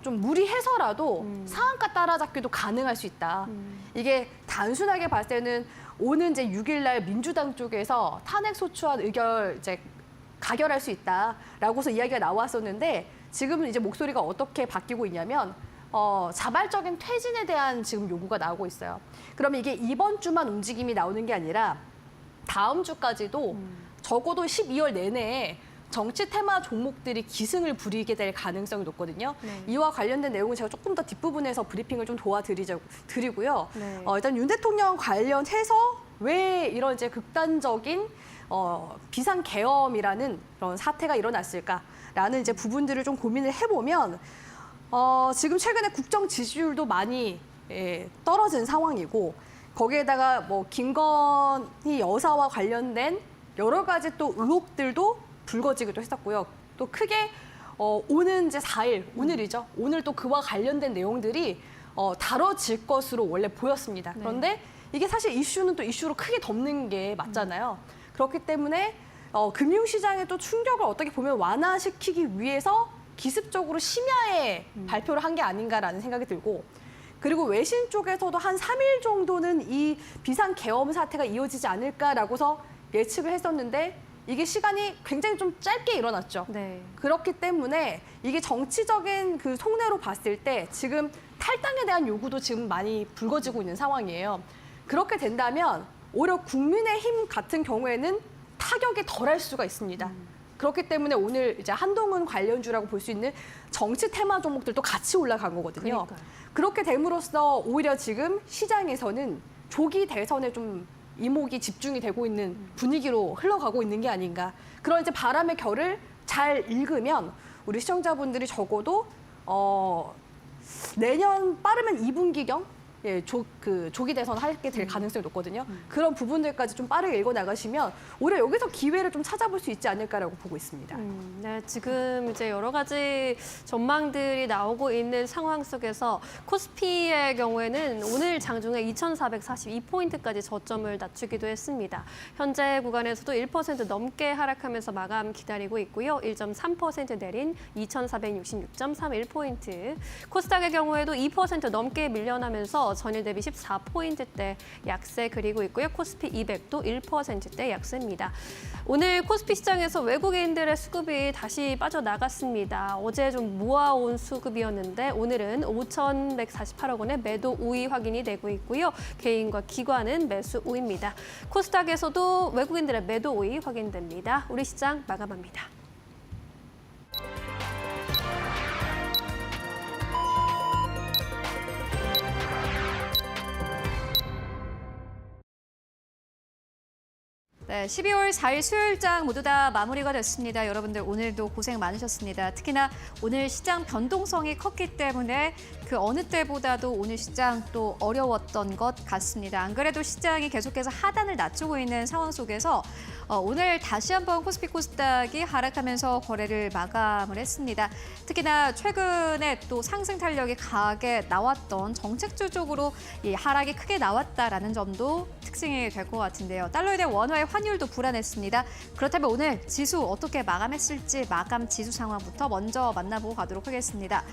좀 무리해서라도 상한가 따라잡기도 가능할 수 있다. 이게 단순하게 봤을 때는 오는 이제 6일 날 민주당 쪽에서 탄핵 소추안 의결 이제 가결할 수 있다라고서 이야기가 나왔었는데 지금은 이제 목소리가 어떻게 바뀌고 있냐면 자발적인 퇴진에 대한 지금 요구가 나오고 있어요. 그러면 이게 이번 주만 움직임이 나오는 게 아니라 다음 주까지도 적어도 12월 내내에 정치 테마 종목들이 기승을 부리게 될 가능성이 높거든요. 네. 이와 관련된 내용은 제가 조금 더 뒷부분에서 브리핑을 좀 도와드리고요. 네. 일단 윤 대통령 관련해서 왜 이런 이제 극단적인 비상계엄이라는 그런 사태가 일어났을까라는 이제 부분들을 좀 고민을 해보면 지금 최근에 국정 지지율도 많이 떨어진 상황이고 거기에다가 뭐 김건희 여사와 관련된 여러 가지 또 의혹들도 불거지기도 했었고요. 또 크게 오는 이제 4일 오늘이죠. 오늘 또 그와 관련된 내용들이 다뤄질 것으로 원래 보였습니다. 그런데 이게 사실 이슈는 또 이슈로 크게 덮는 게 맞잖아요. 그렇기 때문에 금융시장의 또 충격을 어떻게 보면 완화시키기 위해서 기습적으로 심야에 발표를 한 게 아닌가라는 생각이 들고 그리고 외신 쪽에서도 한 3일 정도는 이 비상계엄 사태가 이어지지 않을까라고서 예측을 했었는데 이게 시간이 굉장히 좀 짧게 일어났죠. 네. 그렇기 때문에 이게 정치적인 그 속내로 봤을 때 지금 탈당에 대한 요구도 지금 많이 불거지고 있는 상황이에요. 그렇게 된다면 오히려 국민의힘 같은 경우에는 타격이 덜할 수가 있습니다. 그렇기 때문에 오늘 이제 한동훈 관련주라고 볼 수 있는 정치 테마 종목들도 같이 올라간 거거든요. 그러니까요. 그렇게 됨으로써 오히려 지금 시장에서는 조기 대선에 좀 이목이 집중이 되고 있는 분위기로 흘러가고 있는 게 아닌가. 그런 이제 바람의 결을 잘 읽으면 우리 시청자분들이 적어도 내년 빠르면 2분기경 조기 대선 하게 될 가능성이 높거든요. 그런 부분들까지 좀 빠르게 읽어 나가시면 오히려 여기서 기회를 좀 찾아볼 수 있지 않을까라고 보고 있습니다. 네, 지금 이제 여러 가지 전망들이 나오고 있는 상황 속에서 코스피의 경우에는 오늘 장중에 2,442포인트까지 저점을 낮추기도 했습니다. 현재 구간에서도 1% 넘게 하락하면서 마감 기다리고 있고요. 1.3% 내린 2,466.31포인트. 코스닥의 경우에도 2% 넘게 밀려나면서 전일 대비 14포인트대 약세 그리고 있고요. 코스피 200도 1%대 약세입니다. 오늘 코스피 시장에서 외국인들의 수급이 다시 빠져나갔습니다. 어제 좀 모아온 수급이었는데 오늘은 5,148억 원의 매도 우위 확인이 되고 있고요. 개인과 기관은 매수 우위입니다. 코스닥에서도 외국인들의 매도 우위 확인됩니다. 우리 시장 마감합니다. 네, 12월 4일 수요일장 모두 다 마무리가 됐습니다. 여러분들 오늘도 고생 많으셨습니다. 특히나 오늘 시장 변동성이 컸기 때문에 그 어느 때보다도 오늘 시장 또 어려웠던 것 같습니다. 안 그래도 시장이 계속해서 하단을 낮추고 있는 상황 속에서 오늘 다시 한번 코스피 코스닥이 하락하면서 거래를 마감을 했습니다. 특히나 최근에 또 상승 탄력이 강하게 나왔던 정책주 쪽으로 이 하락이 크게 나왔다라는 점도 특징이 될 것 같은데요. 달러에 대한 원화의 환율도 불안했습니다. 그렇다면 오늘 지수 어떻게 마감했을지 마감 지수 상황부터 먼저 만나보고 가도록 하겠습니다.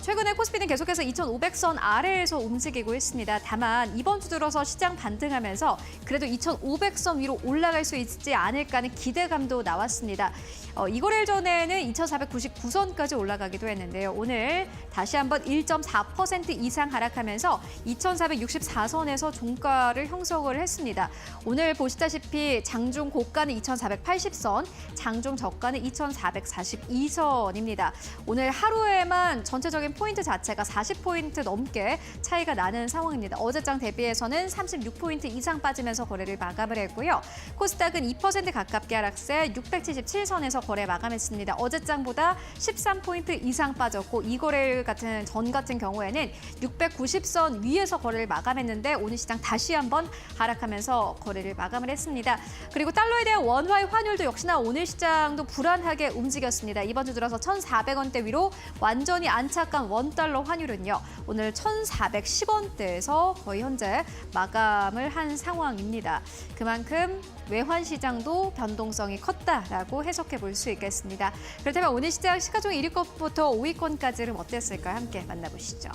최근에 코스피는 계속해서 2,500선 아래에서 움직이고 있습니다. 다만 이번 주 들어서 시장 반등하면서 그래도 2,500선 위로 올라갈 수 있지 않을까 하는 기대감도 나왔습니다. 이 거래일 전에는 2,499선까지 올라가기도 했는데요. 오늘 다시 한번 1.4% 이상 하락하면서 2,464선에서 종가를 형성을 했습니다. 오늘 보시다시피 장중 고가는 2,480선, 장중 저가는 2,442선입니다. 오늘 하루에만 전체적으로 전체적인 포인트 자체가 40포인트 넘게 차이가 나는 상황입니다. 어제장 대비해서는 36포인트 이상 빠지면서 거래를 마감을 했고요. 코스닥은 2% 가깝게 하락세 677선에서 거래 마감했습니다. 어제장보다 13포인트 이상 빠졌고 이 거래일 같은 전 같은 경우에는 690선 위에서 거래를 마감했는데 오늘 시장 다시 한번 하락하면서 거래를 마감을 했습니다. 그리고 달러에 대한 원화의 환율도 역시나 오늘 시장도 불안하게 움직였습니다. 이번 주 들어서 1,400원대 위로 완전히 안착한 원달러 환율은요. 오늘 1,410원대에서 거의 현재 마감을 한 상황입니다. 그만큼 외환 시장도 변동성이 컸다라고 해석해 볼 수 있겠습니다. 그렇다면 오늘 시장 시가총 1위권부터 5위권까지는 어땠을까요? 함께 만나보시죠.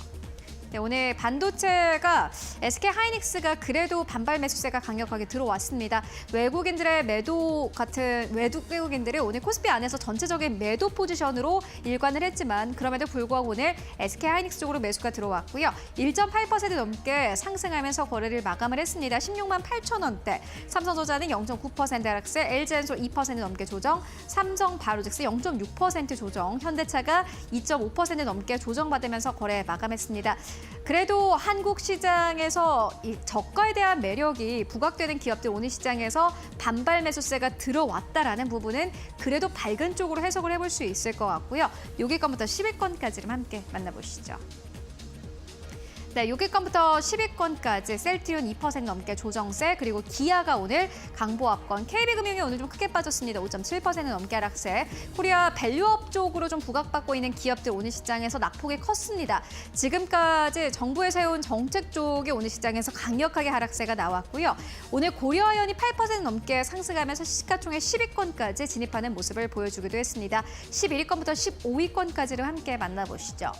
네, 오늘 반도체가 SK 하이닉스가 그래도 반발 매수세가 강력하게 들어왔습니다. 외국인들의 매도 같은 외국인들이 오늘 코스피 안에서 전체적인 매도 포지션으로 일관을 했지만 그럼에도 불구하고 오늘 SK 하이닉스 쪽으로 매수가 들어왔고요. 1.8% 넘게 상승하면서 거래를 마감을 했습니다. 16만 8천 원대. 삼성전자는 0.9% 하락세, LG엔솔 2% 넘게 조정, 삼성바이오로직스 0.6% 조정, 현대차가 2.5% 넘게 조정받으면서 거래 마감했습니다. 그래도 한국 시장에서 이 저가에 대한 매력이 부각되는 기업들 오늘 시장에서 반발 매수세가 들어왔다라는 부분은 그래도 밝은 쪽으로 해석을 해볼 수 있을 것 같고요. 6위권부터 10위권까지를 함께 만나보시죠. 네, 6위권부터 10위권까지 셀트리온 2% 넘게 조정세, 그리고 기아가 오늘 강보합권, KB금융이 오늘 좀 크게 빠졌습니다. 5.7% 넘게 하락세. 코리아 밸류업 쪽으로 좀 부각받고 있는 기업들 오늘 시장에서 낙폭이 컸습니다. 지금까지 정부에 세운 정책 쪽이 오늘 시장에서 강력하게 하락세가 나왔고요. 오늘 고려아연이 8% 넘게 상승하면서 시가총액 10위권까지 진입하는 모습을 보여주기도 했습니다. 11위권부터 15위권까지를 함께 만나보시죠.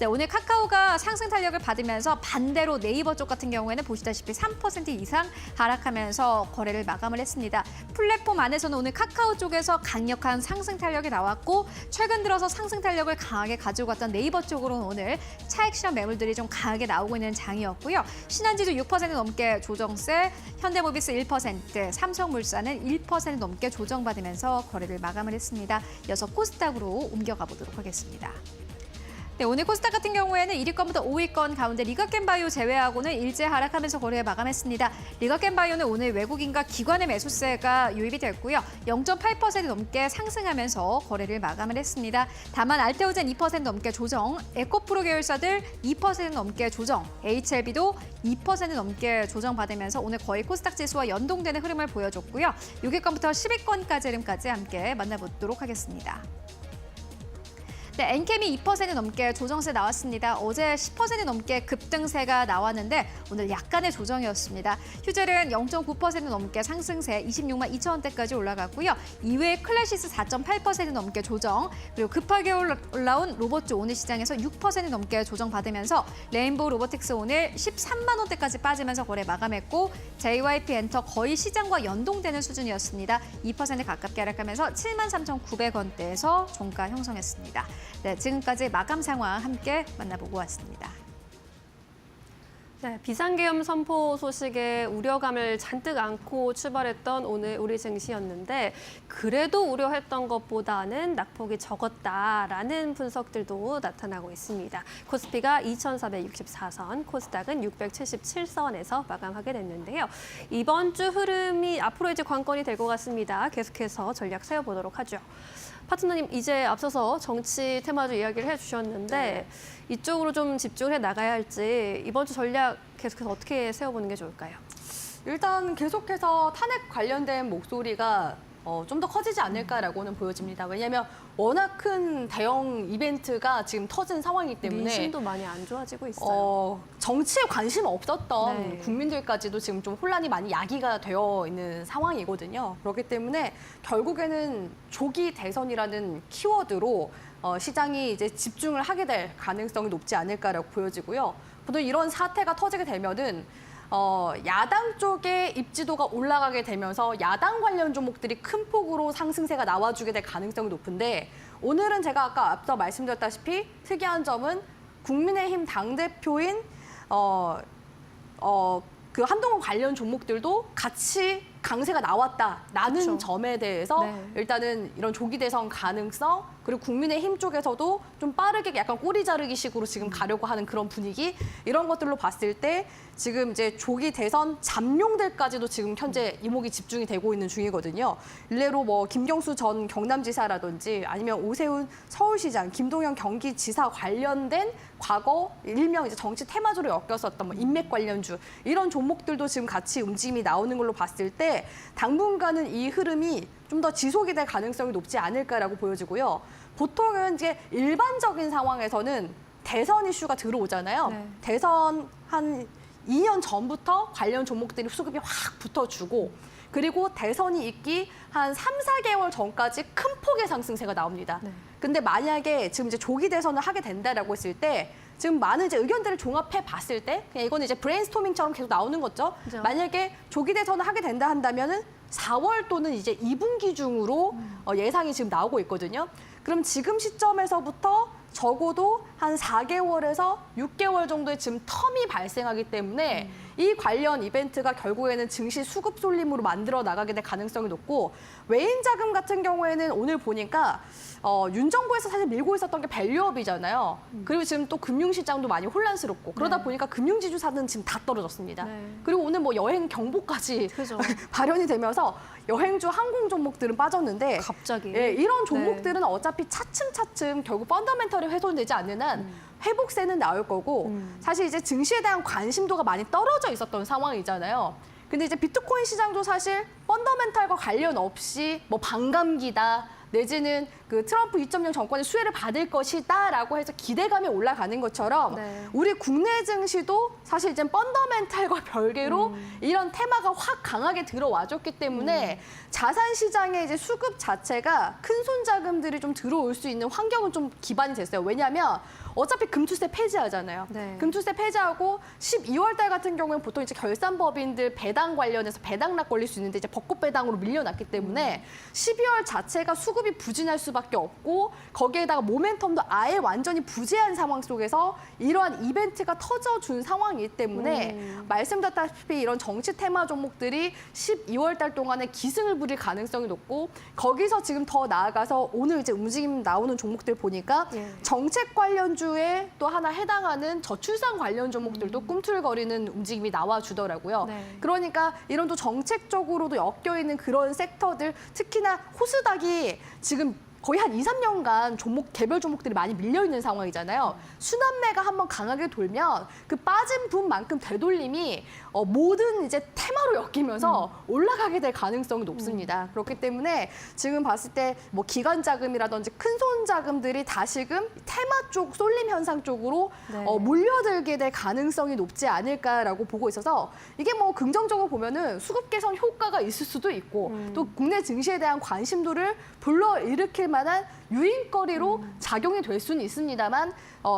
네, 오늘 카카오가 상승 탄력을 받으면서 반대로 네이버 쪽 같은 경우에는 보시다시피 3% 이상 하락하면서 거래를 마감을 했습니다. 플랫폼 안에서는 오늘 카카오 쪽에서 강력한 상승 탄력이 나왔고 최근 들어서 상승 탄력을 강하게 가지고 갔던 네이버 쪽으로는 오늘 차익 실현 매물들이 좀 강하게 나오고 있는 장이었고요. 신한지주 6% 넘게 조정세, 현대모비스 1%, 삼성물산은 1% 넘게 조정받으면서 거래를 마감을 했습니다. 이어서 코스닥으로 옮겨가 보도록 하겠습니다. 네, 오늘 코스닥 같은 경우에는 1위권부터 5위권 가운데 리가켄바이오 제외하고는 일제 하락하면서 거래에 마감했습니다. 리가켄바이오는 오늘 외국인과 기관의 매수세가 유입이 됐고요. 0.8% 넘게 상승하면서 거래를 마감을 했습니다. 다만 알테오젠 2% 넘게 조정, 에코프로 계열사들 2% 넘게 조정, HLB도 2% 넘게 조정받으면서 오늘 거의 코스닥 지수와 연동되는 흐름을 보여줬고요. 6위권부터 10위권까지 함께 만나보도록 하겠습니다. 네, 엔캠이 2% 넘게 조정세 나왔습니다. 어제 10% 넘게 급등세가 나왔는데 오늘 약간의 조정이었습니다. 휴젤은 0.9% 넘게 상승세 26만 2천 원대까지 올라갔고요. 이외에 클래시스 4.8% 넘게 조정, 그리고 급하게 올라온 로봇주 오늘 시장에서 6% 넘게 조정받으면서 레인보우 로보틱스 오늘 13만 원대까지 빠지면서 거래 마감했고 JYP 엔터 거의 시장과 연동되는 수준이었습니다. 2% 가깝게 하락하면서 73,900원대에서 종가 형성했습니다. 네, 지금까지 마감 상황 함께 만나보고 왔습니다. 네, 비상계엄 선포 소식에 우려감을 잔뜩 안고 출발했던 오늘 우리 증시였는데 그래도 우려했던 것보다는 낙폭이 적었다라는 분석들도 나타나고 있습니다. 코스피가 2,464선, 코스닥은 677선에서 마감하게 됐는데요. 이번 주 흐름이 앞으로 이제 관건이 될 것 같습니다. 계속해서 전략 세워보도록 하죠. 파트너님, 이제 앞서서 정치 테마주 이야기를 해주셨는데 이쪽으로 좀 집중을 해 나가야 할지 이번 주 전략 계속해서 어떻게 세워보는 게 좋을까요? 일단 계속해서 탄핵 관련된 목소리가 좀 더 커지지 않을까라고는 보여집니다. 왜냐하면 워낙 큰 대형 이벤트가 지금 터진 상황이기 때문에 민심도 많이 안 좋아지고 있어요. 정치에 관심 없었던 네. 국민들까지도 지금 좀 혼란이 많이 야기가 되어 있는 상황이거든요. 그렇기 때문에 결국에는 조기 대선이라는 키워드로 시장이 이제 집중을 하게 될 가능성이 높지 않을까라고 보여지고요. 보통 이런 사태가 터지게 되면은 야당 쪽의 입지도가 올라가게 되면서 야당 관련 종목들이 큰 폭으로 상승세가 나와주게 될 가능성이 높은데 오늘은 제가 아까 앞서 말씀드렸다시피 특이한 점은 국민의힘 당대표인 그 한동훈 관련 종목들도 같이 강세가 나왔다라는 그렇죠. 점에 대해서 네. 일단은 이런 조기 대선 가능성 그리고 국민의힘 쪽에서도 좀 빠르게 약간 꼬리 자르기 식으로 지금 가려고 하는 그런 분위기 이런 것들로 봤을 때 지금 이제 조기 대선 잠룡들까지도 지금 현재 이목이 집중이 되고 있는 중이거든요. 일례로 뭐 김경수 전 경남지사라든지 아니면 오세훈 서울시장, 김동연 경기지사 관련된 과거 일명 이제 정치 테마주로 엮였었던 뭐 인맥 관련주 이런 종목들도 지금 같이 움직임이 나오는 걸로 봤을 때 당분간은 이 흐름이 좀 더 지속이 될 가능성이 높지 않을까라고 보여지고요. 보통은 이제 일반적인 상황에서는 대선 이슈가 들어오잖아요. 네. 대선 한 2년 전부터 관련 종목들이 수급이 확 붙어주고 그리고 대선이 있기 한 3, 4개월 전까지 큰 폭의 상승세가 나옵니다. 네. 근데 만약에 지금 이제 조기 대선을 하게 된다라고 했을 때 지금 많은 이제 의견들을 종합해 봤을 때 그냥 이거는 이제 브레인스토밍처럼 계속 나오는 거죠. 그죠. 만약에 조기 대선을 하게 된다 한다면은 4월 또는 이제 2분기 중으로 예상이 지금 나오고 있거든요. 그럼 지금 시점에서부터 적어도 한 4개월에서 6개월 정도의 지금 텀이 발생하기 때문에 이 관련 이벤트가 결국에는 증시 수급 쏠림으로 만들어 나가게 될 가능성이 높고 외인 자금 같은 경우에는 오늘 보니까 윤 정부에서 사실 밀고 있었던 게 밸류업이잖아요. 그리고 지금 또 금융시장도 많이 혼란스럽고 그러다 보니까 금융지주사는 지금 다 떨어졌습니다. 네. 그리고 오늘 뭐 여행 경보까지 그죠. 발현이 되면서 여행주 항공 종목들은 빠졌는데 갑자기. 예, 이런 종목들은 어차피 차츰차츰 결국 펀더멘털이 훼손되지 않는 한 회복세는 나올 거고 사실 이제 증시에 대한 관심도가 많이 떨어져 있었던 상황이잖아요. 근데 이제 비트코인 시장도 사실 펀더멘털과 관련 없이 뭐 반감기다 내지는 그 트럼프 2.0 정권의 수혜를 받을 것이다라고 해서 기대감이 올라가는 것처럼 네. 우리 국내 증시도 사실 이제 펀더멘탈과 별개로 이런 테마가 확 강하게 들어와줬기 때문에 자산 시장의 이제 수급 자체가 큰손 자금들이 좀 들어올 수 있는 환경은 좀 기반이 됐어요. 왜냐하면 어차피 금투세 폐지하잖아요. 네. 금투세 폐지하고 12월 달 같은 경우는 보통 이제 결산법인들 배당 관련해서 배당락 걸릴 수 있는데 이제 벚꽃 배당으로 밀려났기 때문에 12월 자체가 수급이 부진할 수밖에 없고 거기에다가 모멘텀도 아예 완전히 부재한 상황 속에서 이러한 이벤트가 터져준 상황이기 때문에 말씀드렸다시피 이런 정치 테마 종목들이 12월 달 동안에 기승을 부릴 가능성이 높고 거기서 지금 더 나아가서 오늘 이제 움직임 나오는 종목들 보니까 예. 정책 관련주에 또 하나 해당하는 저출산 관련 종목들도 꿈틀거리는 움직임이 나와주더라고요. 네. 그러니까 이런 또 정책적으로도 엮여있는 그런 섹터들 특히나 호스닥이 지금 거의 한 2, 3년간 개별 종목들이 많이 밀려있는 상황이잖아요. 순환매가 한번 강하게 돌면 그 빠진 분만큼 되돌림이 모든 이제 테마로 엮이면서 올라가게 될 가능성이 높습니다. 그렇기 때문에 지금 봤을 때 뭐 기관 자금이라든지 큰손 자금들이 다시금 테마 쪽 쏠림 현상 쪽으로 네. 몰려들게 될 가능성이 높지 않을까라고 보고 있어서 이게 뭐 긍정적으로 보면은 수급 개선 효과가 있을 수도 있고 또 국내 증시에 대한 관심도를 불러일으킬 만한 유인거리로 작용이 될 수는 있습니다만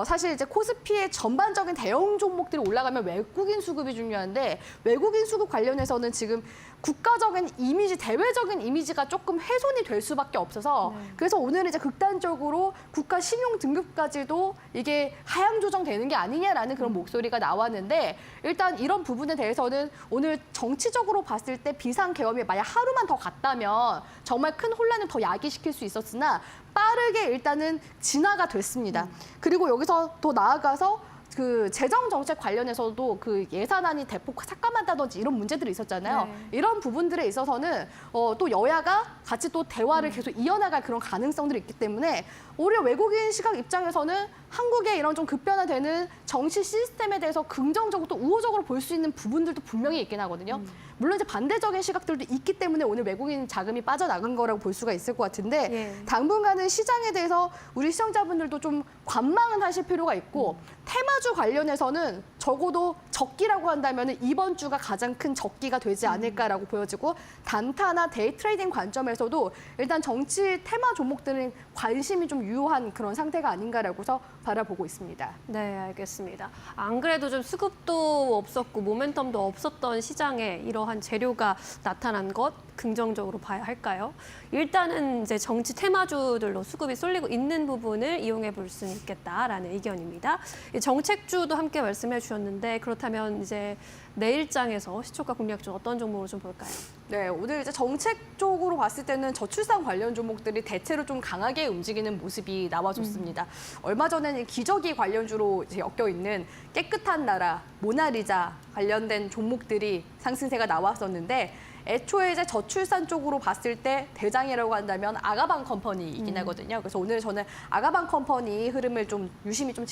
사실 이제 코스피의 전반적인 대형 종목들이 올라가면 외국인 수급이 중요한데 외국인 수급 관련해서는 지금 국가적인 이미지, 대외적인 이미지가 조금 훼손이 될 수밖에 없어서 그래서 오늘 이제 극단적으로 국가 신용 등급까지도 이게 하향 조정되는 게 아니냐라는 그런 목소리가 나왔는데 일단 이런 부분에 대해서는 오늘 정치적으로 봤을 때 비상 계엄이 만약 하루만 더 갔다면 정말 큰 혼란을 더 야기시킬 수 있었으나 빠르게 일단은 진화가 됐습니다. 그리고 여기서 더 나아가서 그 재정 정책 관련해서도 그 예산안이 대폭 삭감한다든지 이런 문제들이 있었잖아요. 네. 이런 부분들에 있어서는 또 여야가 같이 또 대화를 계속 이어나갈 그런 가능성들이 있기 때문에 오히려 외국인 시각 입장에서는 한국의 이런 좀 급변화되는 정치 시스템에 대해서 긍정적으로 또 우호적으로 볼 수 있는 부분들도 분명히 있긴 하거든요. 물론 이제 반대적인 시각들도 있기 때문에 오늘 외국인 자금이 빠져나간 거라고 볼 수가 있을 것 같은데 예. 당분간은 시장에 대해서 우리 시청자분들도 좀 관망은 하실 필요가 있고 테마주 관련해서는 적어도 적기라고 한다면 이번 주가 가장 큰 적기가 되지 않을까라고 보여지고 단타나 데이 트레이딩 관점에서도 일단 정치 테마 종목들은 관심이 좀 유효한 그런 상태가 아닌가라고서 바라보고 있습니다. 네, 알겠습니다. 안 그래도 좀 수급도 없었고 모멘텀도 없었던 시장에 이러한 재료가 나타난 것 긍정적으로 봐야 할까요? 일단은 이제 정치 테마주들로 수급이 쏠리고 있는 부분을 이용해 볼 수는 있겠다라는 의견입니다. 이 정책주도 함께 말씀해 주셨습니다. 이슈였는데 그렇다면 이제 내일장에서 시초가 공략 중 어떤 종목으로 좀 볼까요? 네, 오늘 이제 정책적으로 봤을 때는 저출산 관련 종목들이 대체로 좀 강하게 움직이는 모습이 나와줬습니다. 얼마 전에는 기저귀 관련주로 이제 엮여 있는 깨끗한 나라, 모나리자 관련된 종목들이 상승세가 나왔었는데 애초에 이제 저출산 쪽으로 봤을 때 대장이라고 한다면 아가방 컴퍼니이긴 하거든요. 그래서 오늘 저는 아가방 컴퍼니 흐름을 좀 유심히 좀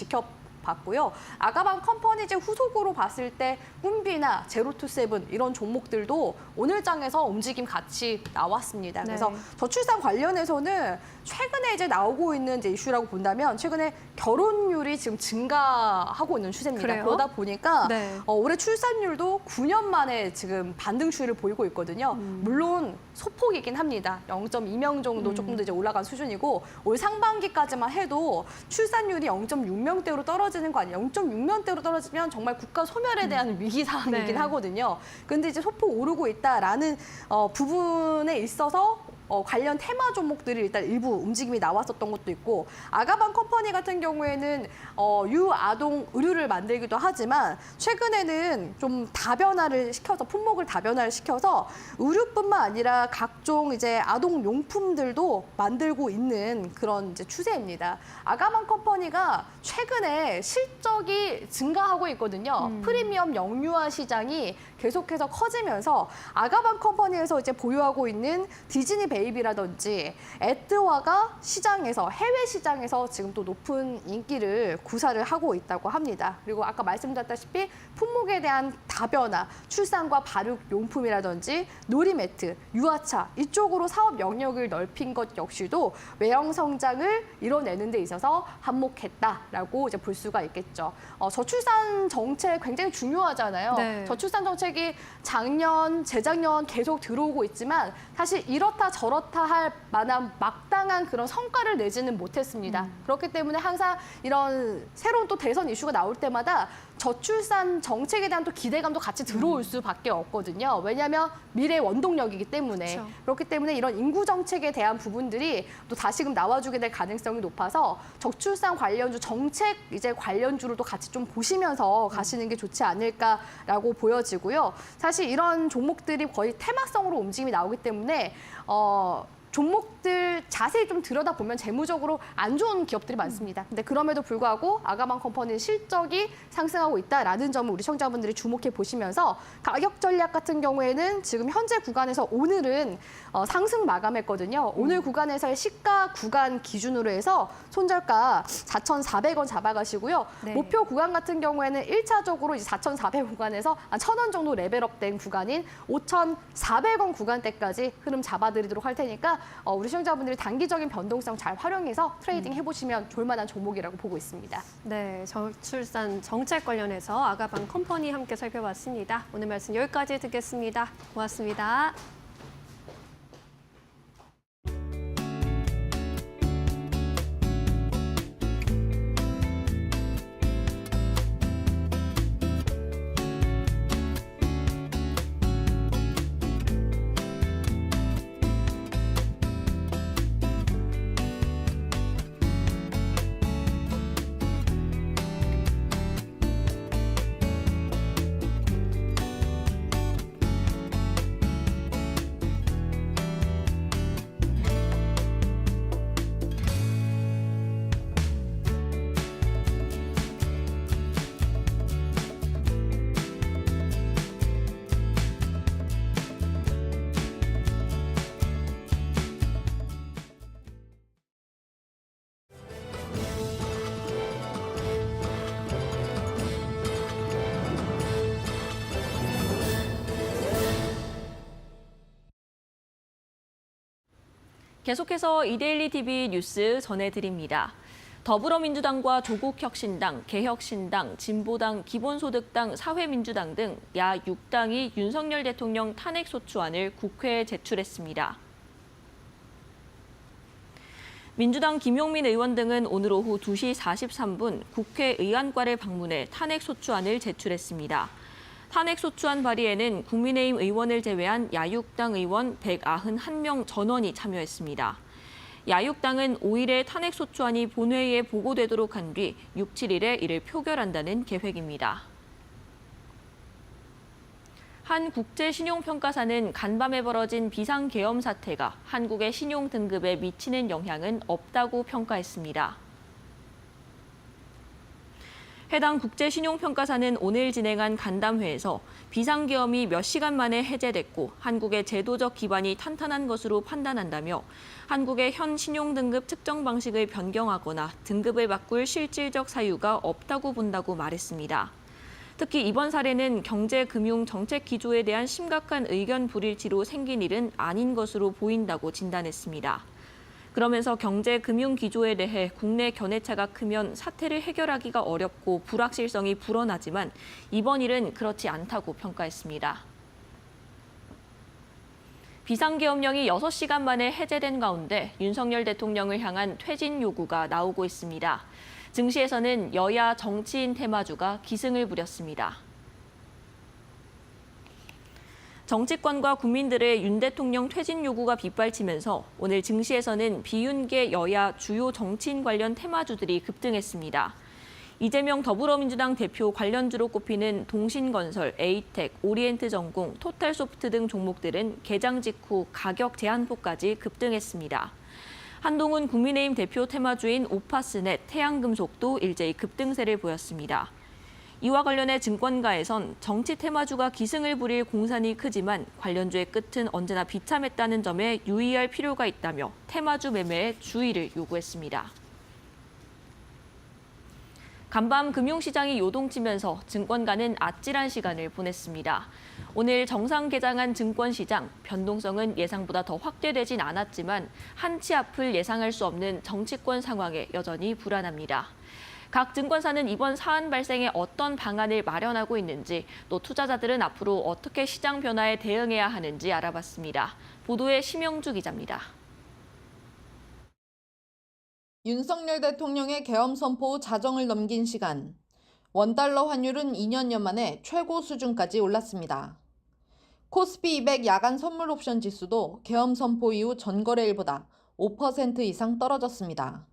봤고요. 아가방 컴퍼니 이제 후속으로 봤을 때 꿈비나 제로투세븐 이런 종목들도 오늘 장에서 움직임 같이 나왔습니다. 그래서 네. 저출산 관련해서는 최근에 이제 나오고 있는 이제 이슈라고 본다면 최근에 결혼율이 지금 증가하고 있는 추세입니다. 그래요? 그러다 보니까 네. 올해 출산율도 9년 만에 지금 반등 추이를 보이고 있거든요. 물론 소폭이긴 합니다. 0.2명 정도 조금 더 이제 올라간 수준이고 올 상반기까지만 해도 출산율이 0.6명대로 떨어지는 거 아니에요. 0.6명대로 떨어지면 정말 국가 소멸에 대한 위기 상황이긴 네. 하거든요. 근데 이제 소폭 오르고 있다라는 부분에 있어서 관련 테마 종목들이 일단 일부 움직임이 나왔었던 것도 있고 아가방 컴퍼니 같은 경우에는 유아동 의류를 만들기도 하지만 최근에는 좀 다변화를 시켜서 품목을 다변화를 시켜서 의류뿐만 아니라 각종 이제 아동 용품들도 만들고 있는 그런 이제 추세입니다. 아가방 컴퍼니가 최근에 실적이 증가하고 있거든요. 프리미엄 영유아 시장이 계속해서 커지면서 아가방 컴퍼니에서 이제 보유하고 있는 디즈니 베이비라든지 에뜨와가 시장에서 해외 시장에서 지금 또 높은 인기를 구사를 하고 있다고 합니다. 그리고 아까 말씀드렸다시피 품목에 대한 다변화, 출산과 발육 용품이라든지 놀이매트, 유아차 이쪽으로 사업 영역을 넓힌 것 역시도 외형 성장을 이뤄내는 데 있어서 한몫했다라고 이제 볼 수가 있겠죠. 저출산 정책 굉장히 중요하잖아요. 네. 저출산 정책이 작년, 재작년 계속 들어오고 있지만 사실 이렇다 저렇다 할 만한 막당한 그런 성과를 내지는 못했습니다. 그렇기 때문에 항상 이런 새로운 또 대선 이슈가 나올 때마다 저출산 정책에 대한 또 기대감도 같이 들어올 수밖에 없거든요. 왜냐하면 미래의 원동력이기 때문에. 그렇죠. 그렇기 때문에 이런 인구 정책에 대한 부분들이 또 다시금 나와주게 될 가능성이 높아서 저출산 관련주 정책 이제 관련주를 또 같이 좀 보시면서 가시는 게 좋지 않을까라고 보여지고요. 사실 이런 종목들이 거의 테마성으로 움직임이 나오기 때문에 종목들 자세히 좀 들여다보면 재무적으로 안 좋은 기업들이 많습니다. 근데 그럼에도 불구하고 아가방 컴퍼니의 실적이 상승하고 있다라는 점을 우리 시청자분들이 주목해 보시면서 가격 전략 같은 경우에는 지금 현재 구간에서 오늘은 상승 마감했거든요. 오늘 구간에서의 시가 구간 기준으로 해서 손절가 4,400원 잡아가시고요. 네. 목표 구간 같은 경우에는 1차적으로 이제 4,400원 구간에서 한 1,000원 정도 레벨업된 구간인 5,400원 구간대까지 흐름 잡아드리도록 할 테니까 우리 시청자분들이 단기적인 변동성 잘 활용해서 트레이딩 해보시면 좋을 만한 종목이라고 보고 있습니다. 네, 저출산 정책 관련해서 아가방 컴퍼니 함께 살펴봤습니다. 오늘 말씀 여기까지 듣겠습니다. 고맙습니다. 계속해서 이데일리 TV 뉴스 전해드립니다. 더불어민주당과 조국혁신당, 개혁신당, 진보당, 기본소득당, 사회민주당 등 야 6당이 윤석열 대통령 탄핵소추안을 국회에 제출했습니다. 민주당 김용민 의원 등은 오늘 오후 2시 43분 국회 의안과를 방문해 탄핵소추안을 제출했습니다. 탄핵소추안 발의에는 국민의힘 의원을 제외한 야육당 의원 191명 전원이 참여했습니다. 야육당은 5일에 탄핵소추안이 본회의에 보고되도록 한 뒤 6, 7일에 이를 표결한다는 계획입니다. 한 국제신용평가사는 간밤에 벌어진 비상계엄 사태가 한국의 신용 등급에 미치는 영향은 없다고 평가했습니다. 해당 국제신용평가사는 오늘 진행한 간담회에서 비상계엄이 몇 시간 만에 해제됐고 한국의 제도적 기반이 탄탄한 것으로 판단한다며 한국의 현 신용등급 측정 방식을 변경하거나 등급을 바꿀 실질적 사유가 없다고 본다고 말했습니다. 특히 이번 사례는 경제, 금융, 정책 기조에 대한 심각한 의견 불일치로 생긴 일은 아닌 것으로 보인다고 진단했습니다. 그러면서 경제, 금융 기조에 대해 국내 견해차가 크면 사태를 해결하기가 어렵고 불확실성이 불어나지만 이번 일은 그렇지 않다고 평가했습니다. 비상계엄령이 6시간 만에 해제된 가운데 윤석열 대통령을 향한 퇴진 요구가 나오고 있습니다. 증시에서는 여야 정치인 테마주가 기승을 부렸습니다. 정치권과 국민들의 윤 대통령 퇴진 요구가 빗발치면서 오늘 증시에서는 비윤계 여야 주요 정치인 관련 테마주들이 급등했습니다. 이재명 더불어민주당 대표 관련주로 꼽히는 동신건설, 에이텍, 오리엔트전공, 토탈소프트 등 종목들은 개장 직후 가격 제한폭까지 급등했습니다. 한동훈 국민의힘 대표 테마주인 오파스넷, 태양금속도 일제히 급등세를 보였습니다. 이와 관련해 증권가에선 정치 테마주가 기승을 부릴 공산이 크지만 관련주의 끝은 언제나 비참했다는 점에 유의할 필요가 있다며 테마주 매매에 주의를 요구했습니다. 간밤 금융시장이 요동치면서 증권가는 아찔한 시간을 보냈습니다. 오늘 정상 개장한 증권시장, 변동성은 예상보다 더 확대되진 않았지만 한치 앞을 예상할 수 없는 정치권 상황에 여전히 불안합니다. 각 증권사는 이번 사안 발생에 어떤 방안을 마련하고 있는지, 또 투자자들은 앞으로 어떻게 시장 변화에 대응해야 하는지 알아봤습니다. 보도에 심영주 기자입니다. 윤석열 대통령의 계엄 선포 후 자정을 넘긴 시간, 원달러 환율은 2년여 만에 최고 수준까지 올랐습니다. 코스피 200 야간 선물 옵션 지수도 계엄 선포 이후 전거래일보다 5% 이상 떨어졌습니다.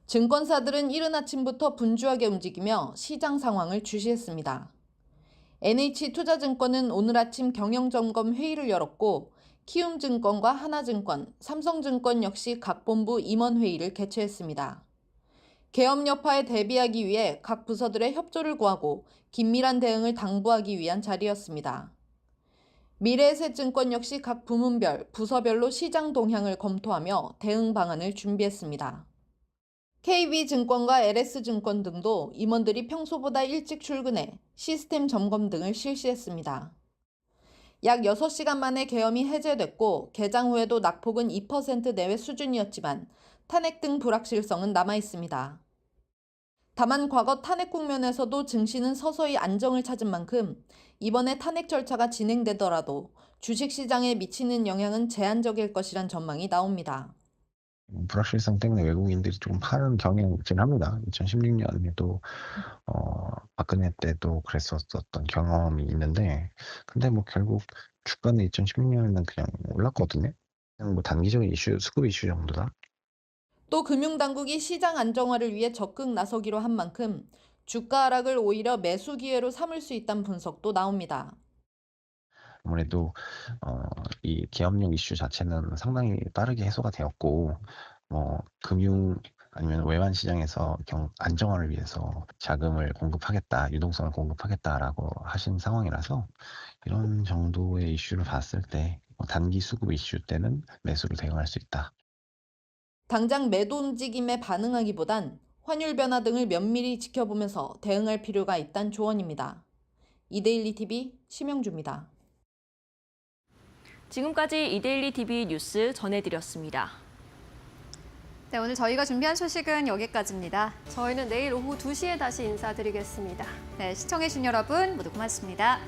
증권사들은 이른 아침부터 분주하게 움직이며 시장 상황을 주시했습니다. NH투자증권은 오늘 아침 경영점검 회의를 열었고 키움증권과 하나증권, 삼성증권 역시 각 본부 임원회의를 개최했습니다. 계엄 여파에 대비하기 위해 각 부서들의 협조를 구하고 긴밀한 대응을 당부하기 위한 자리였습니다. 미래에셋증권 역시 각 부문별, 부서별로 시장 동향을 검토하며 대응 방안을 준비했습니다. KB증권과 LS증권 등도 임원들이 평소보다 일찍 출근해 시스템 점검 등을 실시했습니다. 약 6시간 만에 계엄이 해제됐고 개장 후에도 낙폭은 2% 내외 수준이었지만 탄핵 등 불확실성은 남아있습니다. 다만 과거 탄핵 국면에서도 증시는 서서히 안정을 찾은 만큼 이번에 탄핵 절차가 진행되더라도 주식시장에 미치는 영향은 제한적일 것이란 전망이 나옵니다. 불확실성 때문에 외국인들이 조금 파는 경향이 있긴 합니다. 2016년에도 박근혜 때도 그랬었던 경험이 있는데, 근데 뭐 결국 주가는 2016년에는 그냥 올랐거든요. 그냥 뭐 단기적인 이슈, 수급 이슈 정도다. 또 금융당국이 시장 안정화를 위해 적극 나서기로 한 만큼 주가 하락을 오히려 매수 기회로 삼을 수 있다는 분석도 나옵니다. 아무래도 이 계엄령 이슈 자체는 상당히 빠르게 해소가 되었고, 금융 아니면 외환 시장에서 안정화를 위해서 자금을 공급하겠다, 유동성을 공급하겠다라고 하신 상황이라서 이런 정도의 이슈를 봤을 때 단기 수급 이슈 때는 매수로 대응할 수 있다. 당장 매도 움직임에 반응하기보단 환율 변화 등을 면밀히 지켜보면서 대응할 필요가 있다는 조언입니다. 이데일리 TV 심영주입니다. 지금까지 이데일리 TV 뉴스 전해드렸습니다. 네, 오늘 저희가 준비한 소식은 여기까지입니다. 저희는 내일 오후 2시에 다시 인사드리겠습니다. 네, 시청해주신 여러분 모두 고맙습니다.